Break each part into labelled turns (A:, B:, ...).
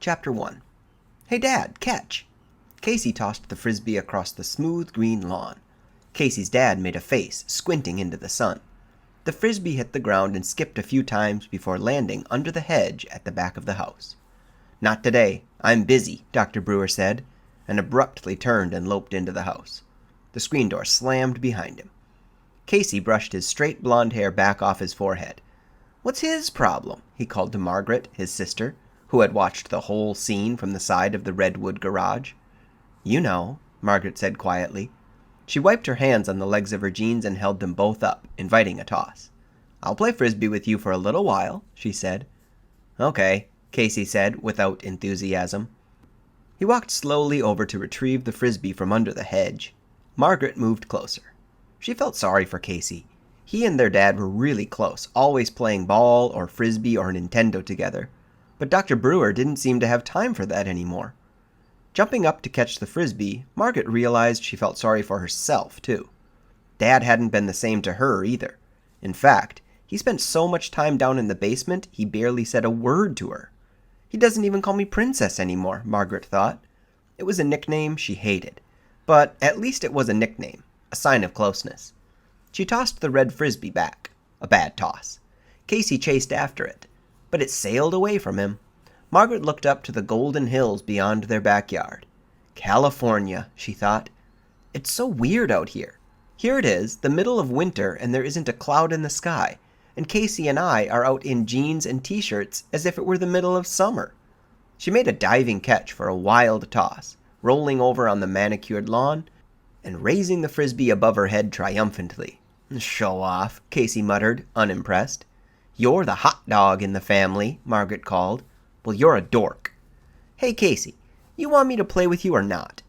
A: Chapter 1. Hey, Dad, catch! Casey tossed the frisbee across the smooth green lawn. Casey's dad made a face, squinting into the sun. The frisbee hit the ground and skipped a few times before landing under the hedge at the back of the house. Not today. I'm busy, Dr. Brewer said, and abruptly turned and loped into the house. The screen door slammed behind him. Casey brushed his straight blonde hair back off his forehead. What's his problem? He called to Margaret, his sister, who had watched the whole scene from the side of the redwood garage. You know, Margaret said quietly. She wiped her hands on the legs of her jeans and held them both up, inviting a toss. I'll play frisbee with you for a little while, she said. Okay, Casey said, without enthusiasm. He walked slowly over to retrieve the frisbee from under the hedge. Margaret moved closer. She felt sorry for Casey. He and their dad were really close, always playing ball or frisbee or Nintendo together. But Dr. Brewer didn't seem to have time for that anymore. Jumping up to catch the frisbee, Margaret realized she felt sorry for herself, too. Dad hadn't been the same to her, either. In fact, he spent so much time down in the basement, he barely said a word to her. He doesn't even call me Princess anymore, Margaret thought. It was a nickname she hated. But at least it was a nickname, a sign of closeness. She tossed the red frisbee back. A bad toss. Casey chased after it, but it sailed away from him. Margaret looked up to the golden hills beyond their backyard. California, she thought. It's so weird out here. Here it is, the middle of winter, and there isn't a cloud in the sky, and Casey and I are out in jeans and t-shirts as if it were the middle of summer. She made a diving catch for a wild toss, rolling over on the manicured lawn and raising the frisbee above her head triumphantly. Show off, Casey muttered, unimpressed. You're the hot dog in the family, Margaret called. Well, you're a dork. Hey, Casey, you want me to play with you or not?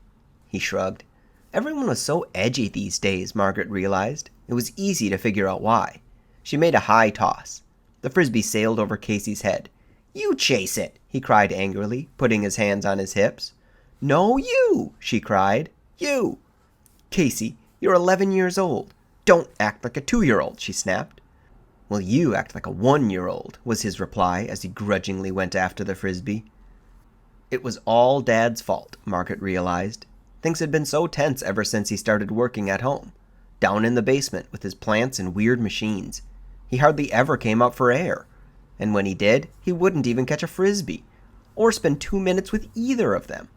A: He shrugged. Everyone was so edgy these days, Margaret realized. It was easy to figure out why. She made a high toss. The frisbee sailed over Casey's head. You chase it, he cried angrily, putting his hands on his hips. No, you, she cried. You. Casey, you're 11 years old. Don't act like a 2-year-old, she snapped. Well, you act like a 1-year-old, was his reply as he grudgingly went after the frisbee. It was all Dad's fault, Margaret realized. Things had been so tense ever since he started working at home, down in the basement with his plants and weird machines. He hardly ever came up for air, and when he did, he wouldn't even catch a frisbee, or spend 2 minutes with either of them.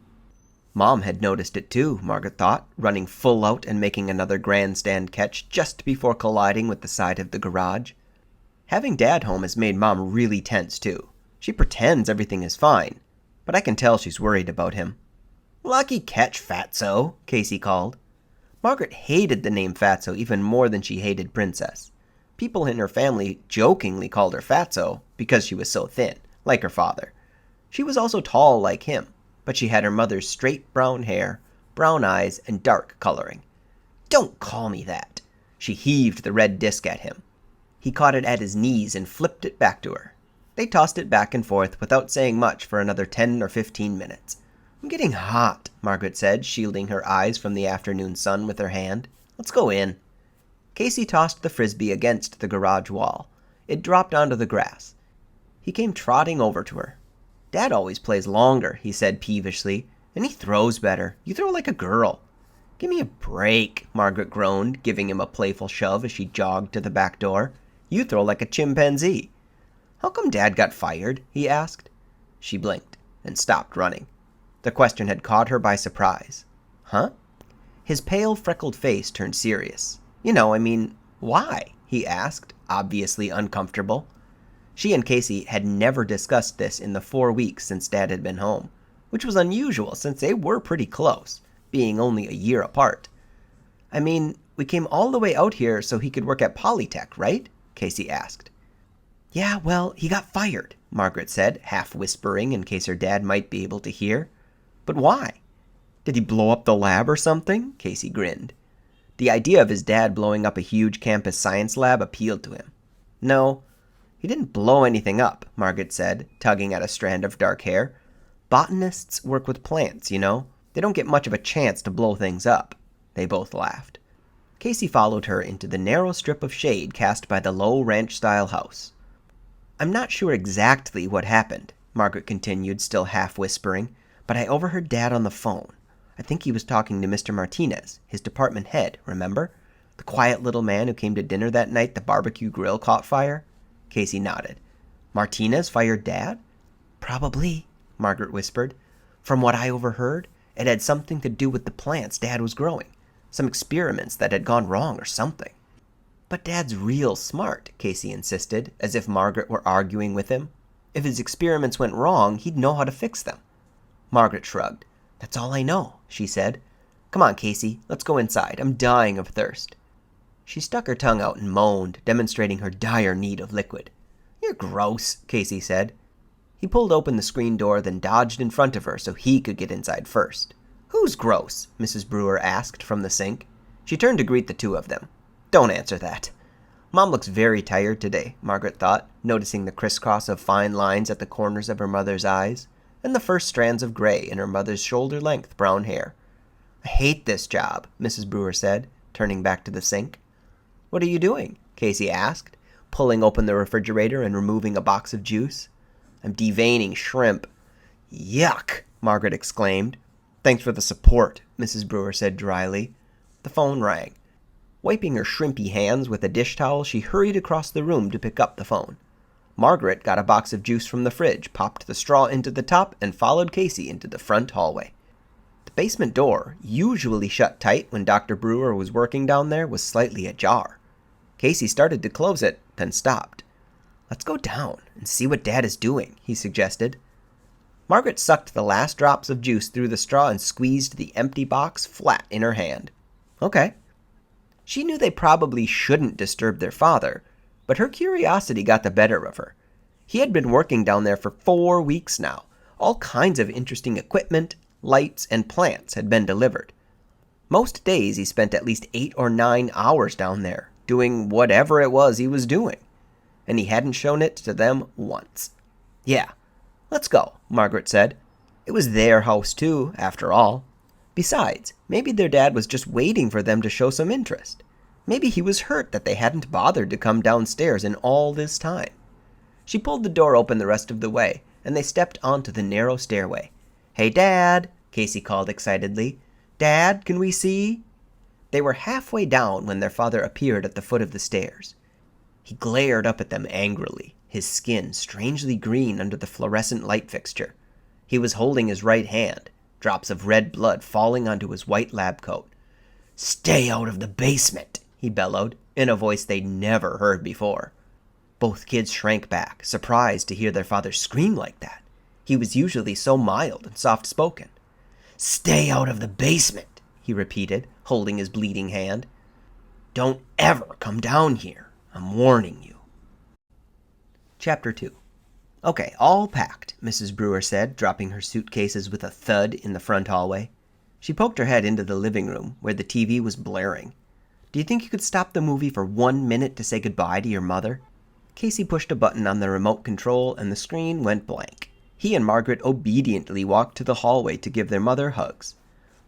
A: Mom had noticed it too, Margaret thought, running full out and making another grandstand catch just before colliding with the side of the garage. Having Dad home has made Mom really tense too. She pretends everything is fine, but I can tell she's worried about him. Lucky catch, Fatso, Casey called. Margaret hated the name Fatso even more than she hated Princess. People in her family jokingly called her Fatso because she was so thin, like her father. She was also tall like him, but she had her mother's straight brown hair, brown eyes, and dark coloring. Don't call me that. She heaved the red disc at him. He caught it at his knees and flipped it back to her. They tossed it back and forth without saying much for another 10 or 15 minutes. I'm getting hot, Margaret said, shielding her eyes from the afternoon sun with her hand. Let's go in. Casey tossed the frisbee against the garage wall. It dropped onto the grass. He came trotting over to her. Dad always plays longer, he said peevishly, and he throws better. You throw like a girl. Give me a break, Margaret groaned, giving him a playful shove as she jogged to the back door. You throw like a chimpanzee. How come Dad got fired? He asked. She blinked and stopped running. The question had caught her by surprise. Huh? His pale, freckled face turned serious. Why? He asked, obviously uncomfortable. She and Casey had never discussed this in the 4 weeks since Dad had been home, which was unusual since they were pretty close, being only a year apart. We came all the way out here so he could work at Polytech, right? Casey asked. Yeah, well, he got fired, Margaret said, half whispering in case her dad might be able to hear. But why? Did he blow up the lab or something? Casey grinned. The idea of his dad blowing up a huge campus science lab appealed to him. No, he didn't blow anything up, Margaret said, tugging at a strand of dark hair. Botanists work with plants, you know. They don't get much of a chance to blow things up. They both laughed. Casey followed her into the narrow strip of shade cast by the low ranch-style house. I'm not sure exactly what happened, Margaret continued, still half whispering, "but I overheard Dad on the phone. I think he was talking to Mr. Martinez, his department head, remember? The quiet little man who came to dinner that night the barbecue grill caught fire?" Casey nodded. "Martinez fired Dad?" "Probably," Margaret whispered. "From what I overheard, it had something to do with the plants Dad was growing. Some experiments that had gone wrong or something." "But Dad's real smart," Casey insisted, as if Margaret were arguing with him. "If his experiments went wrong, he'd know how to fix them." Margaret shrugged. "That's all I know," she said. "Come on, Casey, let's go inside. I'm dying of thirst." She stuck her tongue out and moaned, demonstrating her dire need of liquid. "You're gross," Casey said. He pulled open the screen door, then dodged in front of her so he could get inside first. "Who's gross?" Mrs. Brewer asked from the sink. She turned to greet the two of them. "Don't answer that." "Mom looks very tired today," Margaret thought, noticing the crisscross of fine lines at the corners of her mother's eyes, and the first strands of gray in her mother's shoulder-length brown hair. "I hate this job," Mrs. Brewer said, turning back to the sink. "What are you doing?" Casey asked, pulling open the refrigerator and removing a box of juice. "I'm deveining shrimp." "Yuck!" Margaret exclaimed. "Thanks for the support," Mrs. Brewer said dryly. The phone rang. Wiping her shrimpy hands with a dish towel, she hurried across the room to pick up the phone. Margaret got a box of juice from the fridge, popped the straw into the top, and followed Casey into the front hallway. The basement door, usually shut tight when Dr. Brewer was working down there, was slightly ajar. Casey started to close it, then stopped. "Let's go down and see what Dad is doing," he suggested. Margaret sucked the last drops of juice through the straw and squeezed the empty box flat in her hand. "Okay." She knew they probably shouldn't disturb their father, but her curiosity got the better of her. He had been working down there for 4 weeks now. All kinds of interesting equipment, lights, and plants had been delivered. Most days he spent at least 8 or 9 hours down there, doing whatever it was he was doing. And he hadn't shown it to them once. "Yeah, let's go," Margaret said. It was their house too, after all. Besides, maybe their dad was just waiting for them to show some interest. Maybe he was hurt that they hadn't bothered to come downstairs in all this time. She pulled the door open the rest of the way, and they stepped onto the narrow stairway. "Hey, Dad," Casey called excitedly. "Dad, can we see?" They were halfway down when their father appeared at the foot of the stairs. He glared up at them angrily, his skin strangely green under the fluorescent light fixture. He was holding his right hand, drops of red blood falling onto his white lab coat. "Stay out of the basement," he bellowed, in a voice they'd never heard before. Both kids shrank back, surprised to hear their father scream like that. He was usually so mild and soft-spoken. "Stay out of the basement," he repeated, holding his bleeding hand. "Don't ever come down here. I'm warning you." Chapter 2. "Okay, all packed," Mrs. Brewer said, dropping her suitcases with a thud in the front hallway. She poked her head into the living room, where the TV was blaring. "Do you think you could stop the movie for 1 minute to say goodbye to your mother?" Casey pushed a button on the remote control, and the screen went blank. He and Margaret obediently walked to the hallway to give their mother hugs.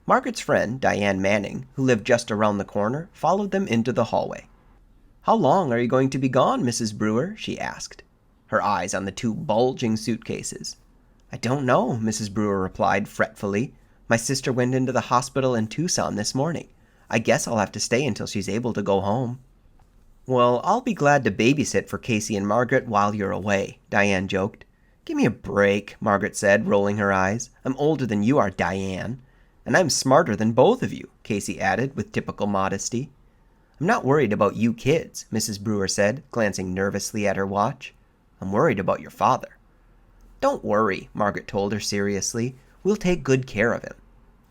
A: Margaret's friend, Diane Manning, who lived just around the corner, followed them into the hallway. "How long are you going to be gone, Mrs. Brewer?" she asked, her eyes on the 2 bulging suitcases. "I don't know," Mrs. Brewer replied fretfully. "My sister went into the hospital in Tucson this morning. I guess I'll have to stay until she's able to go home." "Well, I'll be glad to babysit for Casey and Margaret while you're away," Diane joked. "Give me a break," Margaret said, rolling her eyes. "I'm older than you are, Diane. And I'm smarter than both of you," Casey added with typical modesty. "I'm not worried about you kids," Mrs. Brewer said, glancing nervously at her watch. "I'm worried about your father." "Don't worry," Margaret told her seriously. "We'll take good care of him."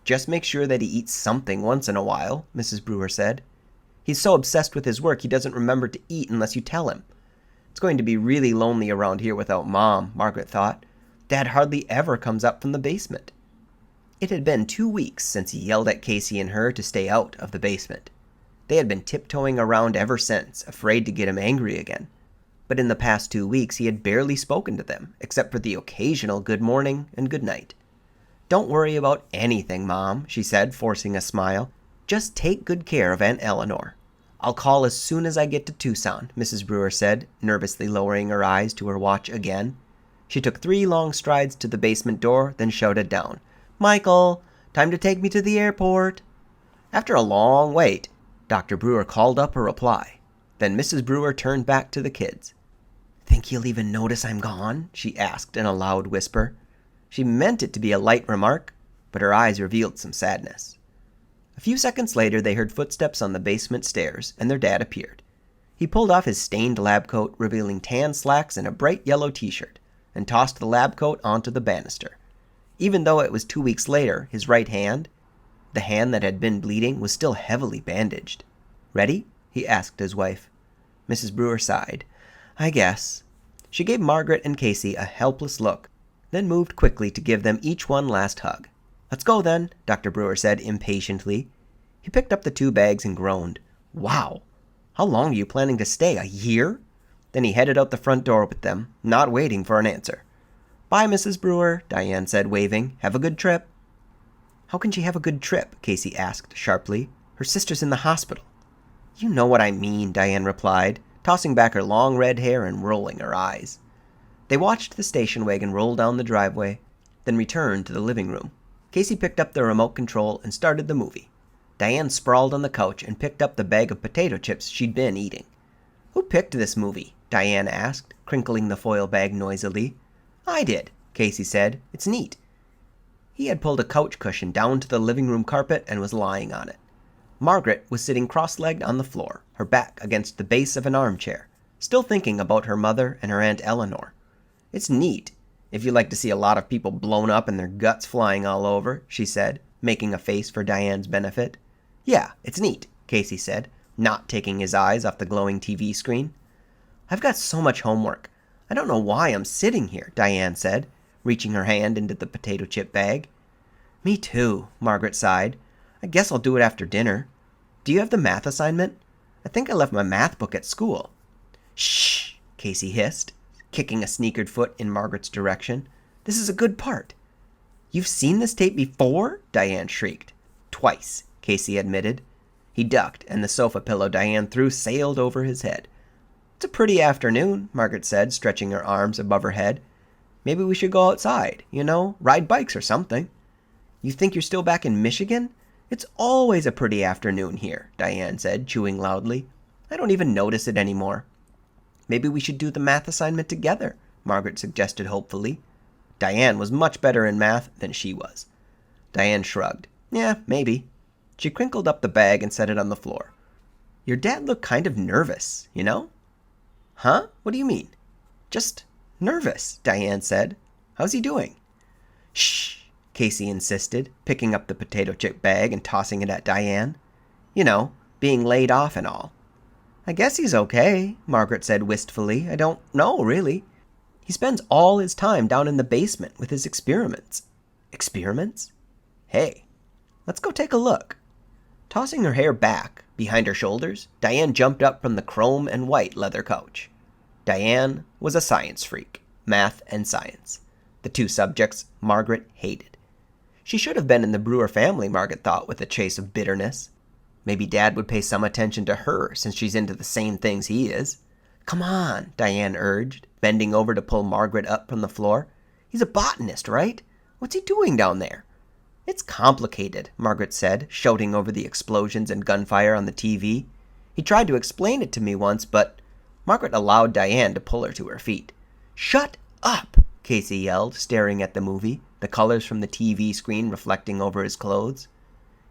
A: "Just make sure that he eats something once in a while," Mrs. Brewer said. "He's so obsessed with his work he doesn't remember to eat unless you tell him." It's going to be really lonely around here without Mom, Margaret thought. Dad hardly ever comes up from the basement. It had been 2 weeks since he yelled at Casey and her to stay out of the basement. They had been tiptoeing around ever since, afraid to get him angry again. But in the past 2 weeks he had barely spoken to them, except for the occasional good morning and good night. "Don't worry about anything, Mom," she said, forcing a smile. "Just take good care of Aunt Eleanor." "I'll call as soon as I get to Tucson," Mrs. Brewer said, nervously lowering her eyes to her watch again. She took 3 long strides to the basement door, then shouted down, "Michael, time to take me to the airport." After a long wait, Dr. Brewer called up a reply. Then Mrs. Brewer turned back to the kids. "Think he'll even notice I'm gone?" she asked in a loud whisper. She meant it to be a light remark, but her eyes revealed some sadness. A few seconds later, they heard footsteps on the basement stairs, and their dad appeared. He pulled off his stained lab coat, revealing tan slacks and a bright yellow t-shirt, and tossed the lab coat onto the banister. Even though it was 2 weeks later, his right hand, the hand that had been bleeding, was still heavily bandaged. "Ready?" he asked his wife. Mrs. Brewer sighed. "I guess." She gave Margaret and Casey a helpless look, then moved quickly to give them each one last hug. "Let's go then," Dr. Brewer said impatiently. He picked up the 2 bags and groaned. "Wow! How long are you planning to stay? A year?" Then he headed out the front door with them, not waiting for an answer. "Bye, Mrs. Brewer," Diane said, waving. "Have a good trip." "How can she have a good trip?" Casey asked sharply. "Her sister's in the hospital." "You know what I mean," Diane replied, tossing back her long red hair and rolling her eyes. They watched the station wagon roll down the driveway, then returned to the living room. Casey picked up the remote control and started the movie. Diane sprawled on the couch and picked up the bag of potato chips she'd been eating. "Who picked this movie?" Diane asked, crinkling the foil bag noisily. "I did," Casey said. "It's neat." He had pulled a couch cushion down to the living room carpet and was lying on it. Margaret was sitting cross-legged on the floor, her back against the base of an armchair, still thinking about her mother and her Aunt Eleanor. "It's neat, if you like to see a lot of people blown up and their guts flying all over," she said, making a face for Diane's benefit. "Yeah, it's neat," Casey said, not taking his eyes off the glowing TV screen. "I've got so much homework. I don't know why I'm sitting here," Diane said, reaching her hand into the potato chip bag. "Me too," Margaret sighed. "I guess I'll do it after dinner. Do you have the math assignment? I think I left my math book at school." "Shh," Casey hissed, kicking a sneakered foot in Margaret's direction. "This is a good part." "You've seen this tape before?" Diane shrieked. "Twice," Casey admitted. He ducked, and the sofa pillow Diane threw sailed over his head. "It's a pretty afternoon," Margaret said, stretching her arms above her head. "Maybe we should go outside, ride bikes or something." "You think you're still back in Michigan? It's always a pretty afternoon here," Diane said, chewing loudly. "I don't even notice it anymore." "Maybe we should do the math assignment together," Margaret suggested hopefully. Diane was much better in math than she was. Diane shrugged. "Yeah, maybe." She crinkled up the bag and set it on the floor. "Your dad looked kind of nervous, "Huh? What do you mean?" "Just nervous," Diane said. "How's he doing?" "Shh," Casey insisted, picking up the potato chip bag and tossing it at Diane. Being laid off and all." "I guess he's okay," Margaret said wistfully. "I don't know, really. He spends all his time down in the basement with his experiments." "Experiments?" "Hey, let's go take a look." Tossing her hair back behind her shoulders, Diane jumped up from the chrome and white leather couch. Diane was a science freak, math and science, the 2 subjects Margaret hated. She should have been in the Brewer family, Margaret thought with a chase of bitterness. Maybe Dad would pay some attention to her since she's into the same things he is. "Come on," Diane urged, bending over to pull Margaret up from the floor. "He's a botanist, right? What's he doing down there?" "It's complicated," Margaret said, shouting over the explosions and gunfire on the TV. "He tried to explain it to me once, but—" Margaret allowed Diane to pull her to her feet. "Shut up!" Casey yelled, staring at the movie, the colors from the TV screen reflecting over his clothes.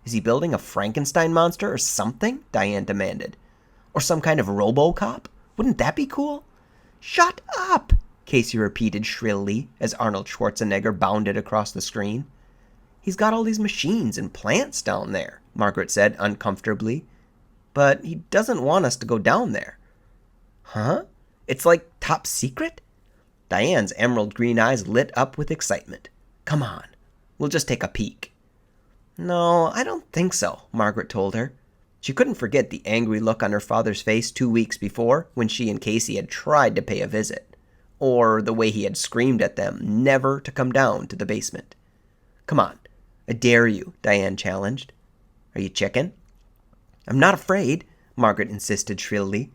A: "Is he building a Frankenstein monster or something?" Diane demanded. "Or some kind of RoboCop? Wouldn't that be cool?" "Shut up!" Casey repeated shrilly as Arnold Schwarzenegger bounded across the screen. "He's got all these machines and plants down there," Margaret said uncomfortably. "But he doesn't want us to go down there." "Huh? It's like top secret?" Diane's emerald green eyes lit up with excitement. "Come on, we'll just take a peek." "No, I don't think so," Margaret told her. She couldn't forget the angry look on her father's face 2 weeks before when she and Casey had tried to pay a visit, or the way he had screamed at them never to come down to the basement. "Come on, I dare you," Diane challenged. "Are you chicken?" "I'm not afraid," Margaret insisted shrilly.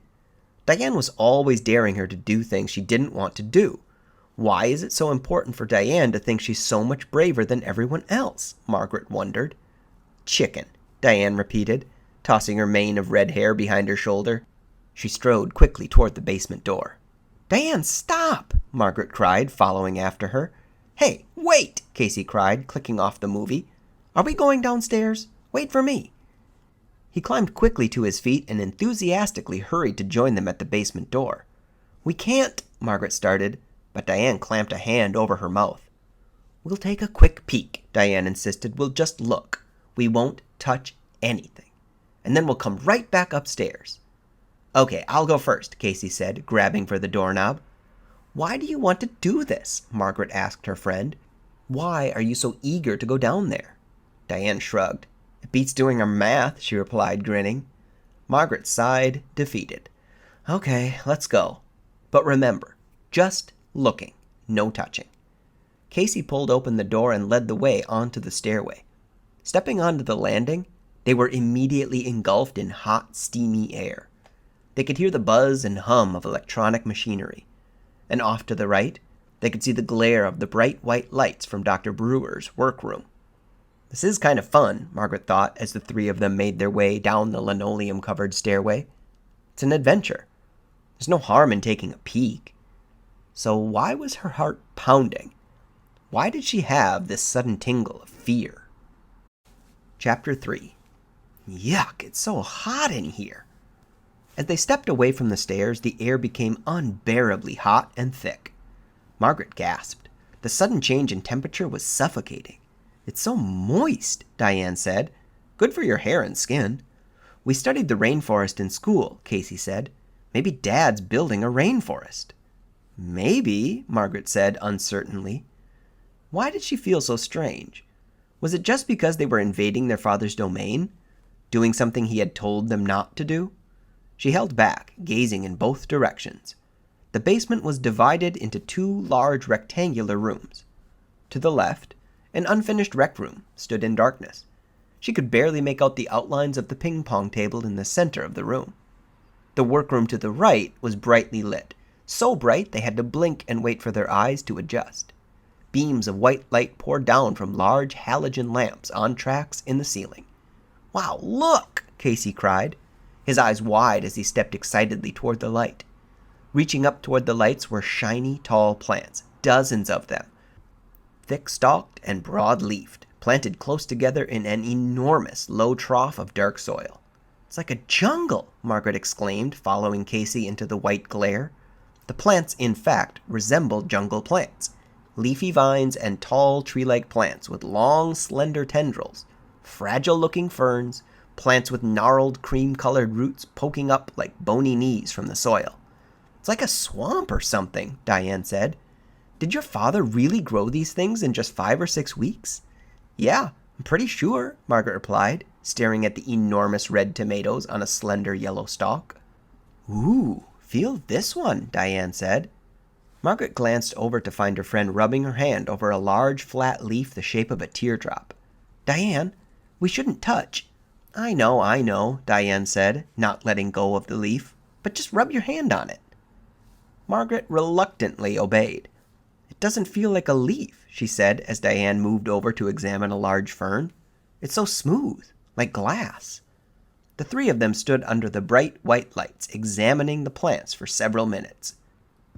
A: Diane was always daring her to do things she didn't want to do. Why is it so important for Diane to think she's so much braver than everyone else? Margaret wondered. Chicken, Diane repeated, tossing her mane of red hair behind her shoulder. She strode quickly toward the basement door. Diane, stop! Margaret cried, following after her. Hey, wait! Casey cried, clicking off the movie. Are we going downstairs? Wait for me. He climbed quickly to his feet and enthusiastically hurried to join them at the basement door. We can't, Margaret started, but Diane clamped a hand over her mouth. We'll take a quick peek, Diane insisted. We'll just look. We won't touch anything. And then we'll come right back upstairs. Okay, I'll go first, Casey said, grabbing for the doorknob. Why do you want to do this? Margaret asked her friend. Why are you so eager to go down there? Diane shrugged. It beats doing our math, she replied, grinning. Margaret sighed, defeated. Okay, let's go. But remember, just looking, no touching. Casey pulled open the door and led the way onto the stairway. Stepping onto the landing, they were immediately engulfed in hot, steamy air. They could hear the buzz and hum of electronic machinery. And off to the right, they could see the glare of the bright white lights from Dr. Brewer's workroom. This is kind of fun, Margaret thought, as the three of them made their way down the linoleum-covered stairway. It's an adventure. There's no harm in taking a peek. So why was her heart pounding? Why did she have this sudden tingle of fear? Chapter 3. Yuck, it's so hot in here. As they stepped away from the stairs, the air became unbearably hot and thick. Margaret gasped. The sudden change in temperature was suffocating. It's so moist, Diane said. Good for your hair and skin. We studied the rainforest in school, Casey said. Maybe Dad's building a rainforest. Maybe, Margaret said uncertainly. Why did she feel so strange? Was it just because they were invading their father's domain? Doing something he had told them not to do? She held back, gazing in both directions. The basement was divided into two large rectangular rooms. To the left, an unfinished rec room stood in darkness. She could barely make out the outlines of the ping-pong table in the center of the room. The workroom to the right was brightly lit, so bright they had to blink and wait for their eyes to adjust. Beams of white light poured down from large halogen lamps on tracks in the ceiling. Wow, look! Casey cried, his eyes wide as he stepped excitedly toward the light. Reaching up toward the lights were shiny, tall plants, dozens of them, thick-stalked and broad-leafed, planted close together in an enormous low trough of dark soil. It's like a jungle, Margaret exclaimed, following Casey into the white glare. The plants, in fact, resembled jungle plants, leafy vines and tall tree-like plants with long, slender tendrils, fragile-looking ferns, plants with gnarled, cream-colored roots poking up like bony knees from the soil. It's like a swamp or something, Diane said. Did your father really grow these things in just 5 or 6 weeks? Yeah, I'm pretty sure, Margaret replied, staring at the enormous red tomatoes on a slender yellow stalk. Ooh, feel this one, Diane said. Margaret glanced over to find her friend rubbing her hand over a large flat leaf the shape of a teardrop. Diane, we shouldn't touch. I know, Diane said, not letting go of the leaf, but just rub your hand on it. Margaret reluctantly obeyed. It doesn't feel like a leaf, she said as Diane moved over to examine a large fern. It's so smooth, like glass. The three of them stood under the bright white lights, examining the plants for several minutes,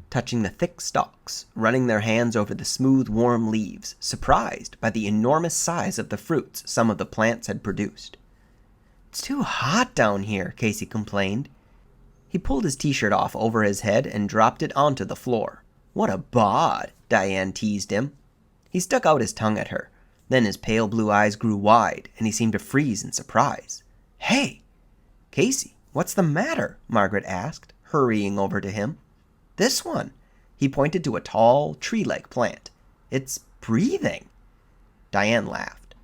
A: touching the thick stalks, running their hands over the smooth, warm leaves, surprised by the enormous size of the fruits some of the plants had produced. It's too hot down here, Casey complained. He pulled his t-shirt off over his head and dropped it onto the floor. What a bod, Diane teased him. He stuck out his tongue at her. Then his pale blue eyes grew wide, and he seemed to freeze in surprise. Hey! Casey, what's the matter? Margaret asked, hurrying over to him. This one. He pointed to a tall, tree-like plant. It's breathing. Diane laughed.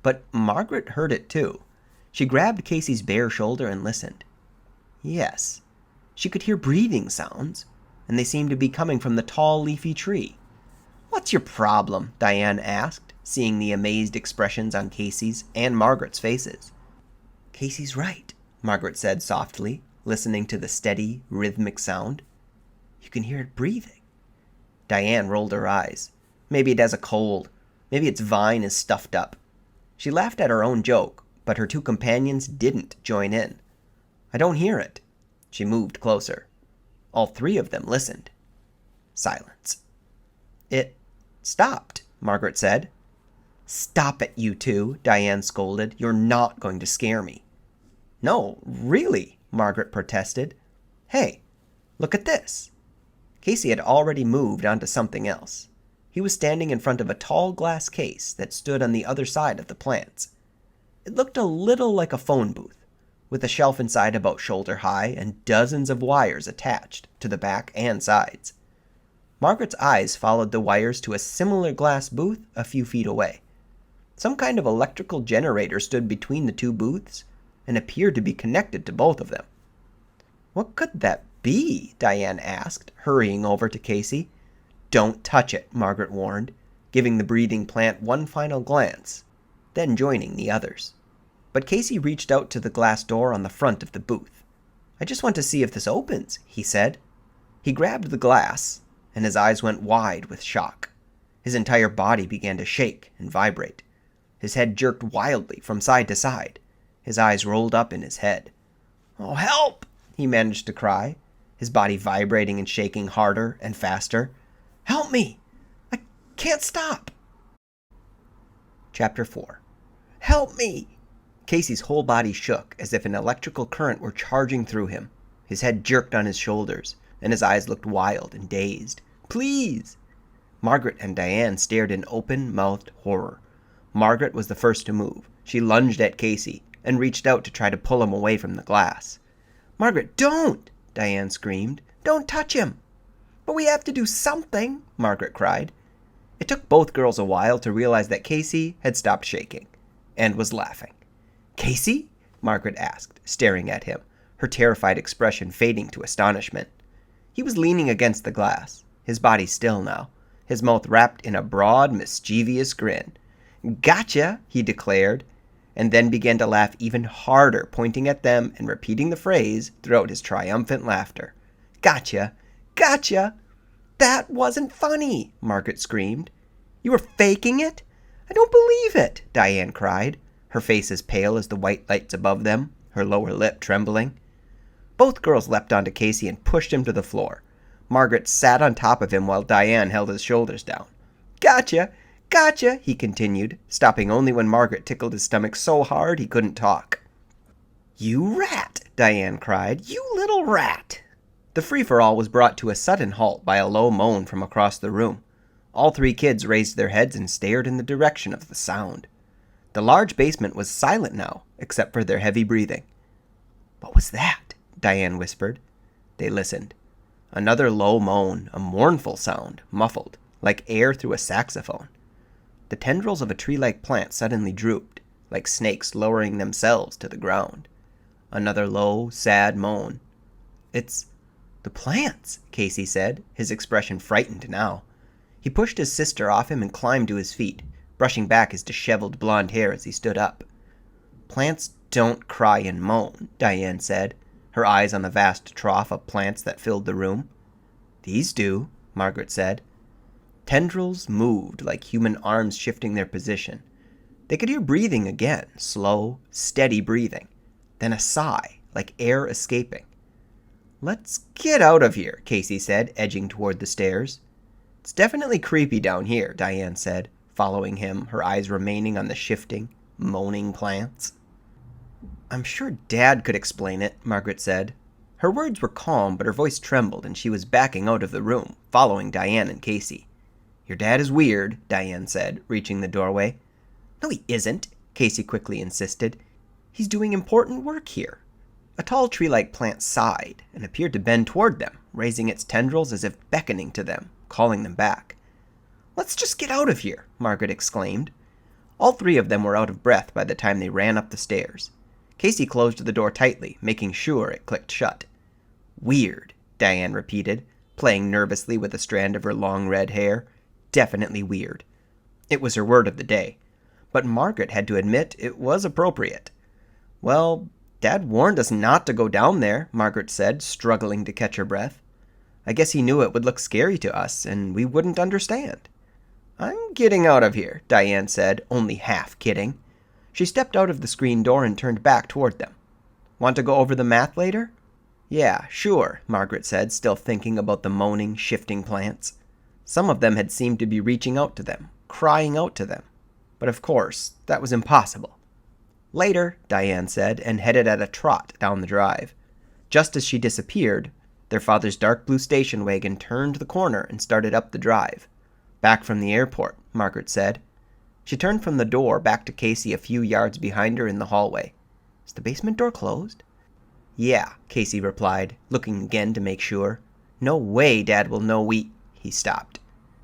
A: But Margaret heard it too. She grabbed Casey's bare shoulder and listened. Yes, she could hear breathing sounds, and they seemed to be coming from the tall, leafy tree. What's your problem? Diane asked, seeing the amazed expressions on Casey's and Margaret's faces. Casey's right, Margaret said softly, listening to the steady, rhythmic sound. You can hear it breathing. Diane rolled her eyes. Maybe it has a cold. Maybe its vine is stuffed up. She laughed at her own joke, but her two companions didn't join in. I don't hear it. She moved closer. All three of them listened. Silence. It stopped, Margaret said. Stop it, you two, Diane scolded. You're not going to scare me. No, really, Margaret protested. Hey, look at this. Casey had already moved onto something else. He was standing in front of a tall glass case that stood on the other side of the plants. It looked a little like a phone booth, with a shelf inside about shoulder high and dozens of wires attached to the back and sides. Margaret's eyes followed the wires to a similar glass booth a few feet away. Some kind of electrical generator stood between the two booths and appeared to be connected to both of them. What could that be? Diane asked, hurrying over to Casey. Don't touch it, Margaret warned, giving the breathing plant one final glance, then joining the others. But Casey reached out to the glass door on the front of the booth. I just want to see if this opens, he said. He grabbed the glass, and his eyes went wide with shock. His entire body began to shake and vibrate. His head jerked wildly from side to side. His eyes rolled up in his head. Oh, help! He managed to cry, his body vibrating and shaking harder and faster. Help me! I can't stop! Chapter 4. Help me! Casey's whole body shook as if an electrical current were charging through him. His head jerked on his shoulders, and his eyes looked wild and dazed. Please! Margaret and Diane stared in open-mouthed horror. Margaret was the first to move. She lunged at Casey and reached out to try to pull him away from the glass. Margaret, don't! Diane screamed. Don't touch him! But we have to do something, Margaret cried. It took both girls a while to realize that Casey had stopped shaking and was laughing. Casey? Margaret asked, staring at him, her terrified expression fading to astonishment. He was leaning against the glass, his body still now, his mouth wrapped in a broad, mischievous grin. Gotcha, he declared, and then began to laugh even harder, pointing at them and repeating the phrase throughout his triumphant laughter. Gotcha! Gotcha! That wasn't funny, Margaret screamed. You were faking it? I don't believe it, Diane cried, her face as pale as the white lights above them, her lower lip trembling. Both girls leapt onto Casey and pushed him to the floor. Margaret sat on top of him while Diane held his shoulders down. Gotcha! Gotcha! He continued, stopping only when Margaret tickled his stomach so hard he couldn't talk. You rat! Diane cried. You little rat! The free-for-all was brought to a sudden halt by a low moan from across the room. All three kids raised their heads and stared in the direction of the sound. The large basement was silent now, except for their heavy breathing. What was that? Diane whispered. They listened. Another low moan, a mournful sound, muffled, like air through a saxophone. The tendrils of a tree-like plant suddenly drooped, like snakes lowering themselves to the ground. Another low, sad moan. It's the plants, Casey said, his expression frightened now. He pushed his sister off him and climbed to his feet, brushing back his disheveled blonde hair as he stood up. Plants don't cry and moan, Diane said, her eyes on the vast trough of plants that filled the room. These do, Margaret said. Tendrils moved like human arms shifting their position. They could hear breathing again, slow, steady breathing. Then a sigh, like air escaping. Let's get out of here, Casey said, edging toward the stairs. It's definitely creepy down here, Diane said, following him, her eyes remaining on the shifting, moaning plants. I'm sure Dad could explain it, Margaret said. Her words were calm, but her voice trembled, and she was backing out of the room, following Diane and Casey. Your dad is weird, Diane said, reaching the doorway. No, he isn't, Casey quickly insisted. He's doing important work here. A tall tree-like plant sighed and appeared to bend toward them, raising its tendrils as if beckoning to them, calling them back. Let's just get out of here, Margaret exclaimed. All three of them were out of breath by the time they ran up the stairs. Casey closed the door tightly, making sure it clicked shut. Weird, Diane repeated, playing nervously with a strand of her long red hair. Definitely weird. It was her word of the day, but Margaret had to admit it was appropriate. Well, Dad warned us not to go down there, Margaret said, struggling to catch her breath. I guess he knew it would look scary to us, and we wouldn't understand. I'm getting out of here, Diane said, only half kidding. She stepped out of the screen door and turned back toward them. Want to go over the math later? Yeah, sure, Margaret said, still thinking about the moaning, shifting plants. Some of them had seemed to be reaching out to them, crying out to them. But of course, that was impossible. Later, Diane said, and headed at a trot down the drive. Just as she disappeared, their father's dark blue station wagon turned the corner and started up the drive. Back from the airport, Margaret said. She turned from the door back to Casey a few yards behind her in the hallway. Is the basement door closed? Yeah, Casey replied, looking again to make sure. No way Dad will know we... He stopped.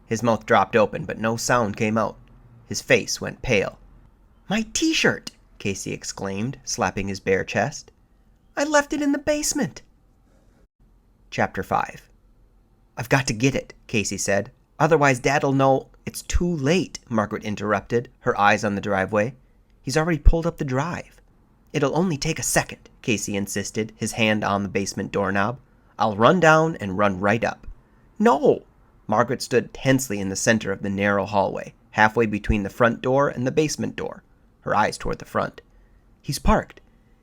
A: His mouth dropped open, but no sound came out. His face went pale. My t-shirt! Casey exclaimed, slapping his bare chest. I left it in the basement. Chapter 5. I've got to get it, Casey said. Otherwise Dad'll know... It's too late, Margaret interrupted, her eyes on the driveway. He's already pulled up the drive. It'll only take a second, Casey insisted, his hand on the basement doorknob. I'll run down and run right up. No! Margaret stood tensely in the center of the narrow hallway, halfway between the front door and the basement door, her eyes toward the front. He's parked.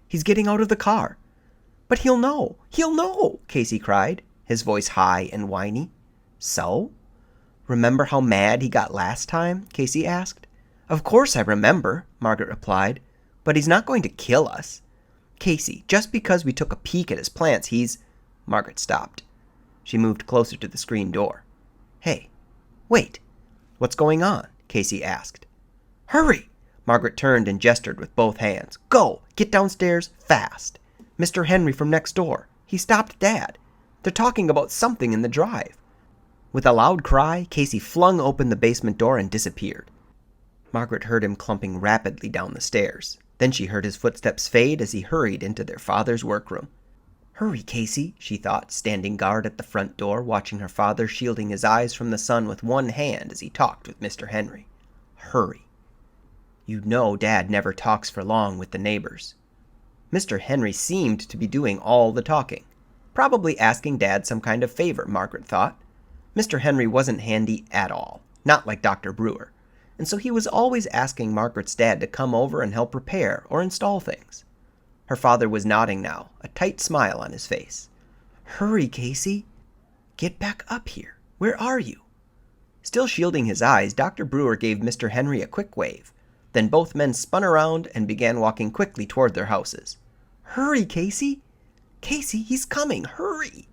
A: He's getting out of the car. But he'll know! He'll know! Casey cried, his voice high and whiny. So? Remember how mad he got last time? Casey asked. Of course I remember, Margaret replied. But he's not going to kill us. Casey, just because we took a peek at his plants, he's... Margaret stopped. She moved closer to the screen door. Hey, wait. What's going on? Casey asked. Hurry! Margaret turned and gestured with both hands. Go! Get downstairs, fast! Mr. Henry from next door. He stopped Dad. They're talking about something in the drive. With a loud cry, Casey flung open the basement door and disappeared. Margaret heard him clumping rapidly down the stairs. Then she heard his footsteps fade as he hurried into their father's workroom. Hurry, Casey, she thought, standing guard at the front door, watching her father shielding his eyes from the sun with one hand as he talked with Mr. Henry. Hurry. You know Dad never talks for long with the neighbors. Mr. Henry seemed to be doing all the talking. Probably asking Dad some kind of favor, Margaret thought. Mr. Henry wasn't handy at all, not like Dr. Brewer, and so he was always asking Margaret's dad to come over and help repair or install things. Her father was nodding now, a tight smile on his face. Hurry, Casey. Get back up here. Where are you? Still shielding his eyes, Dr. Brewer gave Mr. Henry a quick wave. Then both men spun around and began walking quickly toward their houses. Hurry, Casey. Casey, he's coming. Hurry,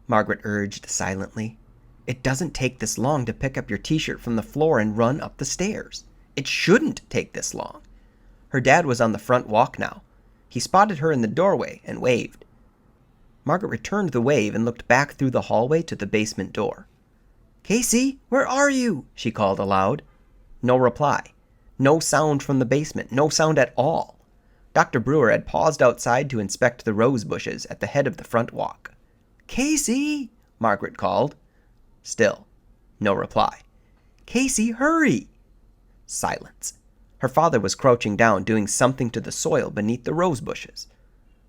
A: Margaret urged silently. It doesn't take this long to pick up your t-shirt from the floor and run up the stairs. It shouldn't take this long. Her dad was on the front walk now. He spotted her in the doorway and waved. Margaret returned the wave and looked back through the hallway to the basement door. Casey, where are you? She called aloud. No reply. No sound from the basement. No sound at all. Dr. Brewer had paused outside to inspect the rose bushes at the head of the front walk. Casey, Margaret called. Still, no reply. Casey, hurry! Silence. Her father was crouching down, doing something to the soil beneath the rose bushes.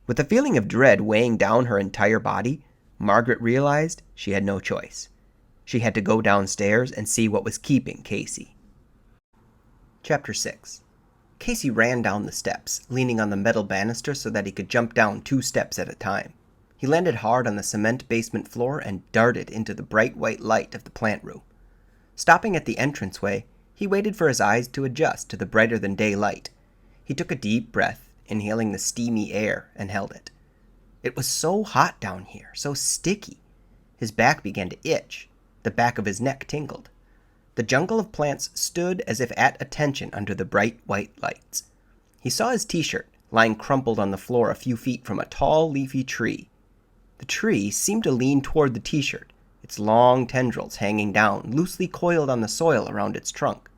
A: With a feeling of dread weighing down her entire body, Margaret realized she had no choice. She had to go downstairs and see what was keeping Casey. Chapter 6. Casey ran down the steps, leaning on the metal banister so that he could jump down 2 steps at a time. He landed hard on the cement basement floor and darted into the bright white light of the plant room. Stopping at the entranceway, he waited for his eyes to adjust to the brighter-than-day light. He took a deep breath, inhaling the steamy air, and held it. It was so hot down here, so sticky. His back began to itch. The back of his neck tingled. The jungle of plants stood as if at attention under the bright white lights. He saw his t-shirt, lying crumpled on the floor a few feet from a tall, leafy tree. The tree seemed to lean toward the t-shirt, its long tendrils hanging down, loosely coiled on the soil around its trunk.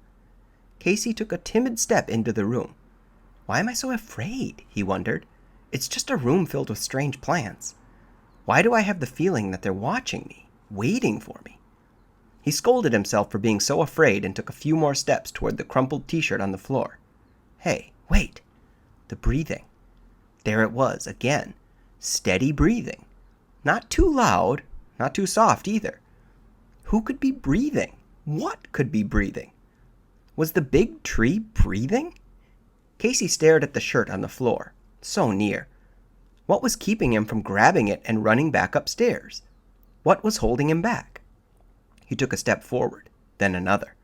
A: Casey took a timid step into the room. Why am I so afraid? He wondered. It's just a room filled with strange plants. Why do I have the feeling that they're watching me, waiting for me? He scolded himself for being so afraid and took a few more steps toward the crumpled t-shirt on the floor. Hey, wait! The breathing. There it was, again. Steady breathing. Not too loud, Not too soft either. Who could be breathing? What could be breathing? Was the big tree breathing? Casey stared at the shirt on the floor, so near. What was keeping him from grabbing it and running back upstairs? What was holding him back? He took a step forward, then another.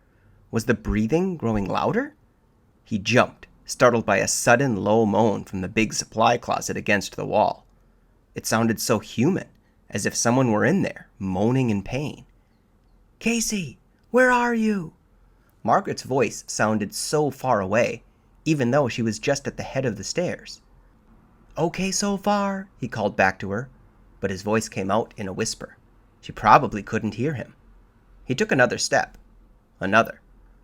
A: Was the breathing growing louder? He jumped, startled by a sudden low moan from the big supply closet against the wall. It sounded so human, as if someone were in there, moaning in pain. "Casey, where are you?" Margaret's voice sounded so far away, even though she was just at the head of the stairs. "Okay so far?" he called back to her, but his voice came out in a whisper. She probably couldn't hear him. He took another step. Another.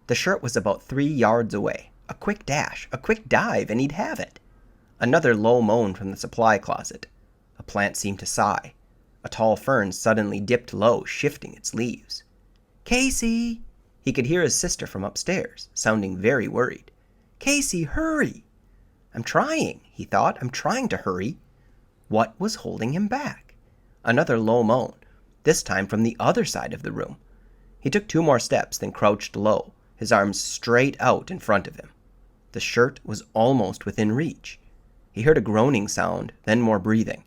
A: The shirt was about 3 yards away. A quick dash, a quick dive, and he'd have it. Another low moan from the supply closet. A plant seemed to sigh. A tall fern suddenly dipped low, shifting its leaves. "Casey!" He could hear his sister from upstairs, sounding very worried. "Casey, hurry!" "I'm trying," he thought. "I'm trying to hurry." What was holding him back? Another low moan, this time from the other side of the room. He took 2 more steps, then crouched low, his arms straight out in front of him. The shirt was almost within reach. He heard a groaning sound, then more breathing.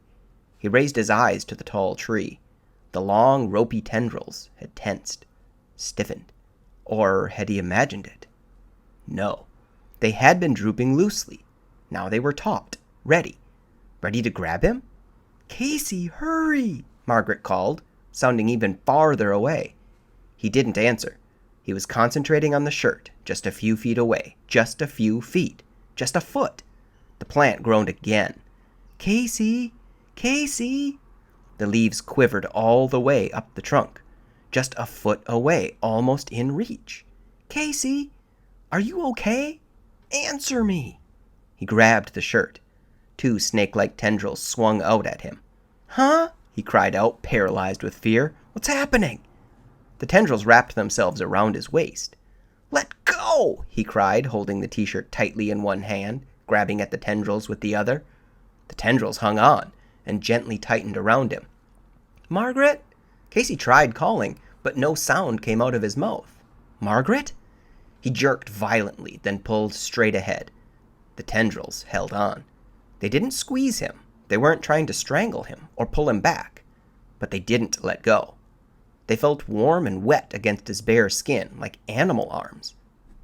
A: He raised his eyes to the tall tree. The long, ropey tendrils had tensed, stiffened. Or had he imagined it? No. They had been drooping loosely. Now they were taut, ready. Ready to grab him? "Casey, hurry!" Margaret called, sounding even farther away. He didn't answer. He was concentrating on the shirt, just a few feet away. Just a few feet. Just a foot. The plant groaned again. "Casey! Casey!" The leaves quivered all the way up the trunk. Just a foot away, almost in reach. "Casey! Are you okay? Answer me!" He grabbed the shirt. 2 snake-like tendrils swung out at him. "Huh?" he cried out, paralyzed with fear. "What's happening?" The tendrils wrapped themselves around his waist. "Let go!" he cried, holding the t-shirt tightly in one hand, grabbing at the tendrils with the other. The tendrils hung on and gently tightened around him. "Margaret?" Casey tried calling, but no sound came out of his mouth. "Margaret?" He jerked violently, then pulled straight ahead. The tendrils held on. They didn't squeeze him. They weren't trying to strangle him or pull him back. But they didn't let go. They felt warm and wet against his bare skin, like animal arms,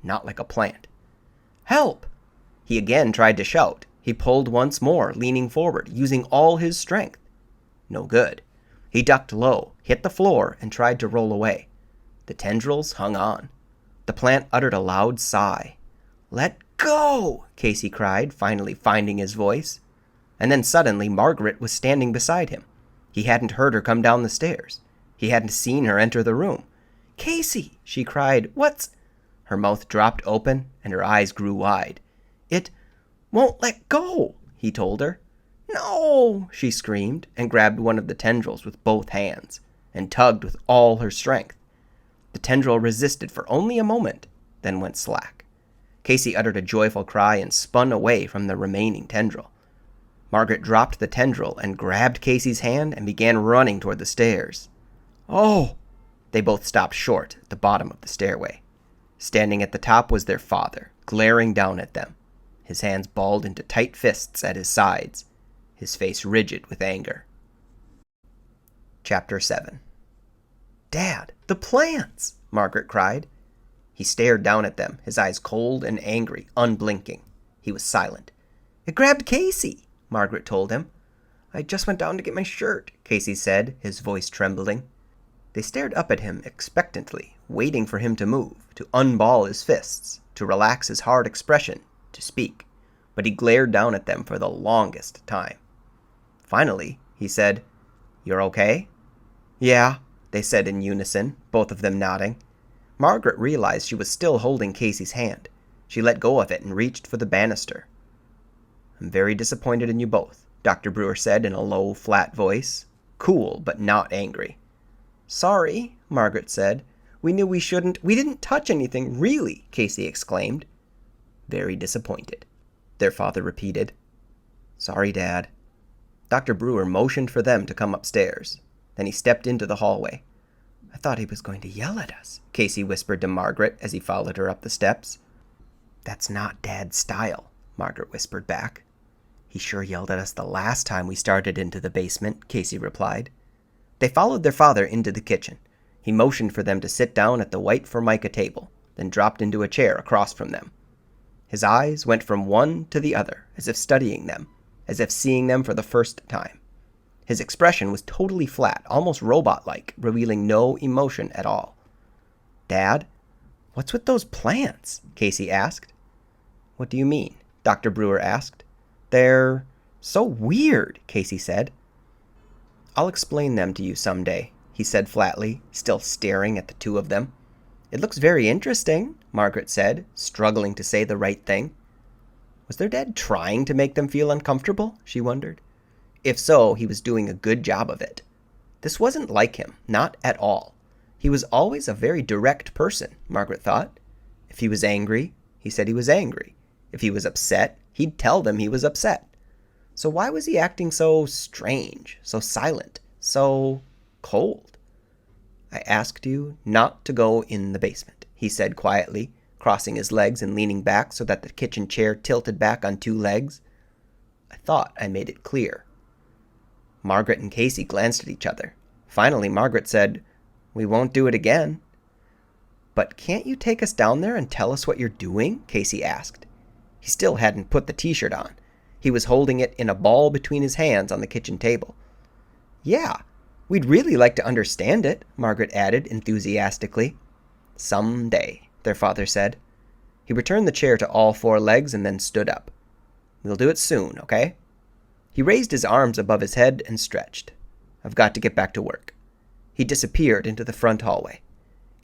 A: not like a plant. "Help!" He again tried to shout. He pulled once more, leaning forward, using all his strength. No good. He ducked low, hit the floor, and tried to roll away. The tendrils hung on. The plant uttered a loud sigh. "Let go!" Casey cried, finally finding his voice. And then suddenly Margaret was standing beside him. He hadn't heard her come down the stairs. He hadn't seen her enter the room. "Casey!" she cried. "What's—" Her mouth dropped open and her eyes grew wide. "It won't let go," he told her. "No!" she screamed and grabbed one of the tendrils with both hands and tugged with all her strength. The tendril resisted for only a moment, then went slack. Casey uttered a joyful cry and spun away from the remaining tendril. Margaret dropped the tendril and grabbed Casey's hand and began running toward the stairs. "Oh!" They both stopped short at the bottom of the stairway. Standing at the top was their father, glaring down at them, his hands balled into tight fists at his sides, his face rigid with anger. Chapter 7. "Dad, the plants!" Margaret cried. He stared down at them, his eyes cold and angry, unblinking. He was silent. "It grabbed Casey," Margaret told him. "I just went down to get my shirt," Casey said, his voice trembling. They stared up at him expectantly, waiting for him to move, to unball his fists, to relax his hard expression, to speak. But he glared down at them for the longest time. Finally, he said, "You're okay?" "Yeah," they said in unison, both of them nodding. Margaret realized she was still holding Casey's hand. She let go of it and reached for the banister. "I'm very disappointed in you both," Dr. Brewer said in a low, flat voice, cool but not angry. "Sorry," Margaret said. "We knew we shouldn't—" "We didn't touch anything, really," Casey exclaimed. "Very disappointed," their father repeated. "Sorry, Dad." Dr. Brewer motioned for them to come upstairs. Then he stepped into the hallway. "I thought he was going to yell at us," Casey whispered to Margaret as he followed her up the steps. "That's not Dad's style," Margaret whispered back. "He sure yelled at us the last time we started into the basement," Casey replied. They followed their father into the kitchen. He motioned for them to sit down at the white formica table, then dropped into a chair across from them. His eyes went from one to the other, as if studying them, as if seeing them for the first time. His expression was totally flat, almost robot-like, revealing no emotion at all. "Dad, what's with those plants?" Casey asked. "What do you mean?" Dr. Brewer asked. "They're so weird," Casey said. "I'll explain them to you someday," he said flatly, still staring at the two of them. "It looks very interesting," Margaret said, struggling to say the right thing. Was their dad trying to make them feel uncomfortable, she wondered. If so, he was doing a good job of it. This wasn't like him, not at all. He was always a very direct person, Margaret thought. If he was angry, he said he was angry. If he was upset, he'd tell them he was upset. So why was he acting so strange, so silent, so cold? "I asked you not to go in the basement," he said quietly, crossing his legs and leaning back so that the kitchen chair tilted back on two legs. "I thought I made it clear." Margaret and Casey glanced at each other. Finally, Margaret said, "We won't do it again." "But can't you take us down there and tell us what you're doing?" Casey asked. He still hadn't put the t-shirt on. He was holding it in a ball between his hands on the kitchen table. "Yeah, we'd really like to understand it," Margaret added enthusiastically. "Someday," their father said. He returned the chair to all four legs and then stood up. "We'll do it soon, okay?" He raised his arms above his head and stretched. "I've got to get back to work." He disappeared into the front hallway.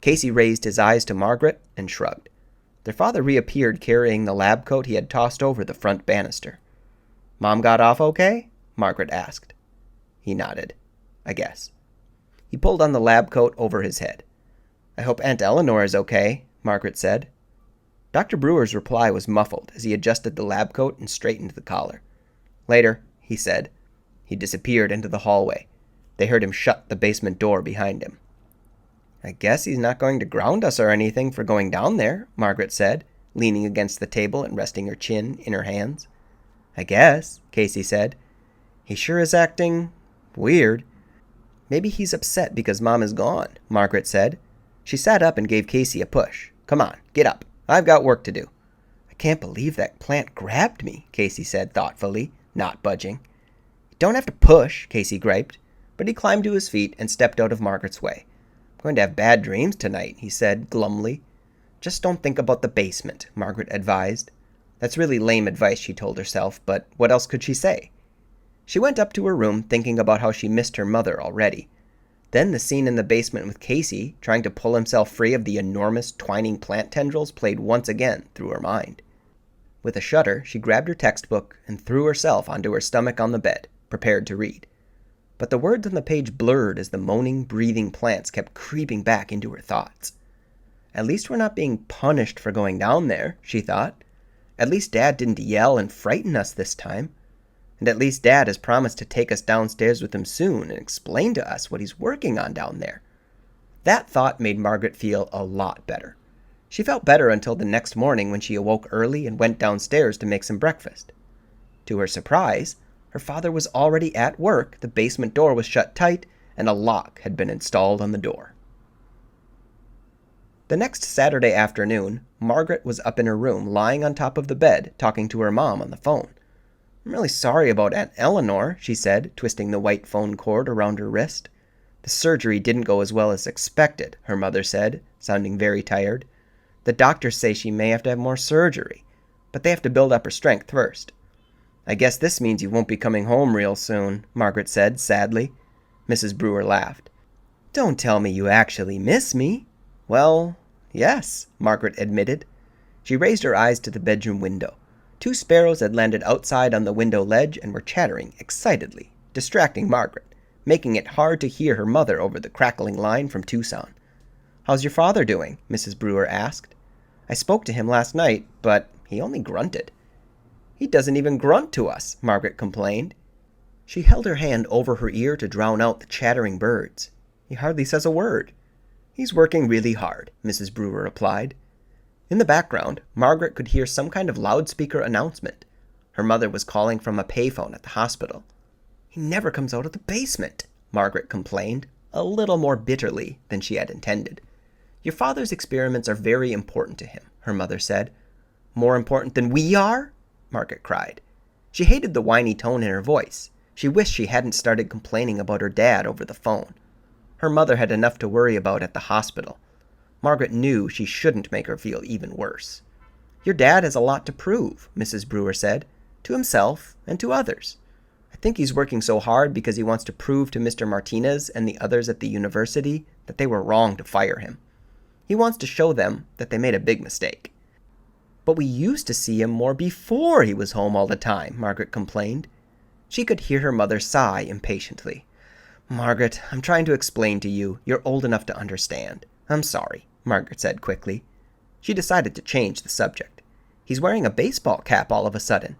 A: Casey raised his eyes to Margaret and shrugged. Their father reappeared carrying the lab coat he had tossed over the front banister. "Mom got off okay?" Margaret asked. He nodded. "I guess." He pulled on the lab coat over his head. "I hope Aunt Eleanor is okay," Margaret said. Dr. Brewer's reply was muffled as he adjusted the lab coat and straightened the collar. "Later," he said. He disappeared into the hallway. They heard him shut the basement door behind him. "I guess he's not going to ground us or anything for going down there," Margaret said, leaning against the table and resting her chin in her hands. "I guess," Casey said. "He sure is acting weird." "Maybe he's upset because Mom is gone," Margaret said. She sat up and gave Casey a push. "Come on, get up. I've got work to do." "I can't believe that plant grabbed me," Casey said thoughtfully, not budging. "You don't have to push," Casey griped, but he climbed to his feet and stepped out of Margaret's way. "I'm going to have bad dreams tonight," he said glumly. "Just don't think about the basement," Margaret advised. That's really lame advice, she told herself, but what else could she say? She went up to her room, thinking about how she missed her mother already. Then the scene in the basement with Casey, trying to pull himself free of the enormous twining plant tendrils, played once again through her mind. With a shudder, she grabbed her textbook and threw herself onto her stomach on the bed, prepared to read. But the words on the page blurred as the moaning, breathing plants kept creeping back into her thoughts. At least we're not being punished for going down there, she thought. At least Dad didn't yell and frighten us this time. And at least Dad has promised to take us downstairs with him soon and explain to us what he's working on down there. That thought made Margaret feel a lot better. She felt better until the next morning when she awoke early and went downstairs to make some breakfast. To her surprise, her father was already at work, the basement door was shut tight, and a lock had been installed on the door. The next Saturday afternoon, Margaret was up in her room, lying on top of the bed, talking to her mom on the phone. "I'm really sorry about Aunt Eleanor," she said, twisting the white phone cord around her wrist. "The surgery didn't go as well as expected," her mother said, sounding very tired. "The doctors say she may have to have more surgery, but they have to build up her strength first." "I guess this means you won't be coming home real soon," Margaret said, sadly. Mrs. Brewer laughed. "Don't tell me you actually miss me." "Well, yes," Margaret admitted. She raised her eyes to the bedroom window. 2 sparrows had landed outside on the window ledge and were chattering excitedly, distracting Margaret, making it hard to hear her mother over the crackling line from Tucson. "How's your father doing?" Mrs. Brewer asked. "I spoke to him last night, but he only grunted." "He doesn't even grunt to us," Margaret complained. She held her hand over her ear to drown out the chattering birds. "He hardly says a word." "He's working really hard," Mrs. Brewer replied. In the background, Margaret could hear some kind of loudspeaker announcement. Her mother was calling from a payphone at the hospital. "He never comes out of the basement," Margaret complained, a little more bitterly than she had intended. "Your father's experiments are very important to him," her mother said. "More important than we are?" Margaret cried. She hated the whiny tone in her voice. She wished she hadn't started complaining about her dad over the phone. Her mother had enough to worry about at the hospital. Margaret knew she shouldn't make her feel even worse. "Your dad has a lot to prove," Mrs. Brewer said, "to himself and to others. I think he's working so hard because he wants to prove to Mr. Martinez and the others at the university that they were wrong to fire him. He wants to show them that they made a big mistake." "But we used to see him more before he was home all the time," Margaret complained. She could hear her mother sigh impatiently. "Margaret, I'm trying to explain to you. You're old enough to understand. I'm sorry," Margaret said quickly. She decided to change the subject. "He's wearing a baseball cap all of a sudden."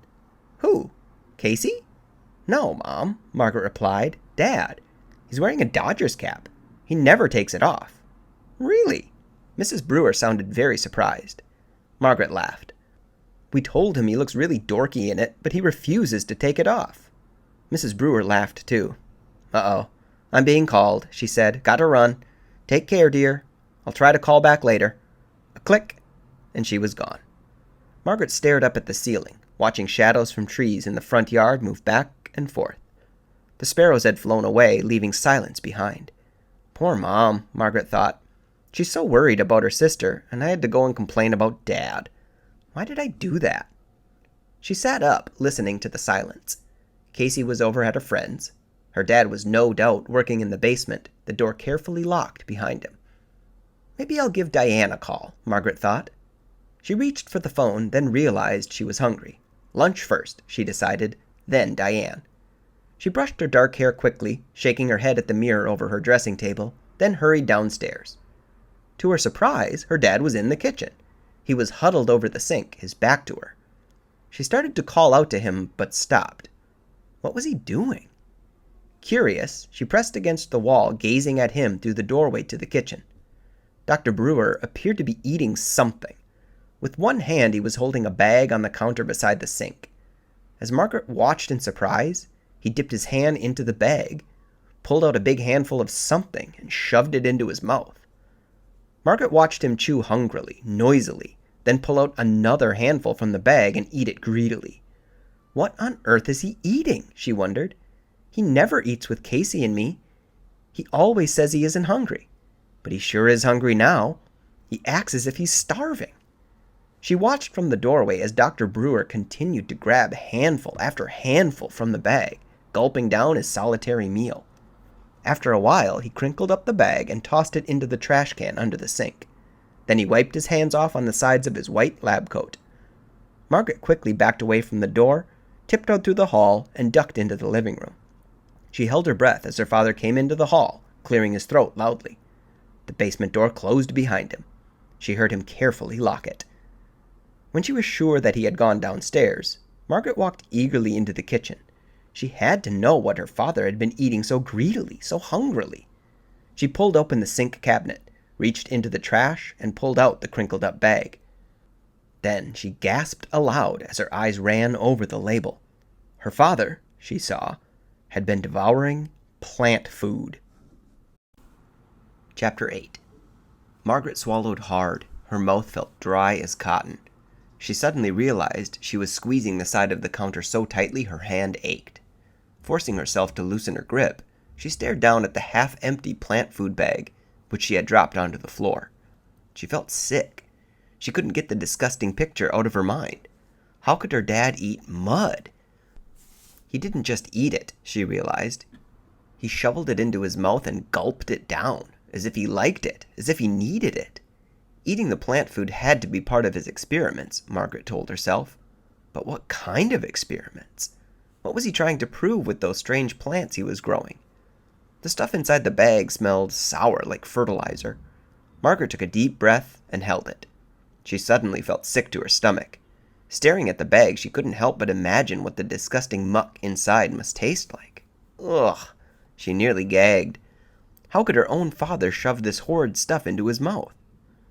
A: "Who? Casey?" "No, Mom," Margaret replied. "Dad. He's wearing a Dodgers cap. He never takes it off." "Really?" Mrs. Brewer sounded very surprised. Margaret laughed. "We told him he looks really dorky in it, but he refuses to take it off." Mrs. Brewer laughed too. "Uh-oh. I'm being called," she said. "Gotta run. Take care, dear. I'll try to call back later." A click, and she was gone. Margaret stared up at the ceiling, watching shadows from trees in the front yard move back and forth. The sparrows had flown away, leaving silence behind. "Poor Mom," Margaret thought. "She's so worried about her sister, and I had to go and complain about Dad. Why did I do that?" She sat up, listening to the silence. Casey was over at a friend's. Her dad was no doubt working in the basement, the door carefully locked behind him. "Maybe I'll give Diane a call," Margaret thought. She reached for the phone, then realized she was hungry. Lunch first, she decided, then Diane. She brushed her dark hair quickly, shaking her head at the mirror over her dressing table, then hurried downstairs. To her surprise, her dad was in the kitchen. He was huddled over the sink, his back to her. She started to call out to him, but stopped. What was he doing? Curious, she pressed against the wall, gazing at him through the doorway to the kitchen. Dr. Brewer appeared to be eating something. With one hand, he was holding a bag on the counter beside the sink. As Margaret watched in surprise, he dipped his hand into the bag, pulled out a big handful of something, and shoved it into his mouth. Margaret watched him chew hungrily, noisily, then pull out another handful from the bag and eat it greedily. What on earth is he eating? She wondered. He never eats with Casey and me. He always says he isn't hungry. But he sure is hungry now. He acts as if he's starving. She watched from the doorway as Dr. Brewer continued to grab handful after handful from the bag, gulping down his solitary meal. After a while, he crinkled up the bag and tossed it into the trash can under the sink. Then he wiped his hands off on the sides of his white lab coat. Margaret quickly backed away from the door, tiptoed through the hall, and ducked into the living room. She held her breath as her father came into the hall, clearing his throat loudly. The basement door closed behind him. She heard him carefully lock it. When she was sure that he had gone downstairs, Margaret walked eagerly into the kitchen. She had to know what her father had been eating so greedily, so hungrily. She pulled open the sink cabinet, reached into the trash, and pulled out the crinkled-up bag. Then she gasped aloud as her eyes ran over the label. Her father, she saw, had been devouring plant food. Chapter 8. Margaret swallowed hard. Her mouth felt dry as cotton. She suddenly realized she was squeezing the side of the counter so tightly her hand ached. Forcing herself to loosen her grip, she stared down at the half-empty plant food bag, which she had dropped onto the floor. She felt sick. She couldn't get the disgusting picture out of her mind. How could her dad eat mud? He didn't just eat it, she realized. He shoveled it into his mouth and gulped it down, as if he liked it, as if he needed it. Eating the plant food had to be part of his experiments, Margaret told herself. But what kind of experiments? What was he trying to prove with those strange plants he was growing? The stuff inside the bag smelled sour like fertilizer. Margaret took a deep breath and held it. She suddenly felt sick to her stomach. Staring at the bag, she couldn't help but imagine what the disgusting muck inside must taste like. Ugh! She nearly gagged. How could her own father shove this horrid stuff into his mouth?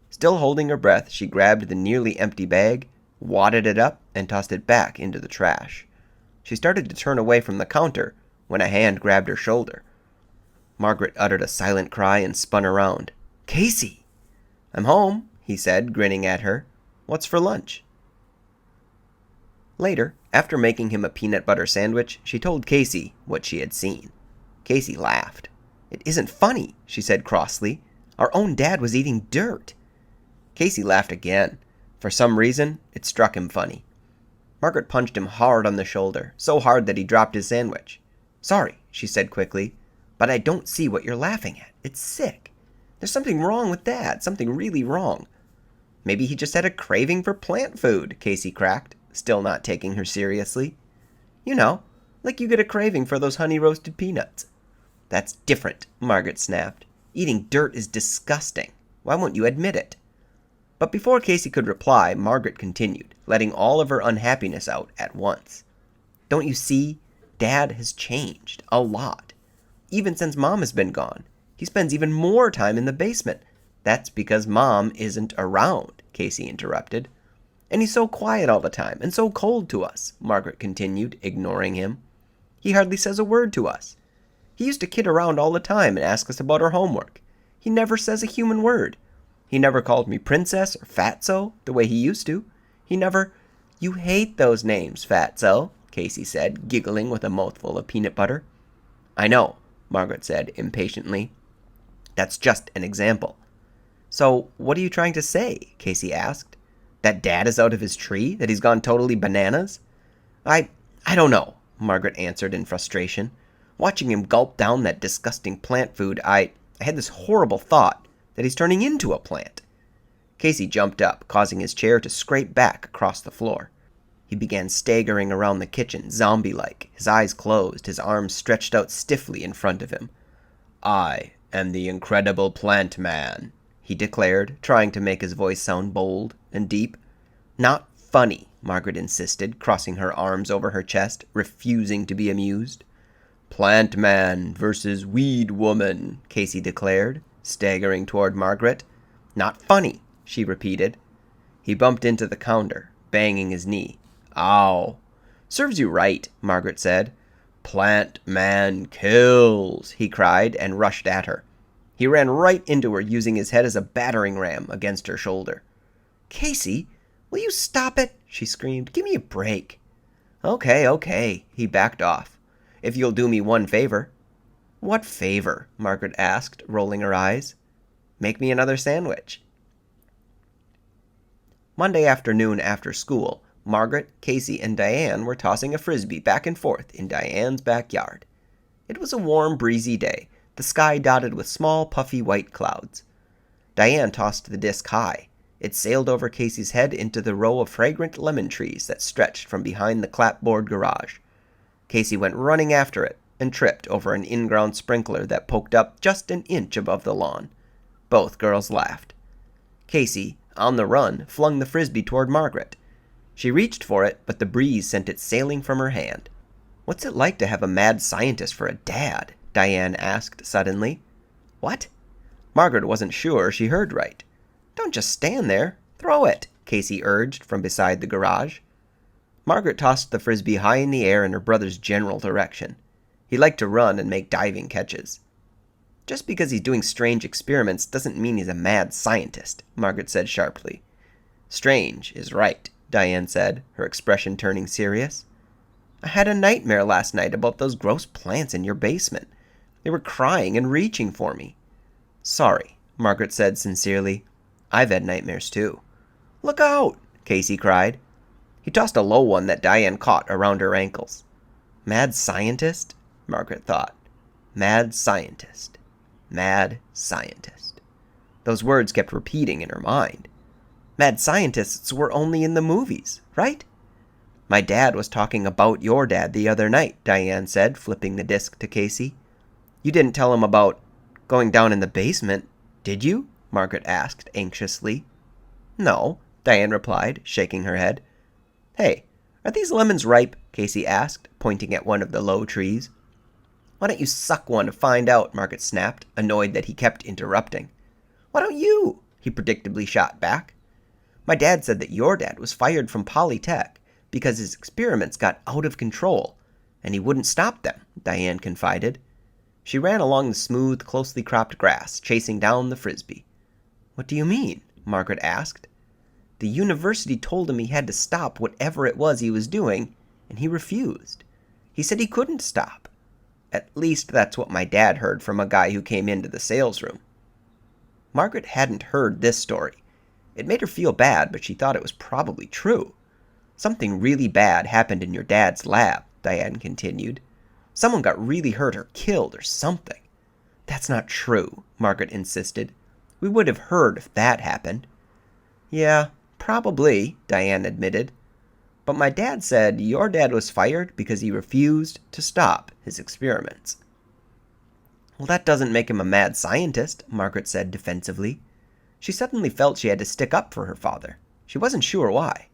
A: Still holding her breath, she grabbed the nearly empty bag, wadded it up, and tossed it back into the trash. She started to turn away from the counter when a hand grabbed her shoulder. Margaret uttered a silent cry and spun around. "Casey!" "I'm home," he said, grinning at her. "What's for lunch?" Later, after making him a peanut butter sandwich, she told Casey what she had seen. Casey laughed. "It isn't funny," she said crossly. "Our own dad was eating dirt." Casey laughed again. For some reason, it struck him funny. Margaret punched him hard on the shoulder, so hard that he dropped his sandwich. "Sorry," she said quickly, "but I don't see what you're laughing at. It's sick. There's something wrong with Dad, something really wrong." "Maybe he just had a craving for plant food," Casey cracked, still not taking her seriously. "You know, like you get a craving for those honey-roasted peanuts." "That's different," Margaret snapped. "Eating dirt is disgusting. Why won't you admit it?" But before Casey could reply, Margaret continued, letting all of her unhappiness out at once. "Don't you see? Dad has changed. A lot. Even since Mom has been gone. He spends even more time in the basement. That's because Mom isn't around," Casey interrupted. "And he's so quiet all the time, and so cold to us," Margaret continued, ignoring him. "He hardly says a word to us. He used to kid around all the time and ask us about our homework. He never says a human word. He never called me princess or fatso the way he used to. He never—" "You hate those names, fatso," Casey said, giggling with a mouthful of peanut butter. "I know," Margaret said impatiently. "That's just an example." "So, what are you trying to say?" Casey asked. "That Dad is out of his tree? That he's gone totally bananas?" I don't know," Margaret answered in frustration. "Watching him gulp down that disgusting plant food, I had this horrible thought that he's turning into a plant." Casey jumped up, causing his chair to scrape back across the floor. He began staggering around the kitchen, zombie-like, his eyes closed, his arms stretched out stiffly in front of him. "I am the Incredible Plant Man," he declared, trying to make his voice sound bold and deep. "Not funny," Margaret insisted, crossing her arms over her chest, refusing to be amused. "Plant Man versus Weed Woman," Casey declared, staggering toward Margaret. "Not funny," she repeated. He bumped into the counter, banging his knee. "Ow." "Serves you right," Margaret said. "Plant Man kills," he cried, and rushed at her. He ran right into her, using his head as a battering ram against her shoulder. "Casey, will you stop it?" she screamed. "Give me a break." Okay, he backed off. "If you'll do me one favor." "What favor?" Margaret asked, rolling her eyes. "Make me another sandwich." Monday afternoon after school, Margaret, Casey, and Diane were tossing a frisbee back and forth in Diane's backyard. It was a warm, breezy day, the sky dotted with small, puffy white clouds. Diane tossed the disc high. It sailed over Casey's head into the row of fragrant lemon trees that stretched from behind the clapboard garage. Casey went running after it and tripped over an in-ground sprinkler that poked up just an inch above the lawn. Both girls laughed. Casey, on the run, flung the frisbee toward Margaret. She reached for it, but the breeze sent it sailing from her hand. "What's it like to have a mad scientist for a dad?" Diane asked suddenly. "What?" Margaret wasn't sure she heard right. "Don't just stand there. Throw it," Casey urged from beside the garage. Margaret tossed the frisbee high in the air in her brother's general direction. He liked to run and make diving catches. "Just because he's doing strange experiments doesn't mean he's a mad scientist," Margaret said sharply. "Strange is right," Diane said, her expression turning serious. "I had a nightmare last night about those gross plants in your basement. They were crying and reaching for me." "Sorry," Margaret said sincerely. "I've had nightmares too." "Look out!" Casey cried. He tossed a low one that Diane caught around her ankles. Mad scientist? Margaret thought. Mad scientist. Mad scientist. Those words kept repeating in her mind. Mad scientists were only in the movies, right? "My dad was talking about your dad the other night," Diane said, flipping the disc to Casey. "You didn't tell him about going down in the basement, did you?" Margaret asked anxiously. "No," Diane replied, shaking her head. Hey, are these lemons ripe? Casey asked, pointing at one of the low trees. Why don't you suck one to find out? Margaret snapped, annoyed that he kept interrupting. Why don't you? He predictably shot back. My dad said that your dad was fired from Polytech because his experiments got out of control, and he wouldn't stop them, Diane confided. She ran along the smooth, closely cropped grass, chasing down the frisbee. What do you mean? Margaret asked. The university told him he had to stop whatever it was he was doing, and he refused. He said he couldn't stop. At least that's what my dad heard from a guy who came into the sales room. Margaret hadn't heard this story. It made her feel bad, but she thought it was probably true. Something really bad happened in your dad's lab, Diane continued. Someone got really hurt or killed or something. That's not true, Margaret insisted. We would have heard if that happened. Yeah, probably, Diane admitted. But my dad said your dad was fired because he refused to stop his experiments. Well, that doesn't make him a mad scientist, Margaret said defensively. She suddenly felt she had to stick up for her father. She wasn't sure why.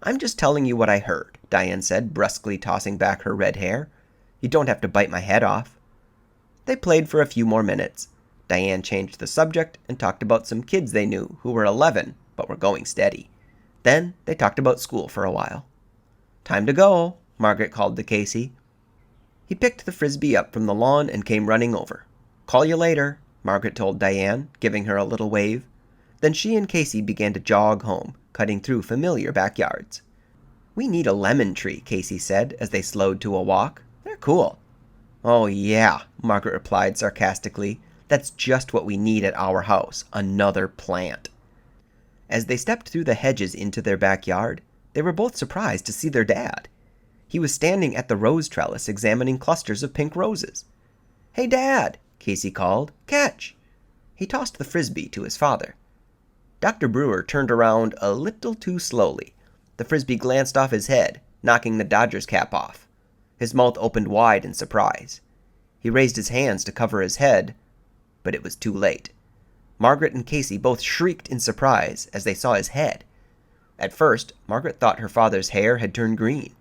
A: I'm just telling you what I heard, Diane said, brusquely tossing back her red hair. You don't have to bite my head off. They played for a few more minutes. Diane changed the subject and talked about some kids they knew who were 11 but were going steady. Then they talked about school for a while. Time to go, Margaret called to Casey. He picked the frisbee up from the lawn and came running over. Call you later, Margaret told Diane, giving her a little wave. Then she and Casey began to jog home, cutting through familiar backyards. We need a lemon tree, Casey said as they slowed to a walk. They're cool. Oh yeah, Margaret replied sarcastically. That's just what we need at our house, another plant. As they stepped through the hedges into their backyard, they were both surprised to see their dad. He was standing at the rose trellis examining clusters of pink roses. Hey, Dad, Casey called. Catch! He tossed the frisbee to his father. Dr. Brewer turned around a little too slowly. The frisbee glanced off his head, knocking the Dodger's cap off. His mouth opened wide in surprise. He raised his hands to cover his head, but it was too late. Margaret and Casey both shrieked in surprise as they saw his head. At first, Margaret thought her father's hair had turned green,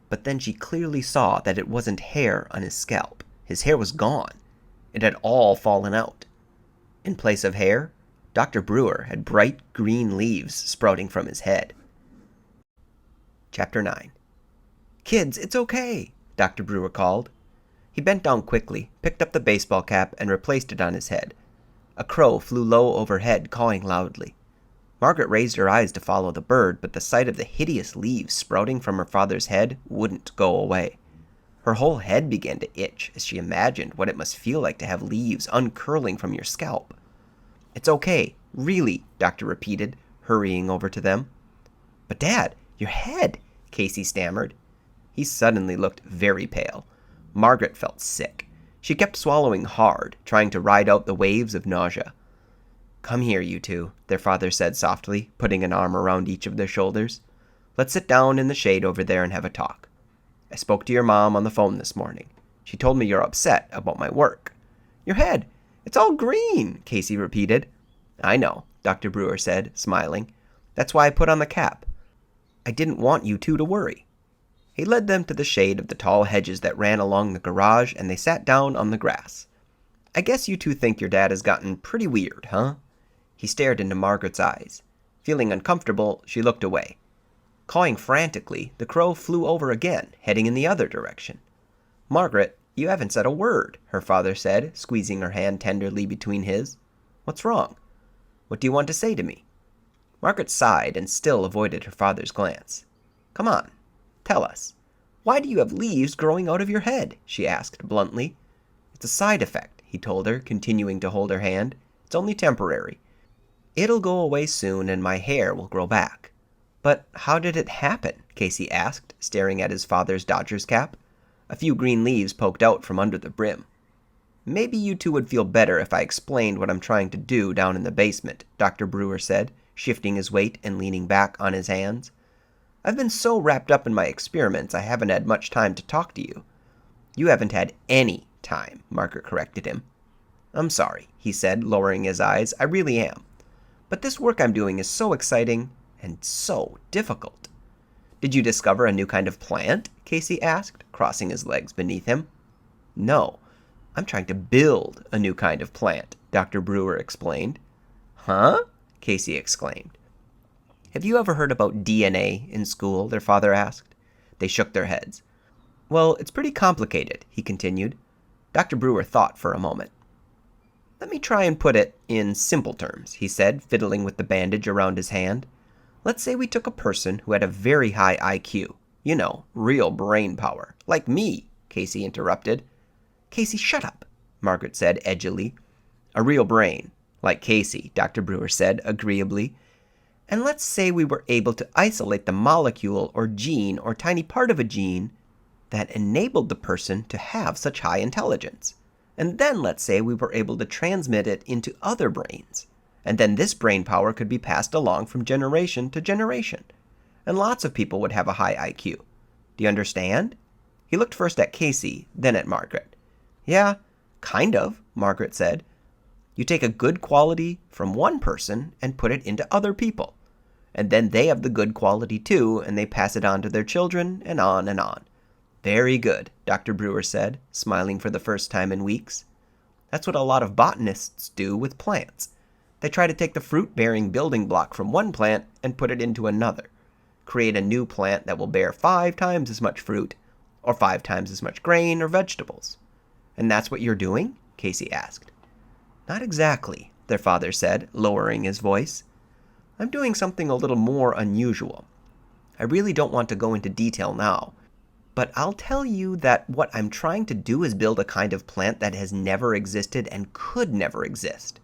A: but then she clearly saw that it wasn't hair on his scalp. His hair was gone. It had all fallen out. In place of hair, Dr. Brewer had bright green leaves sprouting from his head. Chapter 9. Kids, it's okay, Dr. Brewer called. He bent down quickly, picked up the baseball cap, and replaced it on his head. A crow flew low overhead, cawing loudly. Margaret raised her eyes to follow the bird, but the sight of the hideous leaves sprouting from her father's head wouldn't go away. Her whole head began to itch as she imagined what it must feel like to have leaves uncurling from your scalp. It's okay, really, Doctor repeated, hurrying over to them. But Dad, your head, Casey stammered. He suddenly looked very pale. Margaret felt sick. She kept swallowing hard, trying to ride out the waves of nausea. Come here, you two, their father said softly, putting an arm around each of their shoulders. Let's sit down in the shade over there and have a talk. I spoke to your mom on the phone this morning. She told me you're upset about my work. Your head, it's all green, Casey repeated. I know, Dr. Brewer said, smiling. That's why I put on the cap. I didn't want you two to worry. He led them to the shade of the tall hedges that ran along the garage, and they sat down on the grass. I guess you two think your dad has gotten pretty weird, huh? He stared into Margaret's eyes. Feeling uncomfortable, she looked away. Cawing frantically, the crow flew over again, heading in the other direction. Margaret, you haven't said a word, her father said, squeezing her hand tenderly between his. What's wrong? What do you want to say to me? Margaret sighed and still avoided her father's glance. Come on, tell us. Why do you have leaves growing out of your head? She asked bluntly. It's a side effect, he told her, continuing to hold her hand. It's only temporary. It'll go away soon and my hair will grow back. But how did it happen? Casey asked, staring at his father's Dodger's cap. A few green leaves poked out from under the brim. Maybe you two would feel better if I explained what I'm trying to do down in the basement, Dr. Brewer said, shifting his weight and leaning back on his hands. I've been so wrapped up in my experiments I haven't had much time to talk to you. You haven't had any time, Margaret corrected him. I'm sorry, he said, lowering his eyes. I really am. But this work I'm doing is so exciting and so difficult. Did you discover a new kind of plant? Casey asked, crossing his legs beneath him. No, I'm trying to build a new kind of plant, Dr. Brewer explained. Huh? Casey exclaimed. Have you ever heard about DNA in school? Their father asked. They shook their heads. Well, it's pretty complicated, he continued. Dr. Brewer thought for a moment. Let me try and put it in simple terms, he said, fiddling with the bandage around his hand. Let's say we took a person who had a very high IQ. You know, real brain power. Like me, Casey interrupted. Casey, shut up, Margaret said edgily. A real brain, like Casey, Dr. Brewer said agreeably. And let's say we were able to isolate the molecule or gene or tiny part of a gene that enabled the person to have such high intelligence. And then let's say we were able to transmit it into other brains. And then this brain power could be passed along from generation to generation. And lots of people would have a high IQ. Do you understand? He looked first at Casey, then at Margaret. Yeah, kind of, Margaret said. You take a good quality from one person and put it into other people. And then they have the good quality too, and they pass it on to their children, and on and on. Very good, Dr. Brewer said, smiling for the first time in weeks. That's what a lot of botanists do with plants. They try to take the fruit-bearing building block from one plant and put it into another. Create a new plant that will bear 5 times as much fruit, or 5 times as much grain or vegetables. And that's what you're doing? Casey asked. Not exactly, their father said, lowering his voice. I'm doing something a little more unusual. I really don't want to go into detail now, but I'll tell you that what I'm trying to do is build a kind of plant that has never existed and could never exist.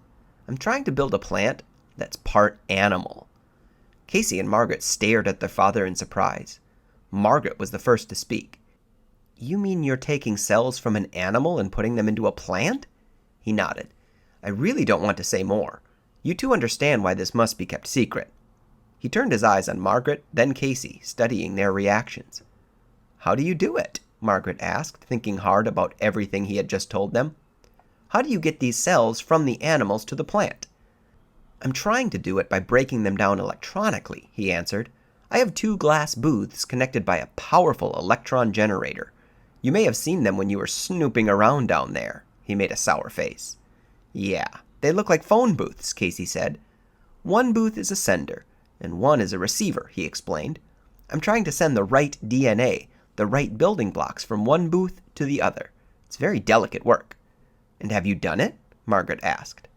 A: I'm trying to build a plant that's part animal. Casey and Margaret stared at their father in surprise. Margaret was the first to speak. You mean you're taking cells from an animal and putting them into a plant? He nodded. I really don't want to say more. You two understand why this must be kept secret. He turned his eyes on Margaret, then Casey, studying their reactions. How do you do it? Margaret asked, thinking hard about everything he had just told them. How do you get these cells from the animals to the plant? I'm trying to do it by breaking them down electronically, he answered. I have 2 glass booths connected by a powerful electron generator. You may have seen them when you were snooping around down there. He made a sour face. Yeah, they look like phone booths, Casey said. One booth is a sender, and one is a receiver, he explained. I'm trying to send the right DNA, the right building blocks from one booth to the other. It's very delicate work. And have you done it? Margaret asked.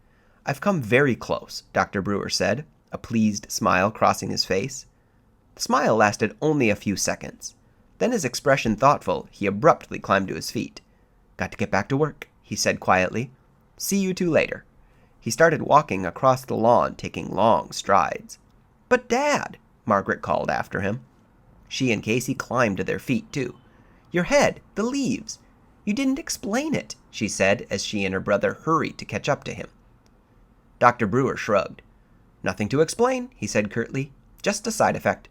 A: I've come very close, Dr. Brewer said, a pleased smile crossing his face. The smile lasted only a few seconds. Then, his expression thoughtful, he abruptly climbed to his feet. Got to get back to work, he said quietly. See you two later. He started walking across the lawn, taking long strides. But Dad, Margaret called after him. She and Casey climbed to their feet, too. Your head, the leaves. You didn't explain it, she said as she and her brother hurried to catch up to him. Dr. Brewer shrugged. Nothing to explain, he said curtly. Just a side effect.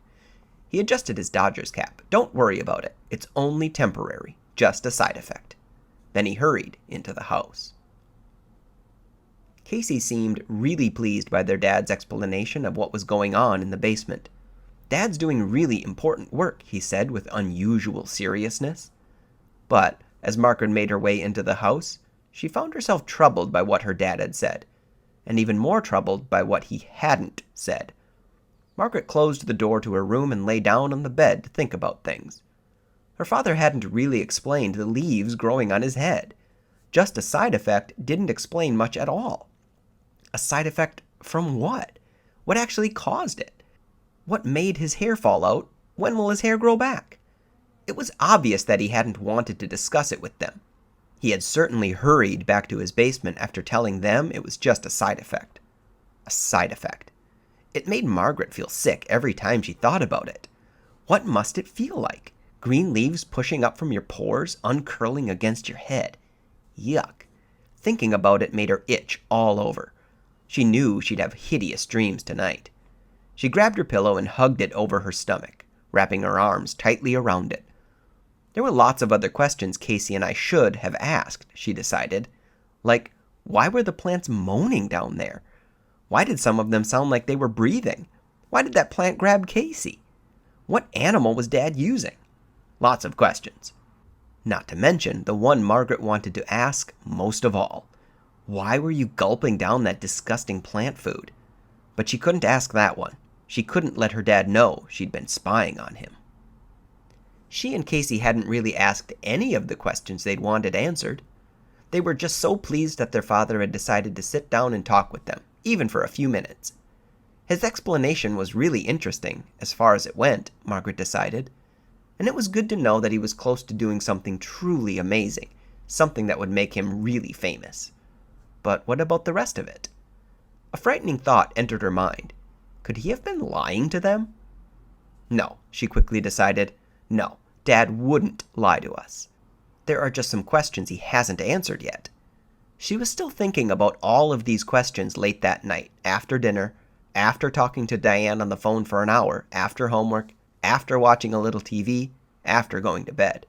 A: He adjusted his Dodgers cap. Don't worry about it. It's only temporary. Just a side effect. Then he hurried into the house. Casey seemed really pleased by their dad's explanation of what was going on in the basement. Dad's doing really important work, he said with unusual seriousness. But as Margaret made her way into the house, she found herself troubled by what her dad had said, and even more troubled by what he hadn't said. Margaret closed the door to her room and lay down on the bed to think about things. Her father hadn't really explained the leaves growing on his head. Just a side effect didn't explain much at all. A side effect from what? What actually caused it? What made his hair fall out? When will his hair grow back? It was obvious that he hadn't wanted to discuss it with them. He had certainly hurried back to his basement after telling them it was just a side effect. A side effect. It made Margaret feel sick every time she thought about it. What must it feel like? Green leaves pushing up from your pores, uncurling against your head. Yuck. Thinking about it made her itch all over. She knew she'd have hideous dreams tonight. She grabbed her pillow and hugged it over her stomach, wrapping her arms tightly around it. There were lots of other questions Casey and I should have asked, she decided. Like, why were the plants moaning down there? Why did some of them sound like they were breathing? Why did that plant grab Casey? What animal was Dad using? Lots of questions. Not to mention the one Margaret wanted to ask most of all. Why were you gulping down that disgusting plant food? But she couldn't ask that one. She couldn't let her dad know she'd been spying on him. She and Casey hadn't really asked any of the questions they'd wanted answered. They were just so pleased that their father had decided to sit down and talk with them, even for a few minutes. His explanation was really interesting, as far as it went, Margaret decided. And it was good to know that he was close to doing something truly amazing, something that would make him really famous. But what about the rest of it? A frightening thought entered her mind. Could he have been lying to them? No, she quickly decided. No, Dad wouldn't lie to us. There are just some questions he hasn't answered yet. She was still thinking about all of these questions late that night, after dinner, after talking to Diane on the phone for an hour, after homework, after watching a little TV, after going to bed.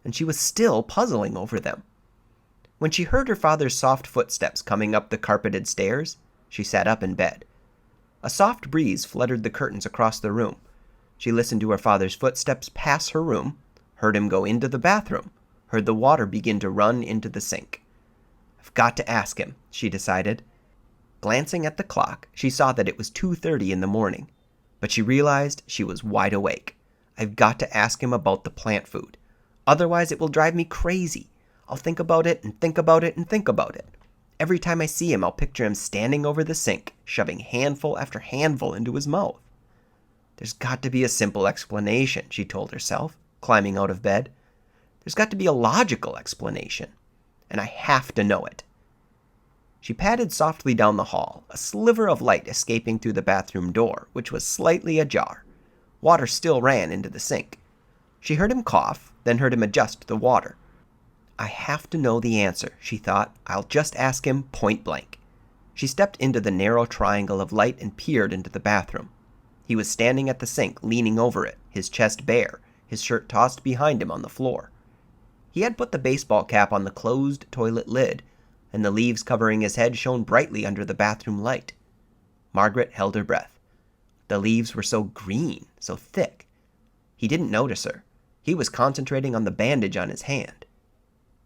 A: And she was still puzzling over them. When she heard her father's soft footsteps coming up the carpeted stairs, she sat up in bed. A soft breeze fluttered the curtains across the room. She listened to her father's footsteps pass her room, heard him go into the bathroom, heard the water begin to run into the sink. I've got to ask him, she decided. Glancing at the clock, she saw that it was 2:30 in the morning, but she realized she was wide awake. I've got to ask him about the plant food. Otherwise, it will drive me crazy. I'll think about it and think about it and think about it. Every time I see him, I'll picture him standing over the sink, shoving handful after handful into his mouth. There's got to be a simple explanation, she told herself, climbing out of bed. There's got to be a logical explanation, and I have to know it. She padded softly down the hall, a sliver of light escaping through the bathroom door, which was slightly ajar. Water still ran into the sink. She heard him cough, then heard him adjust the water. I have to know the answer, she thought. I'll just ask him point blank. She stepped into the narrow triangle of light and peered into the bathroom. He was standing at the sink, leaning over it, his chest bare, his shirt tossed behind him on the floor. He had put the baseball cap on the closed toilet lid, and the leaves covering his head shone brightly under the bathroom light. Margaret held her breath. The leaves were so green, so thick. He didn't notice her. He was concentrating on the bandage on his hand.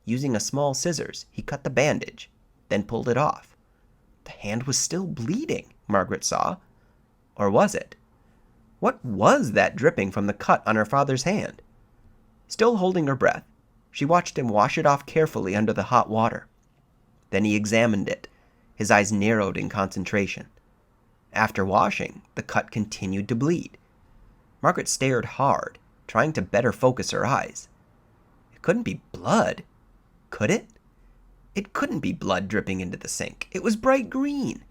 A: Using a small scissors, he cut the bandage, then pulled it off. The hand was still bleeding, Margaret saw. Or was it? What was that dripping from the cut on her father's hand? Still holding her breath, she watched him wash it off carefully under the hot water. Then he examined it. His eyes narrowed in concentration. After washing, the cut continued to bleed. Margaret stared hard, trying to better focus her eyes. It couldn't be blood. Could it? It couldn't be blood dripping into the sink. It was bright green.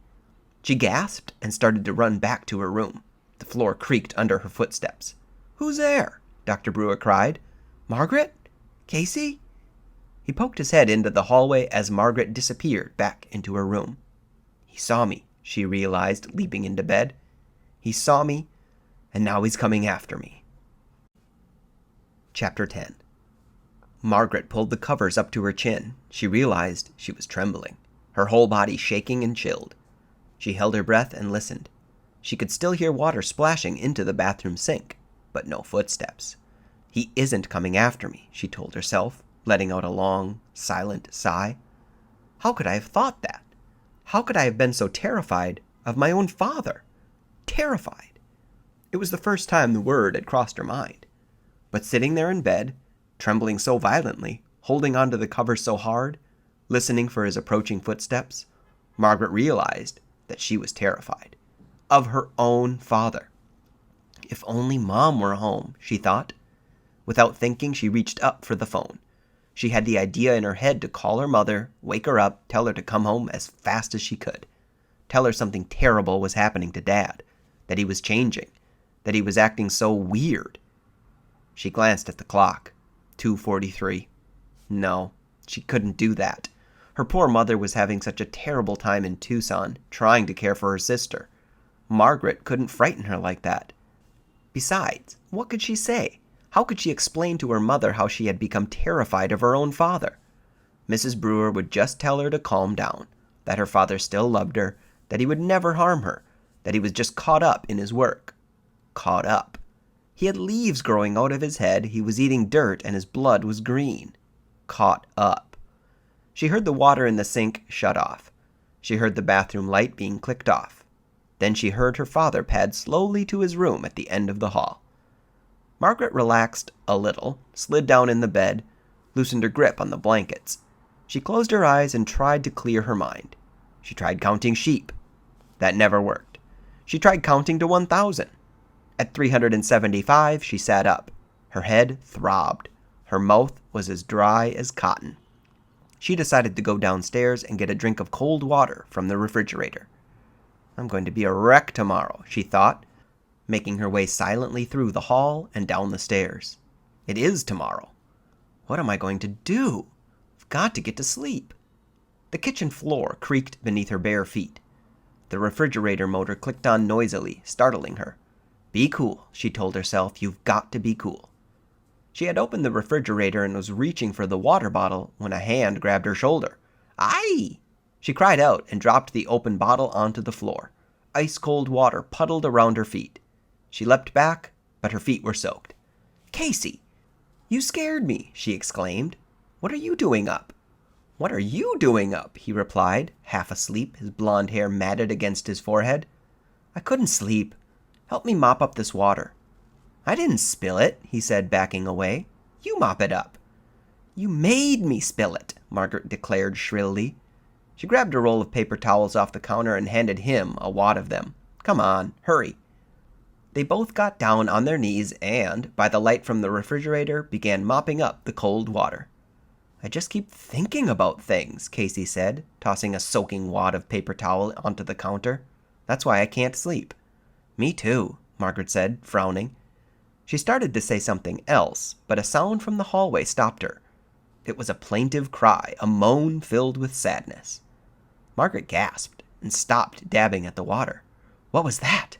A: She gasped and started to run back to her room. The floor creaked under her footsteps. "Who's there?" Dr. Brewer cried. "Margaret? Casey?" He poked his head into the hallway as Margaret disappeared back into her room. He saw me, she realized, leaping into bed. He saw me, and now he's coming after me. Chapter 10. Margaret pulled the covers up to her chin. She realized she was trembling, her whole body shaking and chilled. She held her breath and listened. She could still hear water splashing into the bathroom sink, but no footsteps. He isn't coming after me, she told herself, letting out a long, silent sigh. How could I have thought that? How could I have been so terrified of my own father? Terrified. It was the first time the word had crossed her mind. But sitting there in bed, trembling so violently, holding onto the covers so hard, listening for his approaching footsteps, Margaret realized that she was terrified. Of her own father. If only Mom were home, she thought. Without thinking, she reached up for the phone. She had the idea in her head to call her mother, wake her up, tell her to come home as fast as she could. Tell her something terrible was happening to Dad, that he was changing, that he was acting so weird. She glanced at the clock. 2:43. No, she couldn't do that. Her poor mother was having such a terrible time in Tucson, trying to care for her sister. Margaret couldn't frighten her like that. Besides, what could she say? How could she explain to her mother how she had become terrified of her own father? Mrs. Brewer would just tell her to calm down, that her father still loved her, that he would never harm her, that he was just caught up in his work. Caught up. He had leaves growing out of his head, he was eating dirt, and his blood was green. Caught up. She heard the water in the sink shut off. She heard the bathroom light being clicked off. Then she heard her father pad slowly to his room at the end of the hall. Margaret relaxed a little, slid down in the bed, loosened her grip on the blankets. She closed her eyes and tried to clear her mind. She tried counting sheep. That never worked. She tried counting to 1,000. At 375, she sat up. Her head throbbed. Her mouth was as dry as cotton. She decided to go downstairs and get a drink of cold water from the refrigerator. I'm going to be a wreck tomorrow, she thought, making her way silently through the hall and down the stairs. It is tomorrow. What am I going to do? I've got to get to sleep. The kitchen floor creaked beneath her bare feet. The refrigerator motor clicked on noisily, startling her. Be cool, she told herself. You've got to be cool. She had opened the refrigerator and was reaching for the water bottle when a hand grabbed her shoulder. Aye! She cried out and dropped the open bottle onto the floor. Ice-cold water puddled around her feet. She leapt back, but her feet were soaked. Casey! You scared me, she exclaimed. What are you doing up? What are you doing up? He replied, half asleep, his blonde hair matted against his forehead. I couldn't sleep. Help me mop up this water. I didn't spill it, he said, backing away. You mop it up. You made me spill it, Margaret declared shrilly. She grabbed a roll of paper towels off the counter and handed him a wad of them. Come on, hurry. They both got down on their knees and, by the light from the refrigerator, began mopping up the cold water. I just keep thinking about things, Casey said, tossing a soaking wad of paper towel onto the counter. That's why I can't sleep. Me too, Margaret said, frowning. She started to say something else, but a sound from the hallway stopped her. It was a plaintive cry, a moan filled with sadness. Margaret gasped and stopped dabbing at the water. What was that?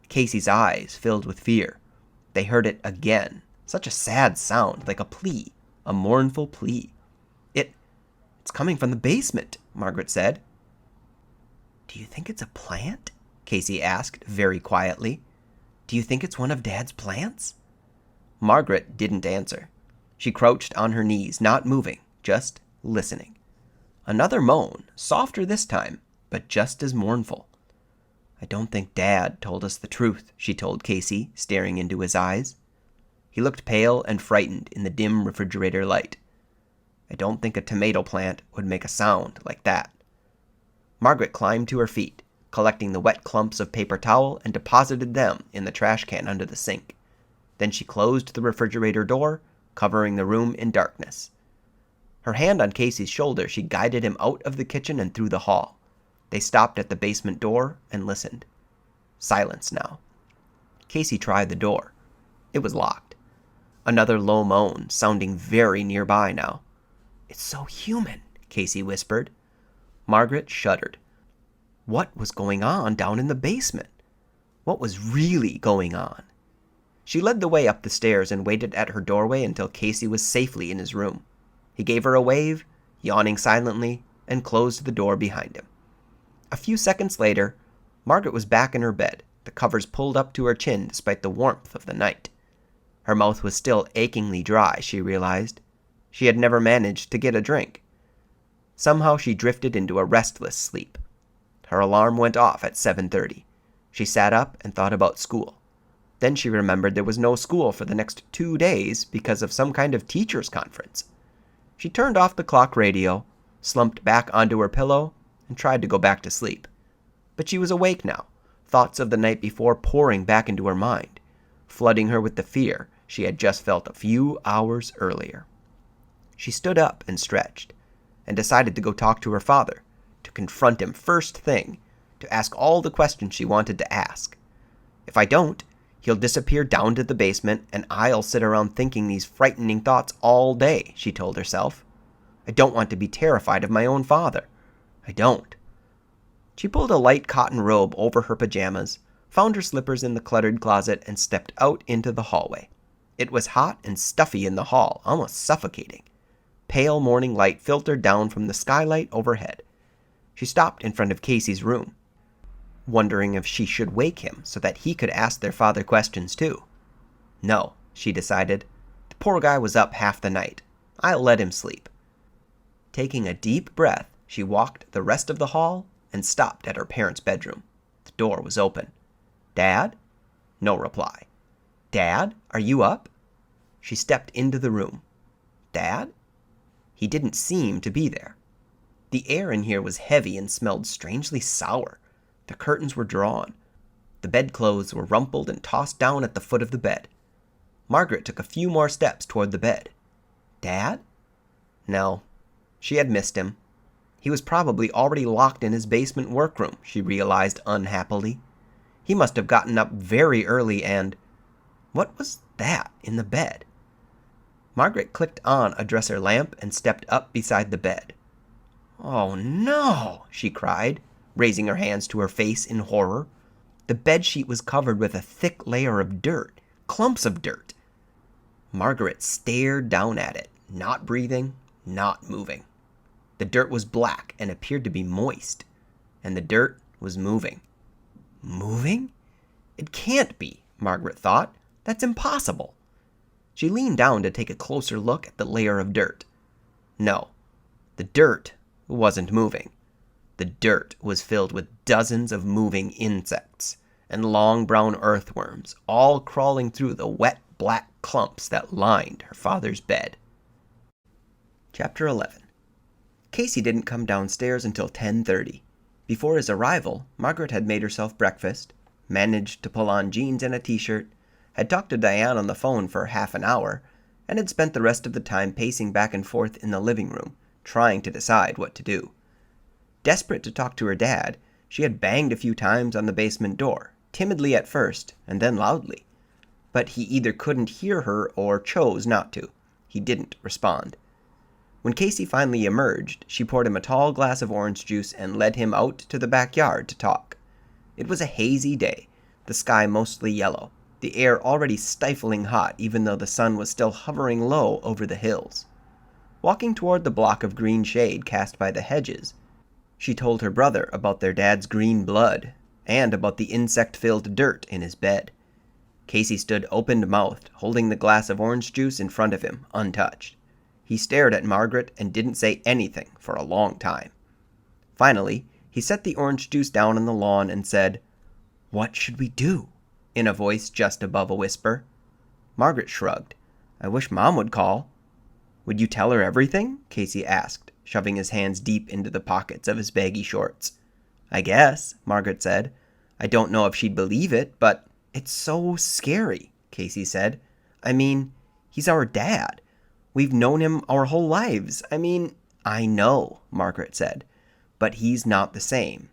A: Casey's eyes filled with fear. They heard it again, such a sad sound, like a plea, a mournful plea. It's coming from the basement, Margaret said. Do you think it's a plant? Casey asked very quietly. Do you think it's one of Dad's plants? Margaret didn't answer. She crouched on her knees, not moving, just listening. Another moan, softer this time, but just as mournful. I don't think Dad told us the truth, she told Casey, staring into his eyes. He looked pale and frightened in the dim refrigerator light. I don't think a tomato plant would make a sound like that. Margaret climbed to her feet, collecting the wet clumps of paper towel and deposited them in the trash can under the sink. Then she closed the refrigerator door, covering the room in darkness. Her hand on Casey's shoulder, she guided him out of the kitchen and through the hall. They stopped at the basement door and listened. Silence now. Casey tried the door. It was locked. Another low moan, sounding very nearby now. It's so human, Casey whispered. Margaret shuddered. What was going on down in the basement? What was really going on? She led the way up the stairs and waited at her doorway until Casey was safely in his room. He gave her a wave, yawning silently, and closed the door behind him. A few seconds later, Margaret was back in her bed, the covers pulled up to her chin despite the warmth of the night. Her mouth was still achingly dry, she realized. She had never managed to get a drink. Somehow she drifted into a restless sleep. Her alarm went off at 7:30. She sat up and thought about school. Then she remembered there was no school for the next 2 days because of some kind of teacher's conference. She turned off the clock radio, slumped back onto her pillow, and tried to go back to sleep. But she was awake now, thoughts of the night before pouring back into her mind, flooding her with the fear she had just felt a few hours earlier. She stood up and stretched, and decided to go talk to her father, to confront him first thing, to ask all the questions she wanted to ask. If I don't, he'll disappear down to the basement, and I'll sit around thinking these frightening thoughts all day, she told herself. I don't want to be terrified of my own father. I don't. She pulled a light cotton robe over her pajamas, found her slippers in the cluttered closet, and stepped out into the hallway. It was hot and stuffy in the hall, almost suffocating. Pale morning light filtered down from the skylight overhead. She stopped in front of Casey's room, wondering if she should wake him so that he could ask their father questions too. No, she decided. The poor guy was up half the night. I'll let him sleep. Taking a deep breath, she walked the rest of the hall and stopped at her parents' bedroom. The door was open. "Dad?" No reply. "Dad, are you up?" She stepped into the room. "Dad?" He didn't seem to be there. The air in here was heavy and smelled strangely sour. The curtains were drawn. The bedclothes were rumpled and tossed down at the foot of the bed. Margaret took a few more steps toward the bed. "Dad?" No. She had missed him. He was probably already locked in his basement workroom, she realized unhappily. He must have gotten up very early and... What was that in the bed? Margaret clicked on a dresser lamp and stepped up beside the bed. "Oh no!" she cried, raising her hands to her face in horror. The bedsheet was covered with a thick layer of dirt, clumps of dirt. Margaret stared down at it, not breathing, not moving. The dirt was black and appeared to be moist, and the dirt was moving. Moving? It can't be, Margaret thought. That's impossible. She leaned down to take a closer look at the layer of dirt. No, the dirt wasn't moving. The dirt was filled with dozens of moving insects and long brown earthworms, all crawling through the wet black clumps that lined her father's bed. Chapter 11. Casey didn't come downstairs until 10:30. Before his arrival, Margaret had made herself breakfast, managed to pull on jeans and a t-shirt, had talked to Diane on the phone for half an hour, and had spent the rest of the time pacing back and forth in the living room, trying to decide what to do. Desperate to talk to her dad, she had banged a few times on the basement door, timidly at first, and then loudly. But he either couldn't hear her or chose not to. He didn't respond. When Casey finally emerged, she poured him a tall glass of orange juice and led him out to the backyard to talk. It was a hazy day, the sky mostly yellow, the air already stifling hot even though the sun was still hovering low over the hills. Walking toward the block of green shade cast by the hedges, she told her brother about their dad's green blood and about the insect-filled dirt in his bed. Casey stood open-mouthed, holding the glass of orange juice in front of him, untouched. He stared at Margaret and didn't say anything for a long time. Finally, he set the orange juice down on the lawn and said, "What should we do?" in a voice just above a whisper. Margaret shrugged. "I wish Mom would call." "Would you tell her everything?" Casey asked, shoving his hands deep into the pockets of his baggy shorts. "I guess," Margaret said. "I don't know if she'd believe it, but it's so scary," Casey said. "I mean, he's our dad. We've known him our whole lives. I know," Margaret said. "But he's not the same.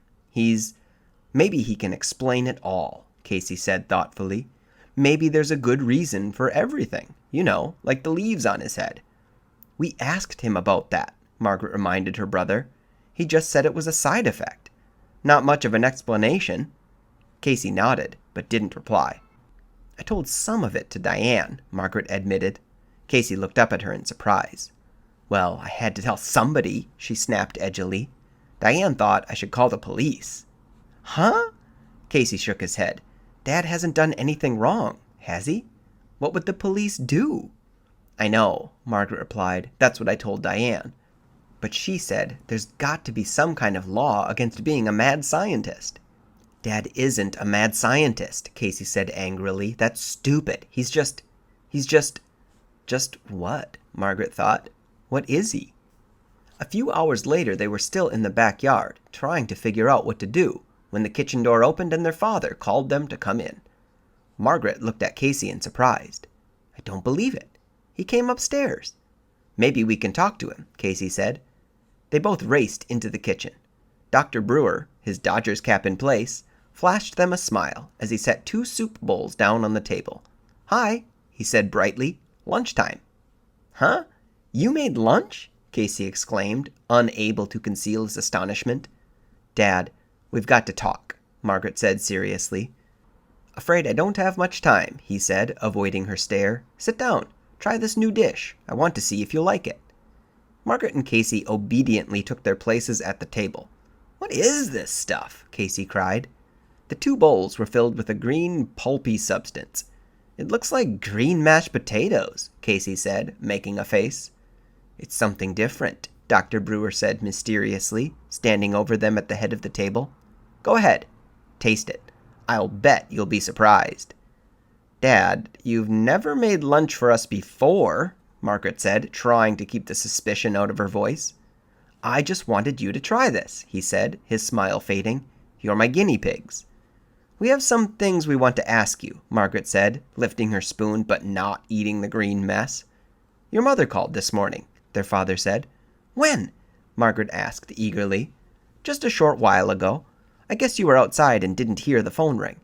A: Maybe he can explain it all," Casey said thoughtfully. "Maybe there's a good reason for everything, like the leaves on his head." "We asked him about that," Margaret reminded her brother. "He just said it was a side effect. Not much of an explanation." Casey nodded, but didn't reply. "I told some of it to Diane," Margaret admitted. Casey looked up at her in surprise. "Well, I had to tell somebody," she snapped edgily. "Diane thought I should call the police." "Huh?" Casey shook his head. "Dad hasn't done anything wrong, has he? What would the police do?" "I know," Margaret replied. "That's what I told Diane. But she said there's got to be some kind of law against being a mad scientist." "Dad isn't a mad scientist," Casey said angrily. "That's stupid. He's just... Just what?" Margaret thought. "What is he?" A few hours later they were still in the backyard, trying to figure out what to do, when the kitchen door opened and their father called them to come in. Margaret looked at Casey in surprise. "I don't believe it. He came upstairs." "Maybe we can talk to him," Casey said. They both raced into the kitchen. Dr. Brewer, his Dodgers cap in place, flashed them a smile as he set 2 soup bowls down on the table. "Hi," he said brightly. "Lunchtime." "Huh? You made lunch?" Casey exclaimed, unable to conceal his astonishment. "Dad, we've got to talk," Margaret said seriously. "Afraid I don't have much time," he said, avoiding her stare. "Sit down. Try this new dish. I want to see if you'll like it." Margaret and Casey obediently took their places at the table. "What is this stuff?" Casey cried. The 2 bowls were filled with a green, pulpy substance. It looks like green mashed potatoes, Casey said, making a face. It's something different, Dr. Brewer said mysteriously, standing over them at the head of the table. Go ahead. Taste it. I'll bet you'll be surprised. Dad, you've never made lunch for us before, Margaret said, trying to keep the suspicion out of her voice. I just wanted you to try this, he said, his smile fading. You're my guinea pigs. We have some things we want to ask you, Margaret said, lifting her spoon but not eating the green mess. Your mother called this morning, their father said. When? Margaret asked eagerly. Just a short while ago. I guess you were outside and didn't hear the phone ring.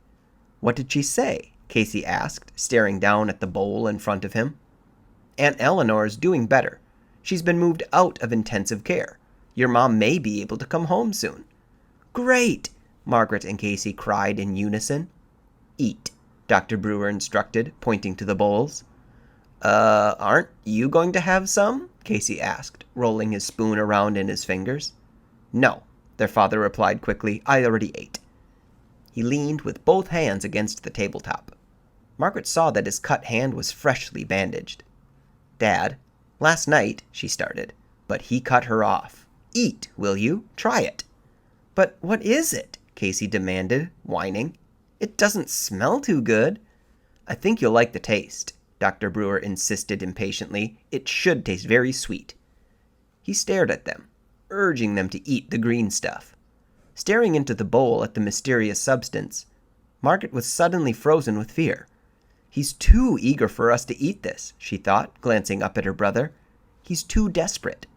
A: What did she say? Casey asked, staring down at the bowl in front of him. Aunt Eleanor's doing better. She's been moved out of intensive care. Your mom may be able to come home soon. Great! Margaret and Casey cried in unison. Eat, Dr. Brewer instructed, pointing to the bowls. Aren't you going to have some? Casey asked, rolling his spoon around in his fingers. No, their father replied quickly. I already ate. He leaned with both hands against the tabletop. Margaret saw that his cut hand was freshly bandaged. Dad, last night, she started, but he cut her off. Eat, will you? Try it. But what is it? Casey demanded, whining. It doesn't smell too good. I think you'll like the taste, Dr. Brewer insisted impatiently. It should taste very sweet. He stared at them, urging them to eat the green stuff. Staring into the bowl at the mysterious substance, Margaret was suddenly frozen with fear. He's too eager for us to eat this, she thought, glancing up at her brother. He's too desperate.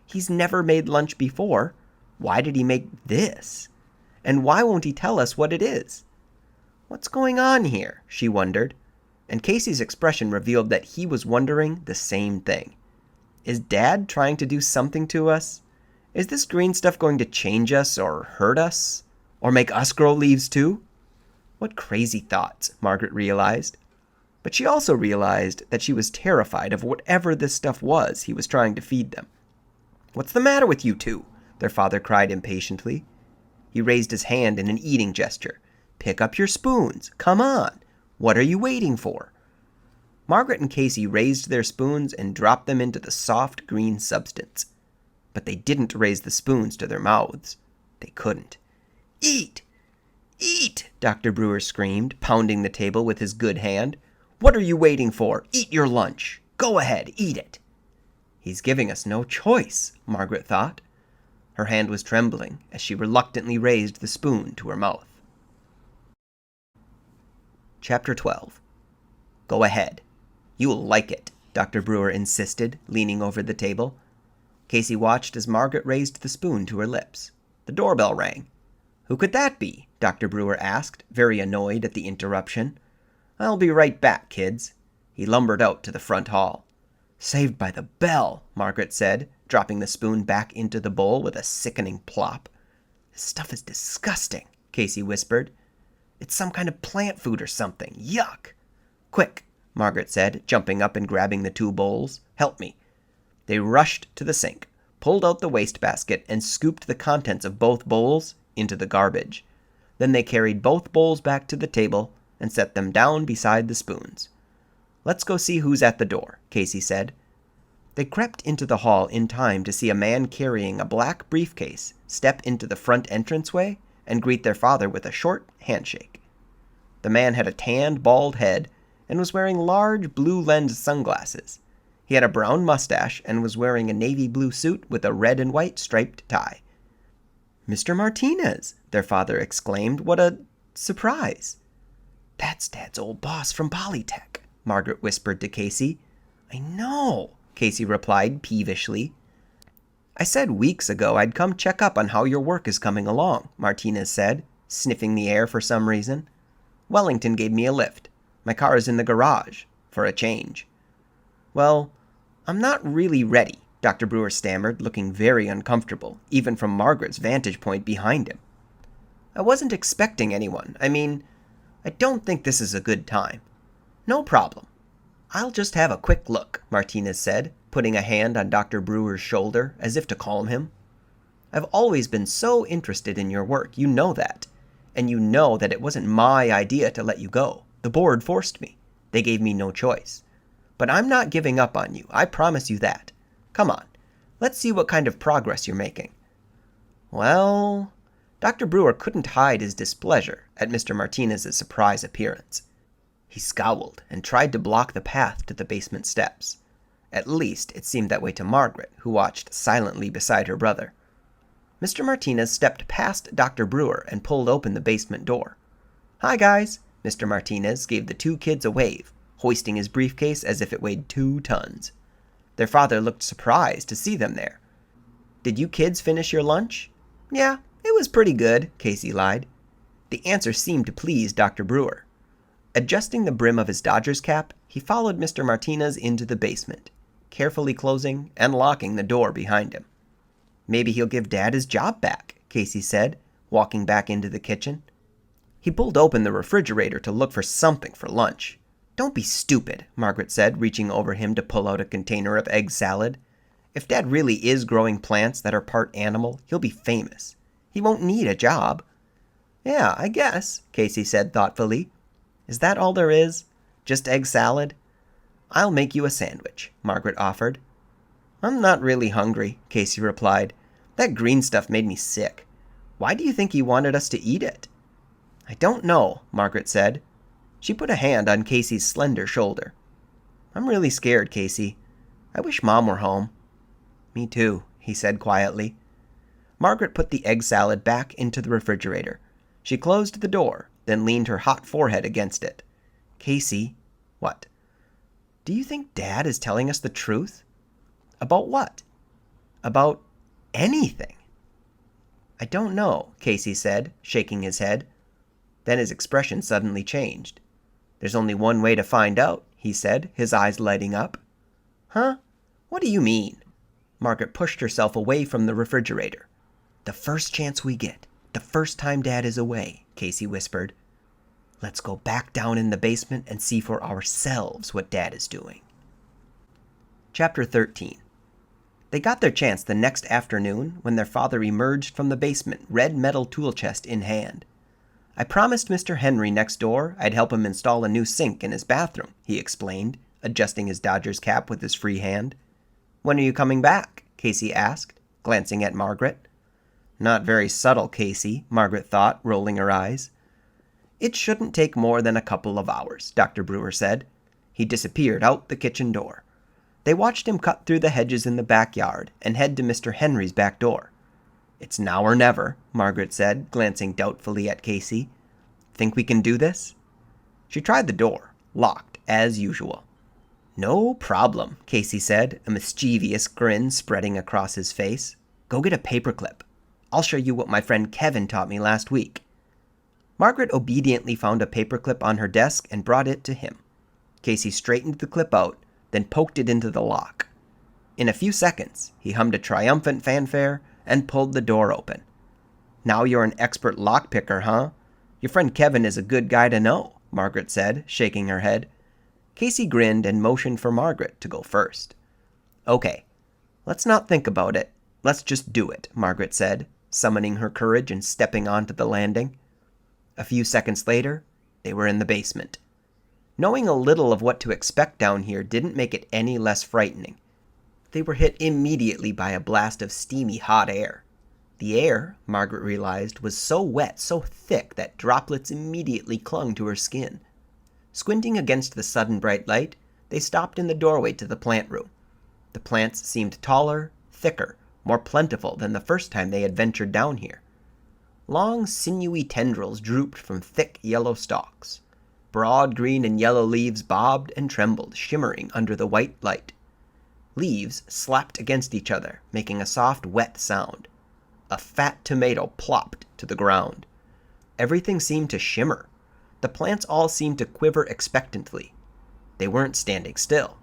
A: He's never made lunch before. Why did he make this? And why won't he tell us what it is? What's going on here? She wondered. And Casey's expression revealed that he was wondering the same thing. Is Dad trying to do something to us? Is this green stuff going to change us or hurt us? Or make us grow leaves too? What crazy thoughts, Margaret realized. But she also realized that she was terrified of whatever this stuff was he was trying to feed them. What's the matter with you two? Their father cried impatiently. He raised his hand in an eating gesture. Pick up your spoons. Come on. What are you waiting for? Margaret and Casey raised their spoons and dropped them into the soft green substance. But they didn't raise the spoons to their mouths. They couldn't. Eat! Eat! Dr. Brewer screamed, pounding the table with his good hand. What are you waiting for? Eat your lunch. Go ahead, eat it. He's giving us no choice, Margaret thought. Her hand was trembling as she reluctantly raised the spoon to her mouth. Chapter 12. Go ahead. You'll like it, Dr. Brewer insisted, leaning over the table. Casey watched as Margaret raised the spoon to her lips. The doorbell rang. Who could that be? Dr. Brewer asked, very annoyed at the interruption. I'll be right back, kids. He lumbered out to the front hall. Saved by the bell, Margaret said, dropping the spoon back into the bowl with a sickening plop. This stuff is disgusting, Casey whispered. It's some kind of plant food or something. Yuck! Quick, Margaret said, jumping up and grabbing the two bowls. Help me. They rushed to the sink, pulled out the wastebasket, and scooped the contents of both bowls into the garbage. Then they carried both bowls back to the table and set them down beside the spoons. Let's go see who's at the door, Casey said. They crept into the hall in time to see a man carrying a black briefcase step into the front entranceway and greet their father with a short handshake. The man had a tanned, bald head and was wearing large blue-lensed sunglasses. He had a brown mustache and was wearing a navy blue suit with a red and white striped tie. Mr. Martinez, their father exclaimed. What a surprise. That's Dad's old boss from Polytech, Margaret whispered to Casey. I know, Casey replied peevishly. I said weeks ago I'd come check up on how your work is coming along, Martinez said, sniffing the air for some reason. Wellington gave me a lift. My car is in the garage, for a change. Well, I'm not really ready, Dr. Brewer stammered, looking very uncomfortable, even from Margaret's vantage point behind him. I wasn't expecting anyone. I don't think this is a good time. No problem. I'll just have a quick look, Martinez said, putting a hand on Dr. Brewer's shoulder as if to calm him. I've always been so interested in your work, you know that. And you know that it wasn't my idea to let you go. The board forced me. They gave me no choice. But I'm not giving up on you, I promise you that. Come on, let's see what kind of progress you're making." Well, Dr. Brewer couldn't hide his displeasure at Mr. Martinez's surprise appearance. He scowled and tried to block the path to the basement steps. At least, it seemed that way to Margaret, who watched silently beside her brother. Mr. Martinez stepped past Dr. Brewer and pulled open the basement door. "Hi, guys." Mr. Martinez gave the two kids a wave, hoisting his briefcase as if it weighed 2 tons. Their father looked surprised to see them there. "Did you kids finish your lunch?" "Yeah, it was pretty good," Casey lied. The answer seemed to please Dr. Brewer. Adjusting the brim of his Dodgers cap, he followed Mr. Martinez into the basement, carefully closing and locking the door behind him. "Maybe he'll give Dad his job back," Casey said, walking back into the kitchen. He pulled open the refrigerator to look for something for lunch. "Don't be stupid," Margaret said, reaching over him to pull out a container of egg salad. "If Dad really is growing plants that are part animal, he'll be famous. He won't need a job." "Yeah, I guess," Casey said thoughtfully. "Is that all there is? Just egg salad?" "I'll make you a sandwich," Margaret offered. "I'm not really hungry," Casey replied. "That green stuff made me sick. Why do you think he wanted us to eat it?" "I don't know," Margaret said. She put a hand on Casey's slender shoulder. "I'm really scared, Casey. I wish Mom were home." "Me too," he said quietly. Margaret put the egg salad back into the refrigerator. She closed the door, then leaned her hot forehead against it. "Casey." "What?" "Do you think Dad is telling us the truth?" "About what?" "About anything." "I don't know," Casey said, shaking his head. Then his expression suddenly changed. "There's only one way to find out," he said, his eyes lighting up. "Huh? What do you mean?" Margaret pushed herself away from the refrigerator. "The first chance we get, the first time Dad is away," Casey whispered. "Let's go back down in the basement and see for ourselves what Dad is doing." Chapter 13. They got their chance the next afternoon when their father emerged from the basement, red metal tool chest in hand. "I promised Mr. Henry next door I'd help him install a new sink in his bathroom," he explained, adjusting his Dodgers cap with his free hand. "When are you coming back?" Casey asked, glancing at Margaret. Not very subtle, Casey, Margaret thought, rolling her eyes. "It shouldn't take more than a couple of hours," Dr. Brewer said. He disappeared out the kitchen door. They watched him cut through the hedges in the backyard and head to Mr. Henry's back door. "It's now or never," Margaret said, glancing doubtfully at Casey. "Think we can do this?" She tried the door, locked as usual. "No problem," Casey said, a mischievous grin spreading across his face. "Go get a paperclip. I'll show you what my friend Kevin taught me last week." Margaret obediently found a paperclip on her desk and brought it to him. Casey straightened the clip out, then poked it into the lock. In a few seconds, he hummed a triumphant fanfare and pulled the door open. "Now you're an expert lockpicker, huh? Your friend Kevin is a good guy to know," Margaret said, shaking her head. Casey grinned and motioned for Margaret to go first. "Okay, let's not think about it. Let's just do it," Margaret said, summoning her courage and stepping onto the landing. A few seconds later, they were in the basement. Knowing a little of what to expect down here didn't make it any less frightening. They were hit immediately by a blast of steamy hot air. The air, Margaret realized, was so wet, so thick that droplets immediately clung to her skin. Squinting against the sudden bright light, they stopped in the doorway to the plant room. The plants seemed taller, thicker, more plentiful than the first time they had ventured down here. Long, sinewy tendrils drooped from thick yellow stalks. Broad green and yellow leaves bobbed and trembled, shimmering under the white light. Leaves slapped against each other, making a soft, wet sound. A fat tomato plopped to the ground. Everything seemed to shimmer. The plants all seemed to quiver expectantly. They weren't standing still.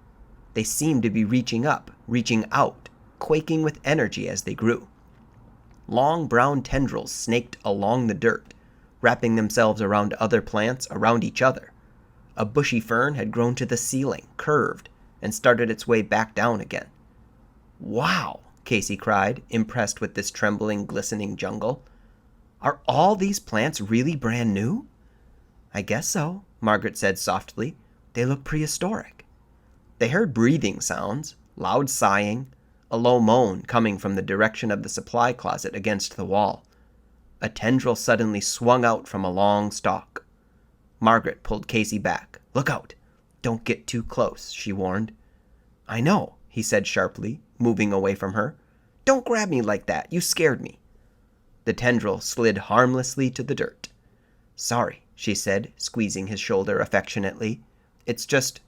A: They seemed to be reaching up, reaching out, quaking with energy as they grew. Long brown tendrils snaked along the dirt, wrapping themselves around other plants, around each other. A bushy fern had grown to the ceiling, curved, and started its way back down again. "Wow!" Casey cried, impressed with this trembling, glistening jungle. "Are all these plants really brand new?" "I guess so," Margaret said softly. They look prehistoric. They heard breathing sounds, loud sighing, a low moan coming from the direction of the supply closet against the wall. A tendril suddenly swung out from a long stalk. Margaret pulled Casey back. "Look out! Don't get too close," she warned. "I know," he said sharply, moving away from her. "Don't grab me like that. You scared me." The tendril slid harmlessly to the dirt. "Sorry," she said, squeezing his shoulder affectionately. "It's just,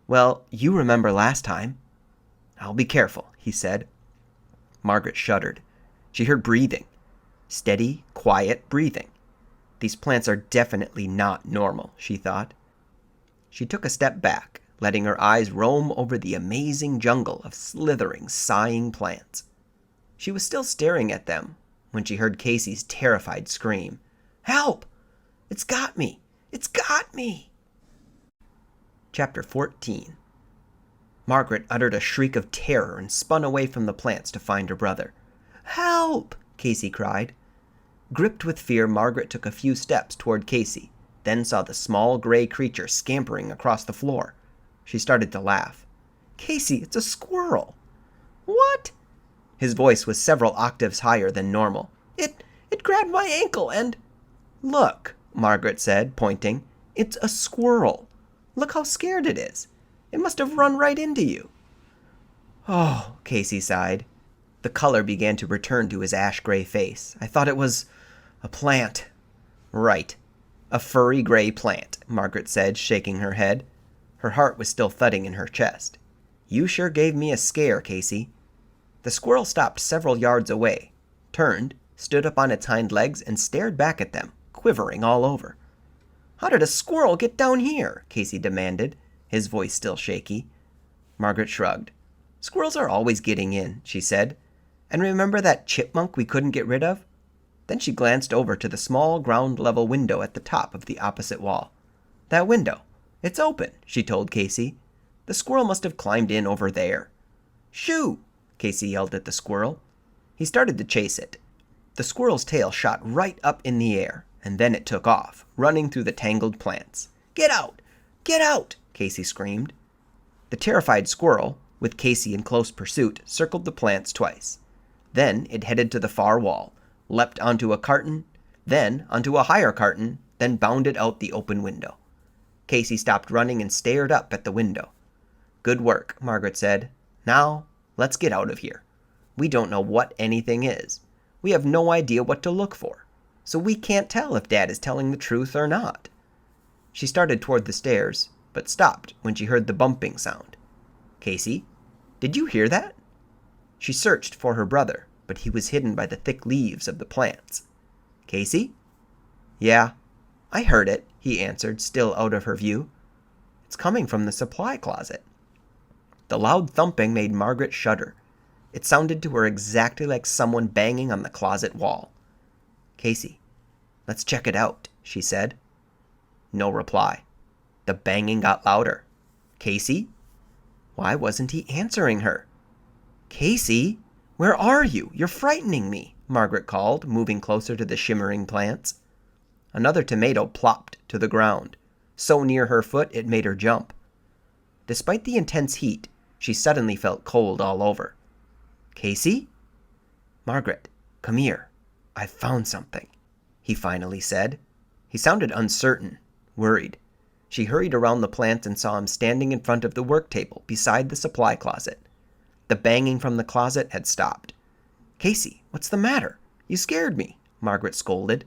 A: well, you remember last time." "I'll be careful," he said. Margaret shuddered. She heard breathing. Steady, quiet breathing. These plants are definitely not normal, she thought. She took a step back, letting her eyes roam over the amazing jungle of slithering, sighing plants. She was still staring at them when she heard Casey's terrified scream. "Help! It's got me! It's got me!" Chapter 14. Margaret uttered a shriek of terror and spun away from the plants to find her brother. "Help!" Casey cried. Gripped with fear, Margaret took a few steps toward Casey, then saw the small gray creature scampering across the floor. She started to laugh. "Casey, it's a squirrel!" "What?" His voice was several octaves higher than normal. It grabbed my ankle and—" "Look," Margaret said, pointing. "It's a squirrel. Look how scared it is. It must have run right into you." "Oh," Casey sighed. The color began to return to his ash-gray face. "I thought it was a plant." "Right. A furry gray plant," Margaret said, shaking her head. Her heart was still thudding in her chest. "You sure gave me a scare, Casey." The squirrel stopped several yards away, turned, stood up on its hind legs, and stared back at them, quivering all over. "How did a squirrel get down here?" Casey demanded, his voice still shaky. Margaret shrugged. "Squirrels are always getting in," she said. "And remember that chipmunk we couldn't get rid of?" Then she glanced over to the small ground-level window at the top of the opposite wall. "That window. It's open," she told Casey. "The squirrel must have climbed in over there." "Shoo!" Casey yelled at the squirrel. He started to chase it. The squirrel's tail shot right up in the air, and then it took off, running through the tangled plants. "Get out! Get out!" Casey screamed. The terrified squirrel, with Casey in close pursuit, circled the plants twice. Then it headed to the far wall, leapt onto a carton, then onto a higher carton, then bounded out the open window. Casey stopped running and stared up at the window. "Good work," Margaret said. "Now, let's get out of here. We don't know what anything is. We have no idea what to look for, so we can't tell if Dad is telling the truth or not." She started toward the stairs, but stopped when she heard the bumping sound. "Casey, did you hear that?" She searched for her brother, but he was hidden by the thick leaves of the plants. "Casey?" "Yeah, I heard it," he answered, still out of her view. "It's coming from the supply closet." The loud thumping made Margaret shudder. It sounded to her exactly like someone banging on the closet wall. "Casey, let's check it out," she said. No reply. The banging got louder. "Casey?" Why wasn't he answering her? "Casey, where are you? You're frightening me," Margaret called, moving closer to the shimmering plants. Another tomato plopped to the ground, so near her foot it made her jump. Despite the intense heat, she suddenly felt cold all over. "Casey?" "Margaret, come here. I've found something," he finally said. He sounded uncertain, worried. She hurried around the plants and saw him standing in front of the work table beside the supply closet. The banging from the closet had stopped. "Casey, what's the matter? You scared me," Margaret scolded.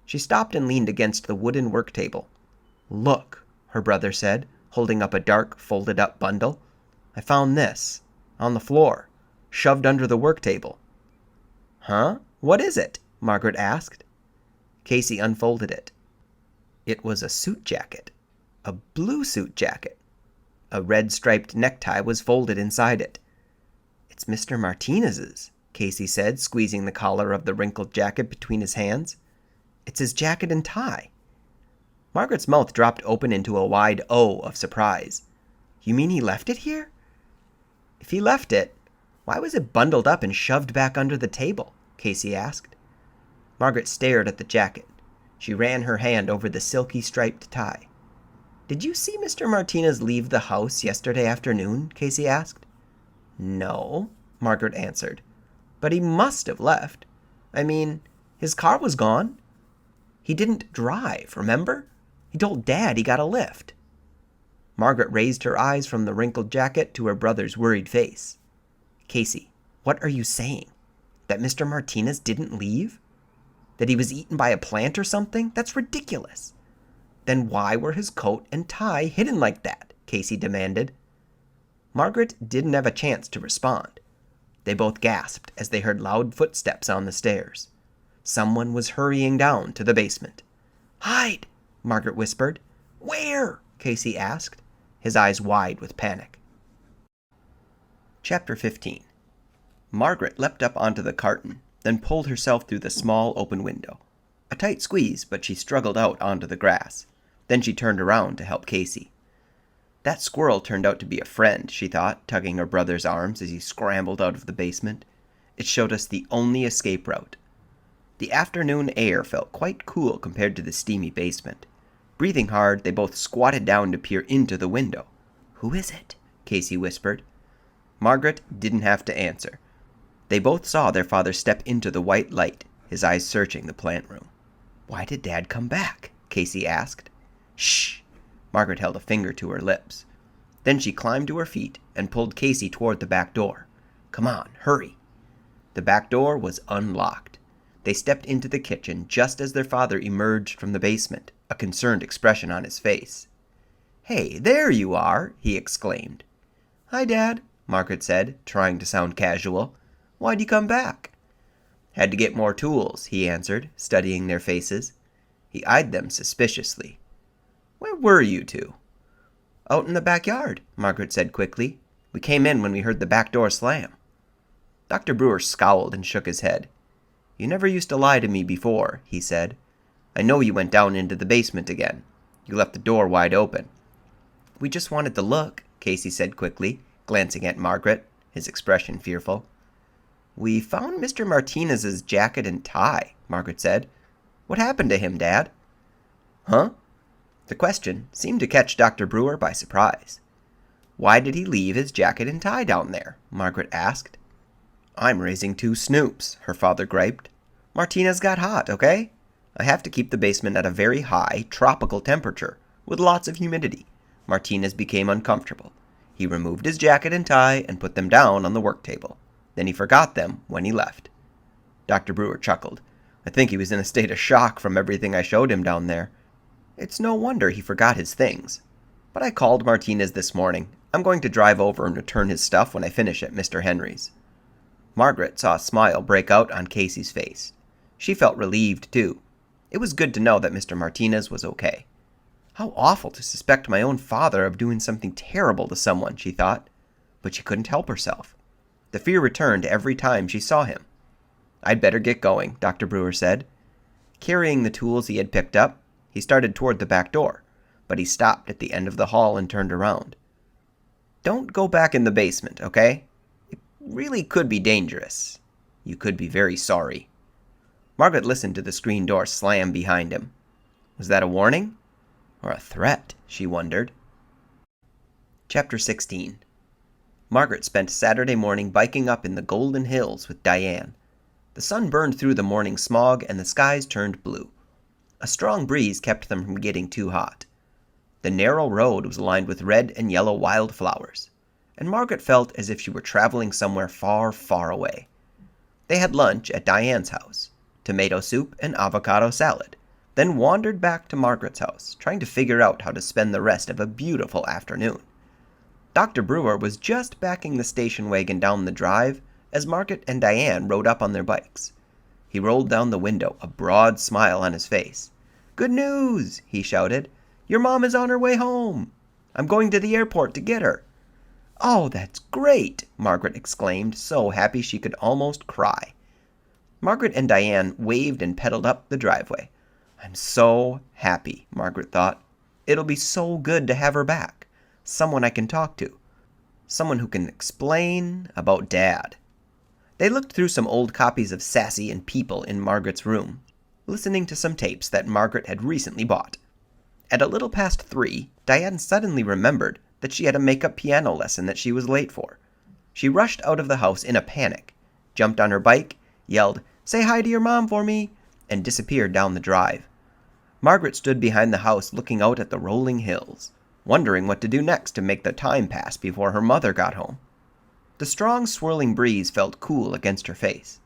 A: She stopped and leaned against the wooden work table. "Look," her brother said, holding up a dark, folded-up bundle. "I found this, on the floor, shoved under the work table." "Huh? What is it?" Margaret asked. Casey unfolded it. It was a suit jacket. A blue suit jacket. A red-striped necktie was folded inside it. "It's Mr. Martinez's," Casey said, squeezing the collar of the wrinkled jacket between his hands. "It's his jacket and tie." Margaret's mouth dropped open into a wide O of surprise. "You mean he left it here?" "If he left it, why was it bundled up and shoved back under the table?" Casey asked. Margaret stared at the jacket. She ran her hand over the silky striped tie. Did you see Mr. Martinez leave the house yesterday afternoon? Casey asked. No, Margaret answered. But he must have left. I mean, his car was gone. He didn't drive, remember? He told Dad he got a lift. Margaret raised her eyes from the wrinkled jacket to her brother's worried face. Casey, what are you saying? That Mr. Martinez didn't leave? That he was eaten by a plant or something? That's ridiculous. Then why were his coat and tie hidden like that? Casey demanded. Margaret didn't have a chance to respond. They both gasped as they heard loud footsteps on the stairs. Someone was hurrying down to the basement. Hide, Margaret whispered. Where? Casey asked, his eyes wide with panic. Chapter 15. Margaret leapt up onto the carton, then pulled herself through the small open window. A tight squeeze, but she struggled out onto the grass. Then she turned around to help Casey. That squirrel turned out to be a friend, she thought, tugging her brother's arms as he scrambled out of the basement. It showed us the only escape route. The afternoon air felt quite cool compared to the steamy basement. Breathing hard, they both squatted down to peer into the window. Who is it? Casey whispered. Margaret didn't have to answer. They both saw their father step into the white light, his eyes searching the plant room. Why did Dad come back? Casey asked. Shh! Margaret held a finger to her lips. Then she climbed to her feet and pulled Casey toward the back door. Come on, hurry. The back door was unlocked. They stepped into the kitchen just as their father emerged from the basement, a concerned expression on his face. Hey, there you are, he exclaimed. Hi, Dad, Margaret said, trying to sound casual. Why'd you come back? Had to get more tools, he answered, studying their faces. He eyed them suspiciously. Where were you two? Out in the backyard, Margaret said quickly. We came in when we heard the back door slam. Dr. Brewer scowled and shook his head. You never used to lie to me before, he said. I know you went down into the basement again. You left the door wide open. We just wanted to look, Casey said quickly, glancing at Margaret, his expression fearful. We found Mr. Martinez's jacket and tie, Margaret said. What happened to him, Dad? Huh? The question seemed to catch Dr. Brewer by surprise. Why did he leave his jacket and tie down there? Margaret asked. I'm raising two snoops, her father griped. Martinez got hot, okay? I have to keep the basement at a very high, tropical temperature, with lots of humidity. Martinez became uncomfortable. He removed his jacket and tie and put them down on the work table. Then he forgot them when he left. Dr. Brewer chuckled. I think he was in a state of shock from everything I showed him down there. It's no wonder he forgot his things. But I called Martinez this morning. I'm going to drive over and return his stuff when I finish at Mr. Henry's. Margaret saw a smile break out on Casey's face. She felt relieved, too. It was good to know that Mr. Martinez was okay. How awful to suspect my own father of doing something terrible to someone, she thought. But she couldn't help herself. The fear returned every time she saw him. I'd better get going, Dr. Brewer said. Carrying the tools he had picked up, he started toward the back door, but he stopped at the end of the hall and turned around. Don't go back in the basement, okay? It really could be dangerous. You could be very sorry. Margaret listened to the screen door slam behind him. Was that a warning? Or a threat, she wondered. Chapter 16. Margaret spent Saturday morning biking up in the Golden Hills with Diane. The sun burned through the morning smog and the skies turned blue. A strong breeze kept them from getting too hot. The narrow road was lined with red and yellow wildflowers, and Margaret felt as if she were traveling somewhere far, far away. They had lunch at Diane's house, tomato soup and avocado salad, then wandered back to Margaret's house, trying to figure out how to spend the rest of a beautiful afternoon. Dr. Brewer was just backing the station wagon down the drive as Margaret and Diane rode up on their bikes. He rolled down the window, a broad smile on his face. Good news, he shouted. Your mom is on her way home. I'm going to the airport to get her. Oh, that's great, Margaret exclaimed, so happy she could almost cry. Margaret and Diane waved and pedaled up the driveway. I'm so happy, Margaret thought. It'll be so good to have her back. Someone I can talk to. Someone who can explain about Dad. They looked through some old copies of Sassy and People in Margaret's room, listening to some tapes that Margaret had recently bought. At a little past 3, Diane suddenly remembered that she had a make-up piano lesson that she was late for. She rushed out of the house in a panic, jumped on her bike, yelled, "Say hi to your mom for me," and disappeared down the drive. Margaret stood behind the house looking out at the rolling hills, wondering what to do next to make the time pass before her mother got home. The strong, swirling breeze felt cool against her face.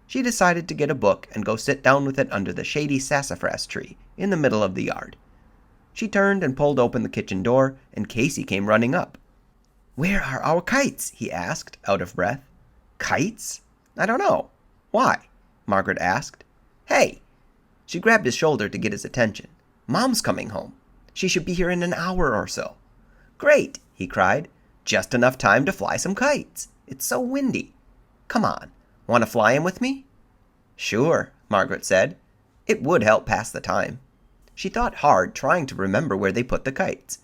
A: She decided to get a book and go sit down with it under the shady sassafras tree in the middle of the yard. She turned and pulled open the kitchen door, and Casey came running up. "Where are our kites?" he asked, out of breath. "Kites? I don't know. Why?" Margaret asked. "Hey!" She grabbed his shoulder to get his attention. "Mom's coming home. She should be here in an hour or so." "Great!" he cried. "Just enough time to fly some kites. It's so windy. Come on, want to fly 'em with me?" "Sure," Margaret said. It would help pass the time. She thought hard, trying to remember where they put the kites.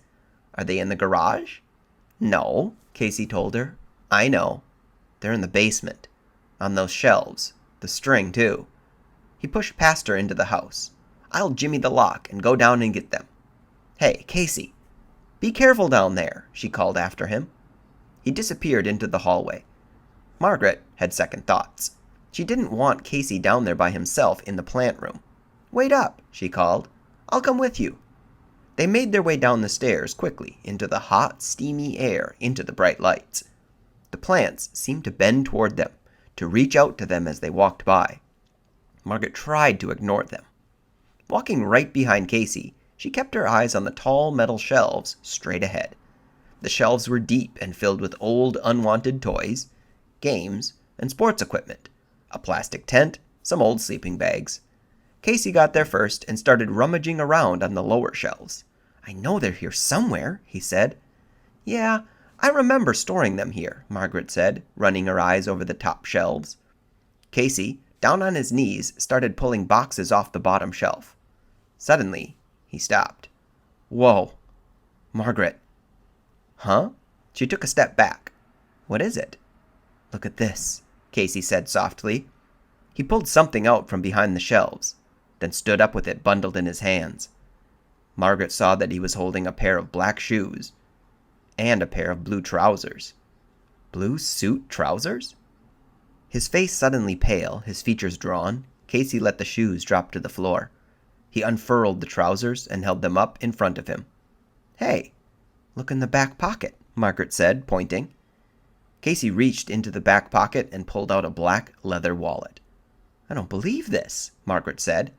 A: "Are they in the garage?" "No," Casey told her. "I know. They're in the basement. On those shelves. The string, too." He pushed past her into the house. "I'll jimmy the lock and go down and get them." "Hey, Casey, be careful down there," she called after him. He disappeared into the hallway. Margaret had second thoughts. She didn't want Casey down there by himself in the plant room. "Wait up," she called. "I'll come with you." They made their way down the stairs quickly into the hot, steamy air, into the bright lights. The plants seemed to bend toward them, to reach out to them as they walked by. Margaret tried to ignore them. Walking right behind Casey, she kept her eyes on the tall metal shelves straight ahead. The shelves were deep and filled with old, unwanted toys, games, and sports equipment, a plastic tent, some old sleeping bags. Casey got there first and started rummaging around on the lower shelves. "I know they're here somewhere," he said. "Yeah, I remember storing them here," Margaret said, running her eyes over the top shelves. Casey, down on his knees, started pulling boxes off the bottom shelf. Suddenly, he stopped. "Whoa, Margaret." "Huh?" She took a step back. "What is it?" "Look at this," Casey said softly. He pulled something out from behind the shelves, then stood up with it bundled in his hands. Margaret saw that he was holding a pair of black shoes and a pair of blue trousers. Blue suit trousers? His face suddenly pale, his features drawn, Casey let the shoes drop to the floor. He unfurled the trousers and held them up in front of him. "Hey, look in the back pocket," Margaret said, pointing. Casey reached into the back pocket and pulled out a black leather wallet. "I don't believe this," Margaret said.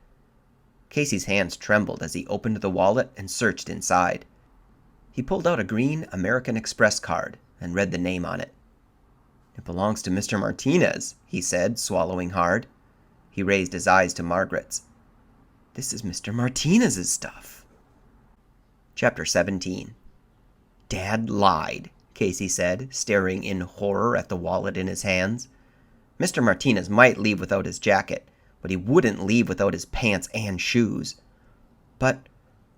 A: Casey's hands trembled as he opened the wallet and searched inside. He pulled out a green American Express card and read the name on it. "It belongs to Mr. Martinez," he said, swallowing hard. He raised his eyes to Margaret's. "This is Mr. Martinez's stuff." Chapter 17. "Dad lied," Casey said, staring in horror at the wallet in his hands. Mr. Martinez might leave without his jacket, but he wouldn't leave without his pants and shoes. "But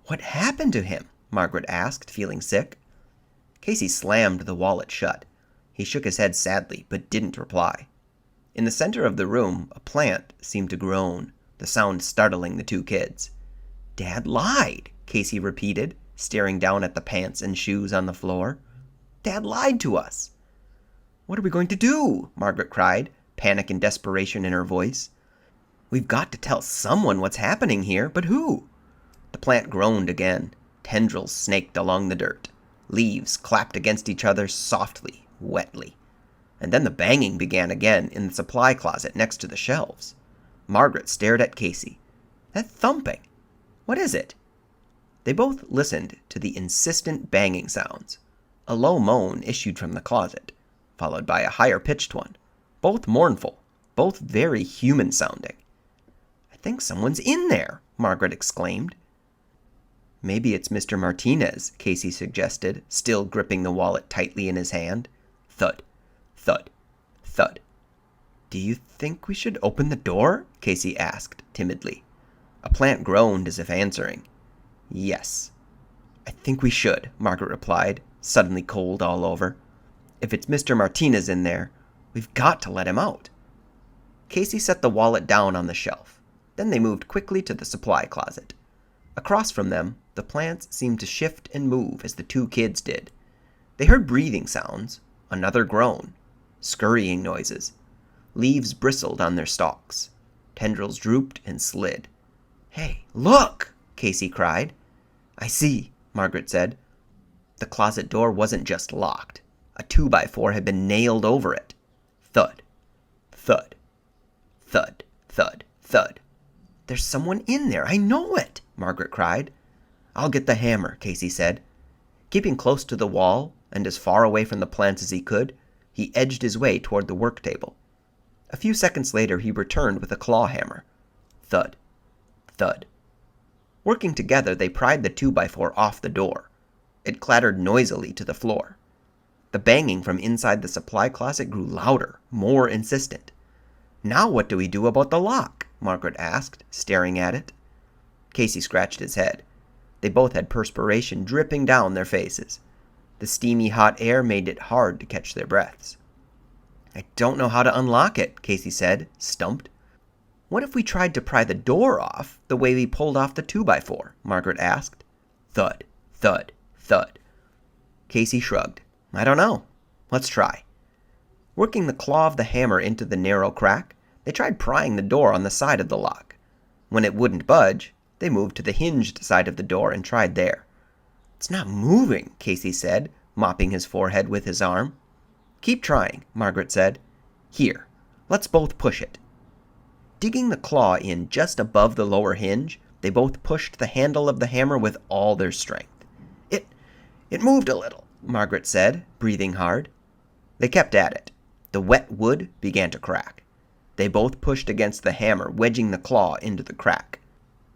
A: what happened to him?" Margaret asked, feeling sick. Casey slammed the wallet shut. He shook his head sadly, but didn't reply. In the center of the room, a plant seemed to groan, the sound startling the two kids. "Dad lied," Casey repeated, staring down at the pants and shoes on the floor. "Dad lied to us." "What are we going to do?" Margaret cried, panic and desperation in her voice. "We've got to tell someone what's happening here, but who?" The plant groaned again. Tendrils snaked along the dirt. Leaves clapped against each other softly, wetly. And then the banging began again in the supply closet next to the shelves. Margaret stared at Casey. "That thumping. What is it?" They both listened to the insistent banging sounds. A low moan issued from the closet, followed by a higher-pitched one. Both mournful, both very human-sounding. "I think someone's in there," Margaret exclaimed. "Maybe it's Mr. Martinez," Casey suggested, still gripping the wallet tightly in his hand. Thud, thud, thud. "Do you think we should open the door?" Casey asked, timidly. A plant groaned as if answering. "Yes." "I think we should," Margaret replied, suddenly cold all over. "If it's Mr. Martinez in there, we've got to let him out." Casey set the wallet down on the shelf. Then they moved quickly to the supply closet. Across from them, the plants seemed to shift and move as the two kids did. They heard breathing sounds, another groan, scurrying noises. Leaves bristled on their stalks. Tendrils drooped and slid. "Hey, look!" Casey cried. "I see," Margaret said. The closet door wasn't just locked. A 2x4 had been nailed over it. Thud, thud, thud, thud, thud. "There's someone in there, I know it," Margaret cried. "I'll get the hammer," Casey said. Keeping close to the wall and as far away from the plants as he could, he edged his way toward the work table. A few seconds later, he returned with a claw hammer. Thud, thud. Working together, they pried the 2x4 off the door. It clattered noisily to the floor. The banging from inside the supply closet grew louder, more insistent. "Now what do we do about the lock?" Margaret asked, staring at it. Casey scratched his head. They both had perspiration dripping down their faces. The steamy hot air made it hard to catch their breaths. "I don't know how to unlock it," Casey said, stumped. "What if we tried to pry the door off the way we pulled off the 2x4? Margaret asked. Thud, thud, thud. Casey shrugged. "I don't know. Let's try." Working the claw of the hammer into the narrow crack, they tried prying the door on the side of the lock. When it wouldn't budge, they moved to the hinged side of the door and tried there. "It's not moving," Casey said, mopping his forehead with his arm. "Keep trying," Margaret said. "Here, let's both push it." Digging the claw in just above the lower hinge, they both pushed the handle of the hammer with all their strength. It moved a little," Margaret said, breathing hard. They kept at it. The wet wood began to crack. They both pushed against the hammer, wedging the claw into the crack.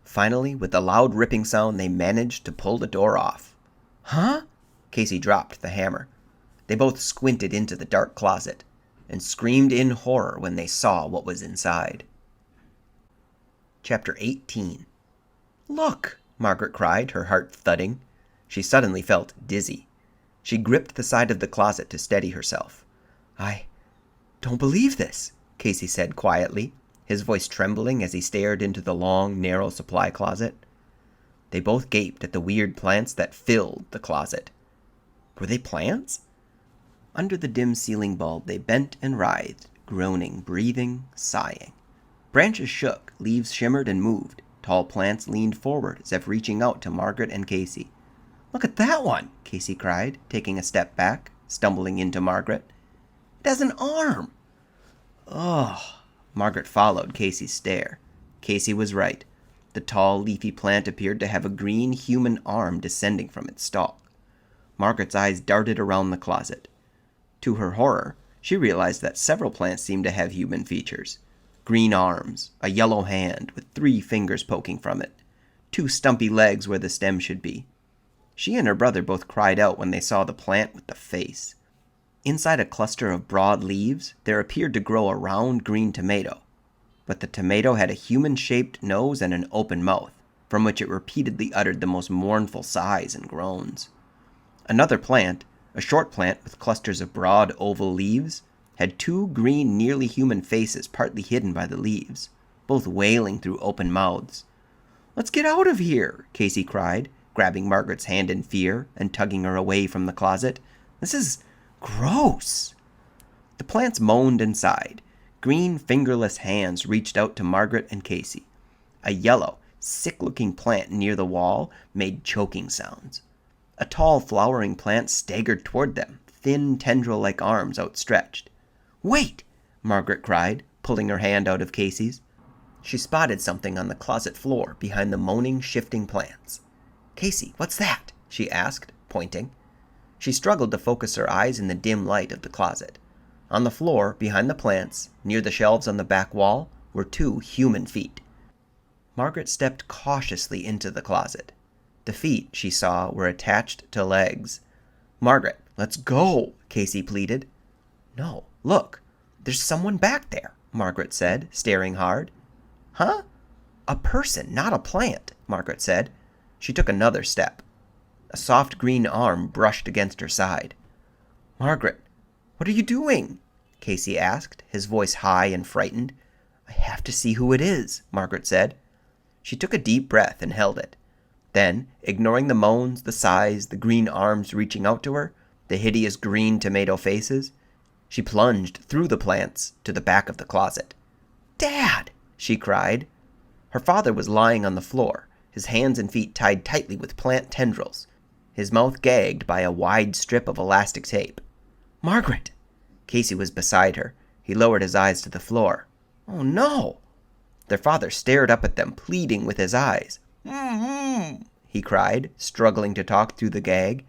A: Finally, with a loud ripping sound, they managed to pull the door off. "Huh?" Casey dropped the hammer. They both squinted into the dark closet and screamed in horror when they saw what was inside. Chapter 18. "Look!" Margaret cried, her heart thudding. She suddenly felt dizzy. She gripped the side of the closet to steady herself. "I don't believe this," Casey said quietly, his voice trembling as he stared into the long, narrow supply closet. They both gaped at the weird plants that filled the closet. Were they plants? Under the dim ceiling bulb, they bent and writhed, groaning, breathing, sighing. Branches shook, leaves shimmered and moved. Tall plants leaned forward as if reaching out to Margaret and Casey. "Look at that one!" Casey cried, taking a step back, stumbling into Margaret. "It has an arm!" "Ugh!" Margaret followed Casey's stare. Casey was right. The tall, leafy plant appeared to have a green human arm descending from its stalk. Margaret's eyes darted around the closet. To her horror, she realized that several plants seemed to have human features. Green arms, a yellow hand with 3 fingers poking from it, 2 stumpy legs where the stem should be. She and her brother both cried out when they saw the plant with the face. Inside a cluster of broad leaves, there appeared to grow a round green tomato. But the tomato had a human-shaped nose and an open mouth, from which it repeatedly uttered the most mournful sighs and groans. Another plant, a short plant with clusters of broad oval leaves, had 2 green, nearly human faces partly hidden by the leaves, both wailing through open mouths. "Let's get out of here!" Casey cried, grabbing Margaret's hand in fear and tugging her away from the closet. "This is gross!" The plants moaned and sighed. Green, fingerless hands reached out to Margaret and Casey. A yellow, sick-looking plant near the wall made choking sounds. A tall, flowering plant staggered toward them, thin, tendril-like arms outstretched. "Wait!" Margaret cried, pulling her hand out of Casey's. She spotted something on the closet floor behind the moaning, shifting plants. "Casey, what's that?" she asked, pointing. She struggled to focus her eyes in the dim light of the closet. On the floor, behind the plants, near the shelves on the back wall, were 2 human feet. Margaret stepped cautiously into the closet. The feet, she saw, were attached to legs. "Margaret, let's go," Casey pleaded. "No, look, there's someone back there," Margaret said, staring hard. "Huh? A person, not a plant," Margaret said. She took another step. A soft green arm brushed against her side. "Margaret, what are you doing?" Casey asked, his voice high and frightened. "I have to see who it is," Margaret said. She took a deep breath and held it. Then, ignoring the moans, the sighs, the green arms reaching out to her, the hideous green tomato faces, she plunged through the plants to the back of the closet. "Dad!" she cried. Her father was lying on the floor, his hands and feet tied tightly with plant tendrils, his mouth gagged by a wide strip of elastic tape. "Margaret!" Casey was beside her. He lowered his eyes to the floor. "Oh, no!" Their father stared up at them, pleading with his eyes. "Mm-hmm," he cried, struggling to talk through the gag.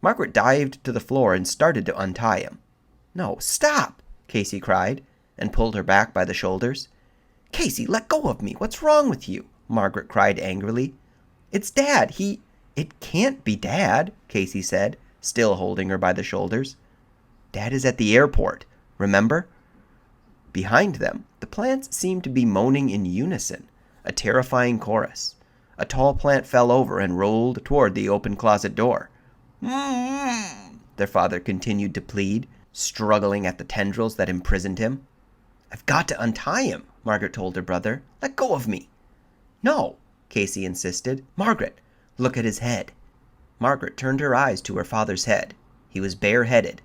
A: Margaret dived to the floor and started to untie him. "No, stop!" Casey cried, and pulled her back by the shoulders. "Casey, let go of me! What's wrong with you?" Margaret cried angrily. "It's Dad. It can't be Dad," Casey said, still holding her by the shoulders. "Dad is at the airport, remember?" Behind them, the plants seemed to be moaning in unison, a terrifying chorus. A tall plant fell over and rolled toward the open closet door. "Mm-hmm," their father continued to plead, struggling at the tendrils that imprisoned him. "I've got to untie him," Margaret told her brother. "Let go of me." "No," Casey insisted. "Margaret, look at his head." Margaret turned her eyes to her father's head. He was bareheaded.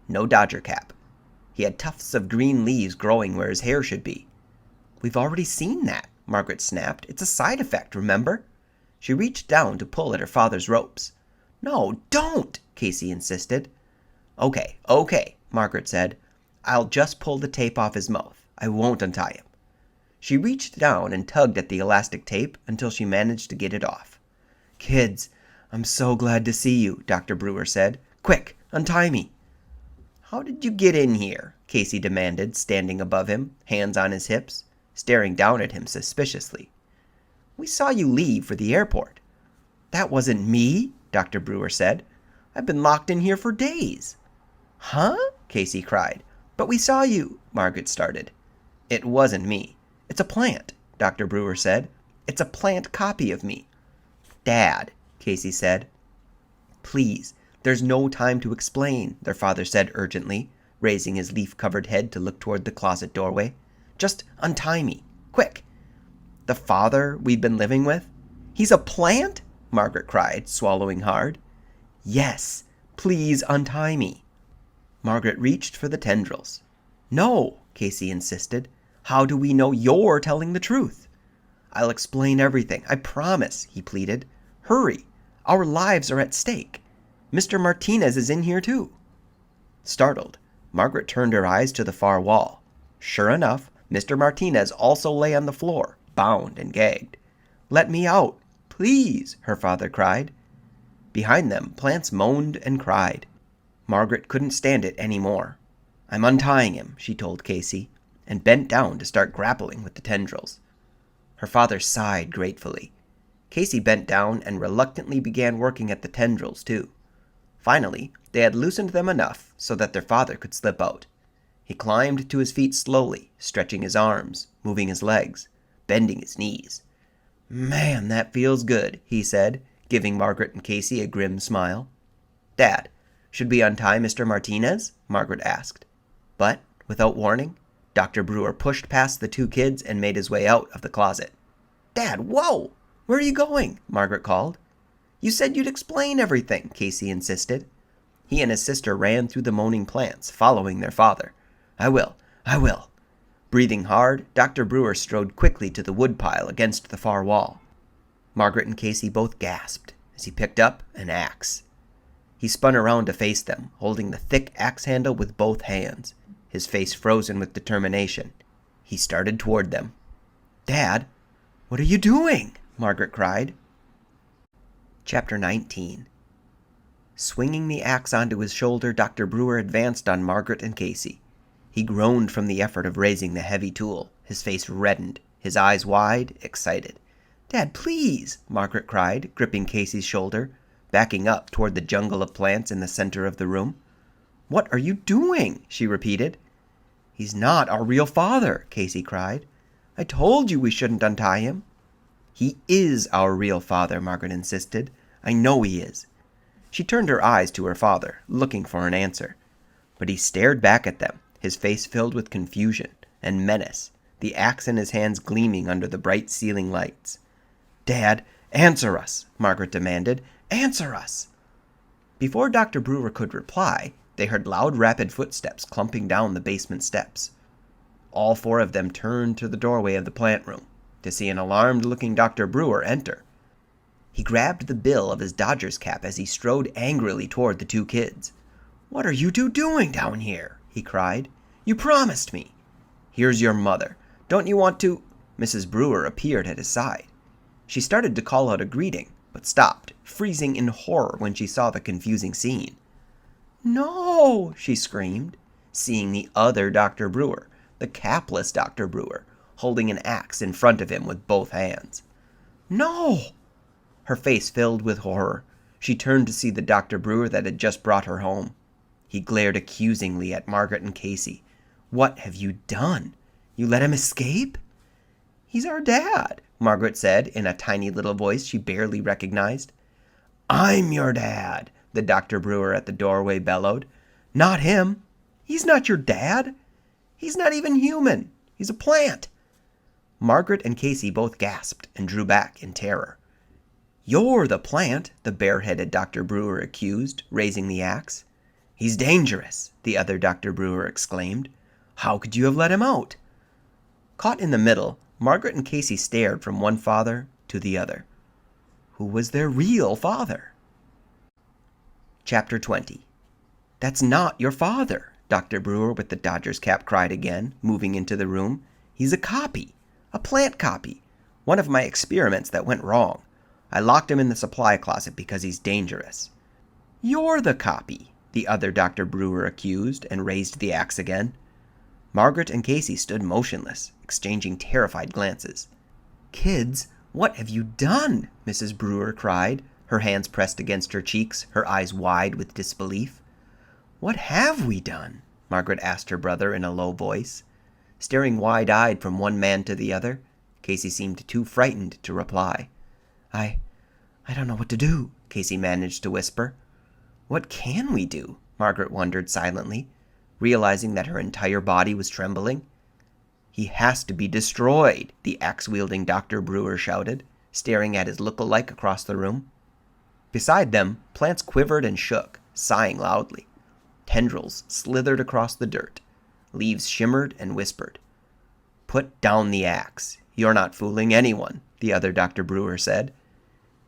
A: No Dodger cap. He had tufts of green leaves growing where his hair should be. "We've already seen that," Margaret snapped. "It's a side effect, remember?" She reached down to pull at her father's ropes. "No, don't!" Casey insisted. Okay, Margaret said. "I'll just pull the tape off his mouth. I won't untie him." She reached down and tugged at the elastic tape until she managed to get it off. "Kids, I'm so glad to see you," Dr. Brewer said. "Quick, untie me." "How did you get in here?" Casey demanded, standing above him, hands on his hips, staring down at him suspiciously. "We saw you leave for the airport." "That wasn't me," Dr. Brewer said. "I've been locked in here for days." "Huh?" Casey cried. "But we saw you," Margaret started. "It wasn't me. It's a plant," Dr. Brewer said. "It's a plant copy of me." "Dad," Casey said. "Please, there's no time to explain," their father said urgently, raising his leaf-covered head to look toward the closet doorway. "Just untie me. Quick." "The father we've been living with? He's a plant?" Margaret cried, swallowing hard. "Yes. Please untie me." Margaret reached for the tendrils. "No," Casey insisted. "How do we know you're telling the truth?" "I'll explain everything, I promise," he pleaded. "Hurry. Our lives are at stake. Mr. Martinez is in here too." Startled, Margaret turned her eyes to the far wall. Sure enough, Mr. Martinez also lay on the floor, bound and gagged. "Let me out, please," her father cried. Behind them, plants moaned and cried. Margaret couldn't stand it any more. "I'm untying him," she told Casey, and bent down to start grappling with the tendrils. Her father sighed gratefully. Casey bent down and reluctantly began working at the tendrils, too. Finally, they had loosened them enough so that their father could slip out. He climbed to his feet slowly, stretching his arms, moving his legs, bending his knees. "Man, that feels good," he said, giving Margaret and Casey a grim smile. "Dad, should we untie Mr. Martinez?" Margaret asked. But, without warning, Dr. Brewer pushed past the two kids and made his way out of the closet. "Dad, whoa! Where are you going?" Margaret called. "You said you'd explain everything," Casey insisted. He and his sister ran through the moaning plants, following their father. I will. Breathing hard, Dr. Brewer strode quickly to the woodpile against the far wall. Margaret and Casey both gasped as he picked up an axe. He spun around to face them, holding the thick axe handle with both hands, his face frozen with determination. He started toward them. "Dad, what are you doing?" Margaret cried. Chapter 19. Swinging the axe onto his shoulder, Dr. Brewer advanced on Margaret and Casey. He groaned from the effort of raising the heavy tool, his face reddened, his eyes wide, excited. "Dad, please!" Margaret cried, gripping Casey's shoulder, backing up toward the jungle of plants in the center of the room. "What are you doing?" she repeated. "He's not our real father," Casey cried. "I told you we shouldn't untie him." "He is our real father," Margaret insisted. "I know he is." She turned her eyes to her father, looking for an answer. But he stared back at them, his face filled with confusion and menace, the axe in his hands gleaming under the bright ceiling lights. "Dad, "Answer us," Margaret demanded. "Answer us." Before Dr. Brewer could reply, they heard loud, rapid footsteps clumping down the basement steps. All four of them turned to the doorway of the plant room to see an alarmed-looking Dr. Brewer enter. He grabbed the bill of his Dodger's cap as he strode angrily toward the two kids. "What are you two doing down here?" he cried. "You promised me." "Here's your mother. Don't you want to—" Mrs. Brewer appeared at his side. She started to call out a greeting, but stopped, freezing in horror when she saw the confusing scene. "No!" she screamed, seeing the other Dr. Brewer, the capless Dr. Brewer, holding an axe in front of him with both hands. "No!" Her face filled with horror. She turned to see the Dr. Brewer that had just brought her home. He glared accusingly at Margaret and Casey. "What have you done? You let him escape?" "He's our dad," Margaret said in a tiny little voice she barely recognized. "I'm your dad," the Dr. Brewer at the doorway bellowed. "Not him. He's not your dad. He's not even human. He's a plant." Margaret and Casey both gasped and drew back in terror. "You're the plant," the bare-headed Dr. Brewer accused, raising the axe. "He's dangerous," the other Dr. Brewer exclaimed. "How could you have let him out?" Caught in the middle, Margaret and Casey stared from one father to the other. Who was their real father? Chapter 20. "That's not your father," Dr. Brewer with the Dodger's cap cried again, moving into the room. "He's a copy. A plant copy. One of my experiments that went wrong. I locked him in the supply closet because he's dangerous." "You're the copy," the other Dr. Brewer accused, and raised the axe again. Margaret and Casey stood motionless, exchanging terrified glances. "Kids, what have you done?" Mrs. Brewer cried, her hands pressed against her cheeks, her eyes wide with disbelief. "What have we done?" Margaret asked her brother in a low voice. Staring wide-eyed from one man to the other, Casey seemed too frightened to reply. I don't know what to do," Casey managed to whisper. "What can we do?" Margaret wondered silently, realizing that her entire body was trembling. "He has to be destroyed," the axe-wielding Dr. Brewer shouted, staring at his look-alike across the room. Beside them, plants quivered and shook, sighing loudly. Tendrils slithered across the dirt. Leaves shimmered and whispered. "Put down the axe. You're not fooling anyone," the other Dr. Brewer said.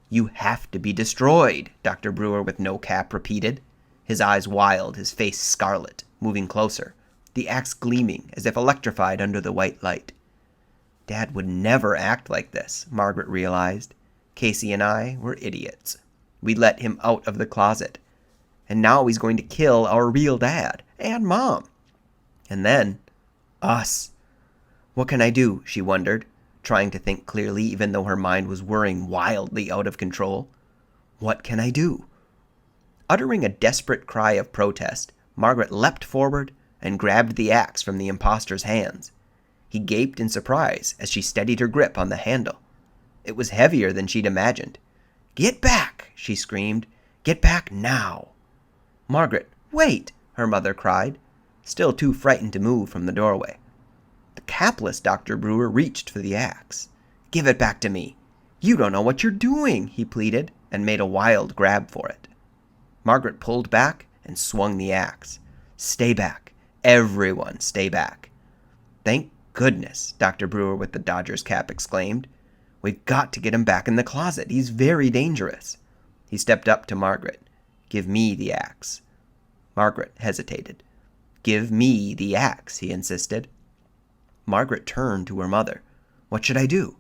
A: "You have to be destroyed," Dr. Brewer with no cap repeated, his eyes wild, his face scarlet, moving closer, the axe gleaming as if electrified under the white light. Dad would never act like this, Margaret realized. Casey and I were idiots. We let him out of the closet. And now he's going to kill our real dad and Mom. And then, us. What can I do? She wondered, trying to think clearly even though her mind was whirring wildly out of control. What can I do? Uttering a desperate cry of protest, Margaret leapt forward and grabbed the axe from the imposter's hands. He gaped in surprise as she steadied her grip on the handle. It was heavier than she'd imagined. "Get back!" she screamed. "Get back now!" "Margaret, wait!" her mother cried, still too frightened to move from the doorway. The capless Dr. Brewer reached for the axe. "Give it back to me! You don't know what you're doing!" he pleaded, and made a wild grab for it. Margaret pulled back and swung the axe. "Stay back! Everyone stay back!" "Thank goodness," Dr. Brewer with the Dodger's cap exclaimed. "We've got to get him back in the closet. He's very dangerous." He stepped up to Margaret. "Give me the axe." Margaret hesitated. "Give me the axe," he insisted. Margaret turned to her mother. "What should I do?"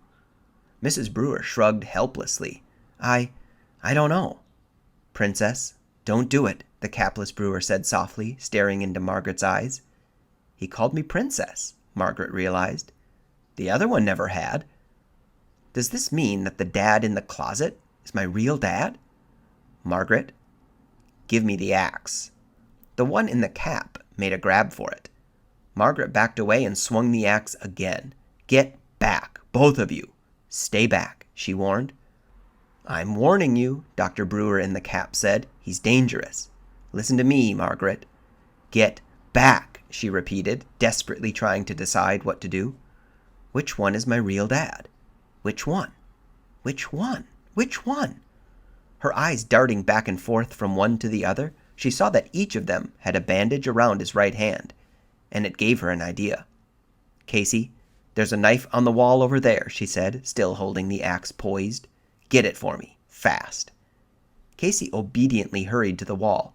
A: Mrs. Brewer shrugged helplessly. I don't know." "Princess, don't do it," the capless Brewer said softly, staring into Margaret's eyes. He called me Princess, Margaret realized. The other one never had. Does this mean that the dad in the closet is my real dad? "Margaret, give me the axe." The one in the cap made a grab for it. Margaret backed away and swung the axe again. "Get back, both of you. Stay back," she warned. "I'm warning you," Dr. Brewer in the cap said. "He's dangerous. Listen to me, Margaret." "Get back," she repeated, desperately trying to decide what to do. Which one is my real dad? Which one? Which one? Which one? Her eyes darting back and forth from one to the other, she saw that each of them had a bandage around his right hand, and it gave her an idea. Casey, there's a knife on the wall over there, she said, still holding the axe poised. Get it for me, fast. Casey obediently hurried to the wall.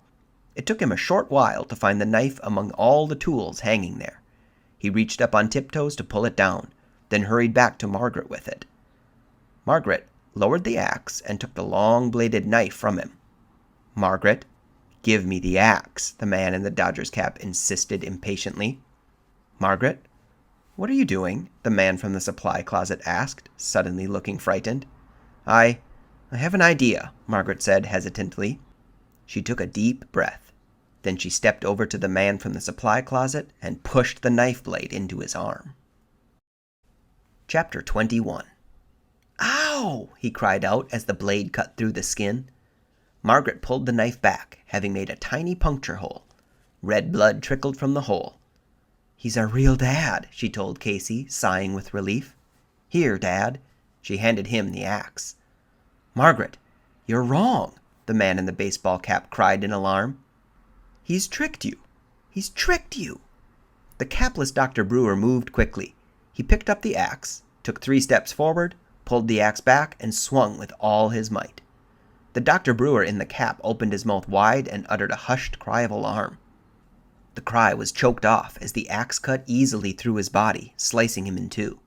A: It took him a short while to find the knife among all the tools hanging there. He reached up on tiptoes to pull it down, then hurried back to Margaret with it. Margaret lowered the axe and took the long-bladed knife from him. Margaret, give me the axe, the man in the Dodger's cap insisted impatiently. Margaret, what are you doing? The man from the supply closet asked, suddenly looking frightened. I have an idea, Margaret said hesitantly. She took a deep breath. Then she stepped over to the man from the supply closet and pushed the knife blade into his arm. Chapter 21. Ow! He cried out as the blade cut through the skin. Margaret pulled the knife back, having made a tiny puncture hole. Red blood trickled from the hole. He's our real dad, she told Casey, sighing with relief. Here, Dad. She handed him the axe. Margaret, you're wrong, the man in the baseball cap cried in alarm. He's tricked you. He's tricked you. The capless Dr. Brewer moved quickly. He picked up the axe, took 3 steps forward, pulled the axe back, and swung with all his might. The Dr. Brewer in the cap opened his mouth wide and uttered a hushed cry of alarm. The cry was choked off as the axe cut easily through his body, slicing him in two.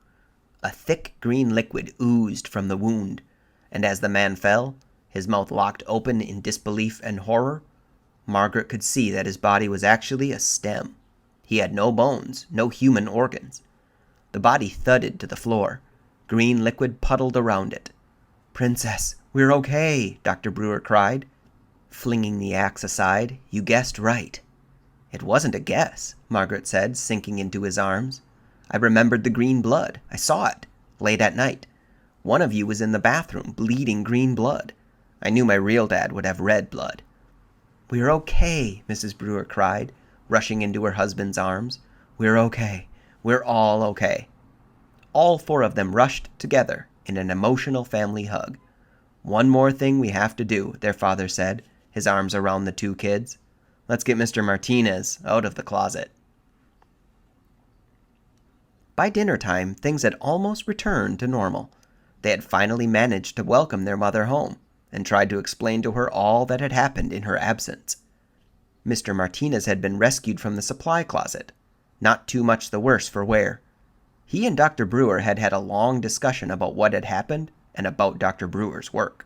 A: A thick green liquid oozed from the wound, and as the man fell, his mouth locked open in disbelief and horror, Margaret could see that his body was actually a stem. He had no bones, no human organs. The body thudded to the floor. Green liquid puddled around it. Princess, we're okay, Dr. Brewer cried, flinging the axe aside. You guessed right. It wasn't a guess, Margaret said, sinking into his arms. I remembered the green blood. I saw it, late at night. One of you was in the bathroom, bleeding green blood. I knew my real dad would have red blood. We're okay, Mrs. Brewer cried, rushing into her husband's arms. We're okay. We're all okay. All 4 of them rushed together in an emotional family hug. One more thing we have to do, their father said, his arms around the 2 kids. Let's get Mr. Martinez out of the closet. By dinner time, things had almost returned to normal. They had finally managed to welcome their mother home and tried to explain to her all that had happened in her absence. Mr. Martinez had been rescued from the supply closet, not too much the worse for wear. He and Dr. Brewer had had a long discussion about what had happened and about Dr. Brewer's work.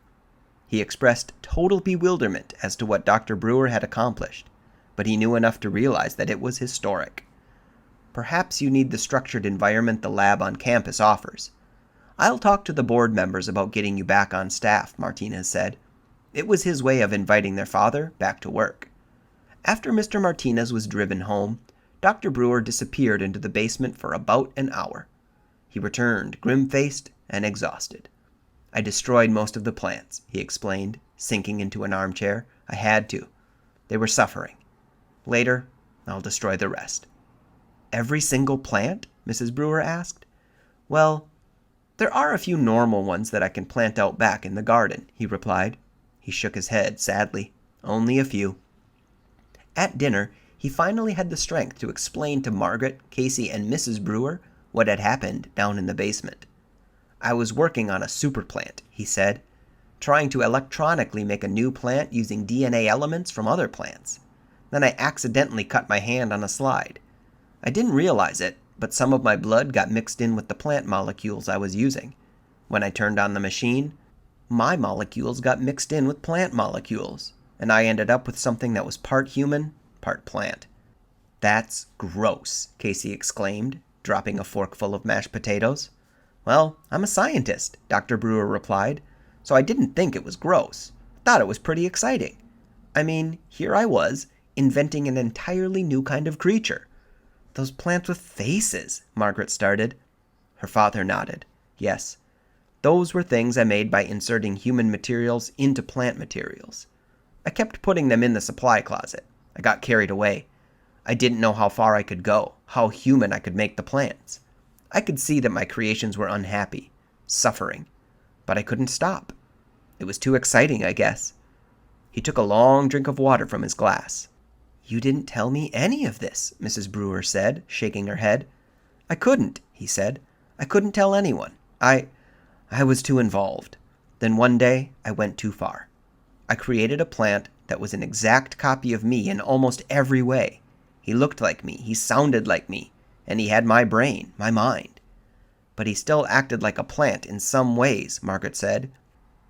A: He expressed total bewilderment as to what Dr. Brewer had accomplished, but he knew enough to realize that it was historic. Perhaps you need the structured environment the lab on campus offers. I'll talk to the board members about getting you back on staff, Martinez said. It was his way of inviting their father back to work. After Mr. Martinez was driven home, Dr. Brewer disappeared into the basement for about an hour. He returned, grim-faced and exhausted. I destroyed most of the plants, he explained, sinking into an armchair. I had to. They were suffering. Later, I'll destroy the rest. Every single plant? Mrs. Brewer asked. Well, there are a few normal ones that I can plant out back in the garden, he replied. He shook his head sadly. Only a few. At dinner, he finally had the strength to explain to Margaret, Casey, and Mrs. Brewer what had happened down in the basement. I was working on a super plant, he said, trying to electronically make a new plant using DNA elements from other plants. Then I accidentally cut my hand on a slide. I didn't realize it, but some of my blood got mixed in with the plant molecules I was using. When I turned on the machine, my molecules got mixed in with plant molecules, and I ended up with something that was part human, part plant. That's gross, Casey exclaimed, dropping a forkful of mashed potatoes. Well, I'm a scientist, Dr. Brewer replied, so I didn't think it was gross. Thought it was pretty exciting. I mean, here I was, inventing an entirely new kind of creature. Those plants with faces, Margaret started. Her father nodded. Yes, those were things I made by inserting human materials into plant materials. I kept putting them in the supply closet. I got carried away. I didn't know how far I could go, how human I could make the plants. I could see that my creations were unhappy, suffering, but I couldn't stop. It was too exciting, I guess. He took a long drink of water from his glass. You didn't tell me any of this, Mrs. Brewer said, shaking her head. I couldn't, he said. I couldn't tell anyone. I was too involved. Then one day, I went too far. I created a plant that was an exact copy of me in almost every way. He looked like me, he sounded like me, and he had my brain, my mind. But he still acted like a plant in some ways, Margaret said.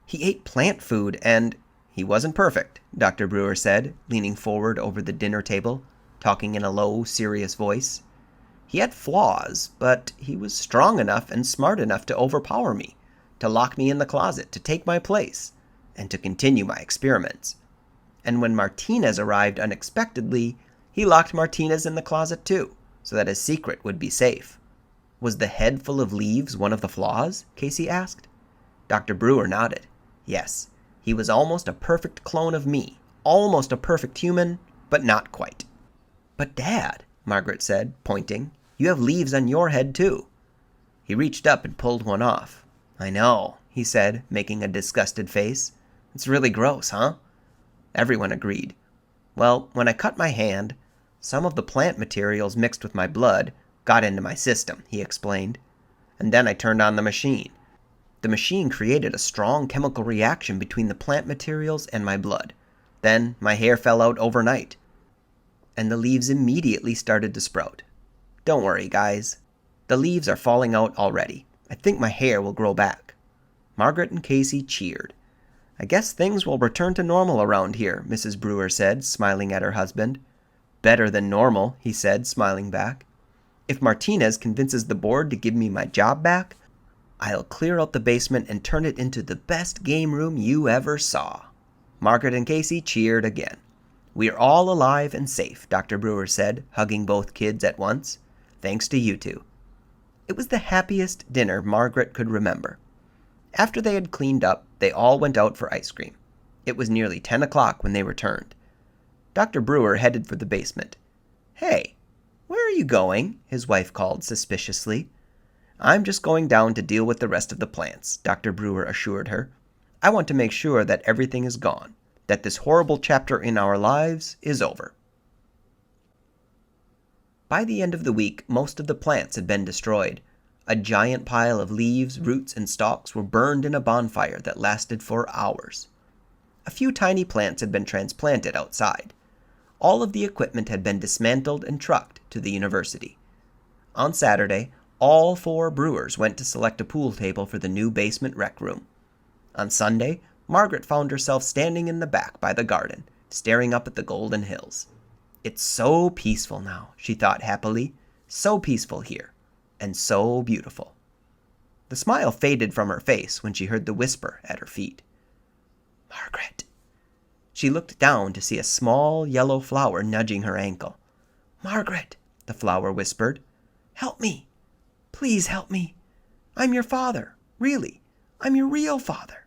A: He ate plant food and... He wasn't perfect, Dr. Brewer said, leaning forward over the dinner table, talking in a low, serious voice. He had flaws, but he was strong enough and smart enough to overpower me, to lock me in the closet, to take my place, and to continue my experiments. And when Martinez arrived unexpectedly, he locked Martinez in the closet too, so that his secret would be safe. Was the head full of leaves one of the flaws? Casey asked. Dr. Brewer nodded. Yes, he was almost a perfect clone of me, almost a perfect human, but not quite. But Dad, Margaret said, pointing, you have leaves on your head too. He reached up and pulled one off. I know, he said, making a disgusted face. It's really gross, huh? Everyone agreed. Well, when I cut my hand, some of the plant materials mixed with my blood got into my system, he explained. And then I turned on the machine. The machine created a strong chemical reaction between the plant materials and my blood. Then my hair fell out overnight. And the leaves immediately started to sprout. Don't worry, guys. The leaves are falling out already. I think my hair will grow back. Margaret and Casey cheered. I guess things will return to normal around here, Mrs. Brewer said, smiling at her husband. Better than normal, he said, smiling back. If Martinez convinces the board to give me my job back, I'll clear out the basement and turn it into the best game room you ever saw. Margaret and Casey cheered again. We're all alive and safe, Dr. Brewer said, hugging both kids at once. Thanks to you two. It was the happiest dinner Margaret could remember. After they had cleaned up, they all went out for ice cream. It was nearly 10 o'clock when they returned. Dr. Brewer headed for the basement. Hey, where are you going? His wife called suspiciously. I'm just going down to deal with the rest of the plants, Dr. Brewer assured her. I want to make sure that everything is gone, that this horrible chapter in our lives is over. By the end of the week, most of the plants had been destroyed. A giant pile of leaves, roots, and stalks were burned in a bonfire that lasted for hours. A few tiny plants had been transplanted outside. All of the equipment had been dismantled and trucked to the university. On Saturday, all 4 brewers went to select a pool table for the new basement rec room. On Sunday, Margaret found herself standing in the back by the garden, staring up at the golden hills. It's so peaceful now, she thought happily. So peaceful here, and so beautiful. The smile faded from her face when she heard the whisper at her feet. Margaret. She looked down to see a small yellow flower nudging her ankle. Margaret, the flower whispered. Help me. Please help me. I'm your father. Really. I'm your real father.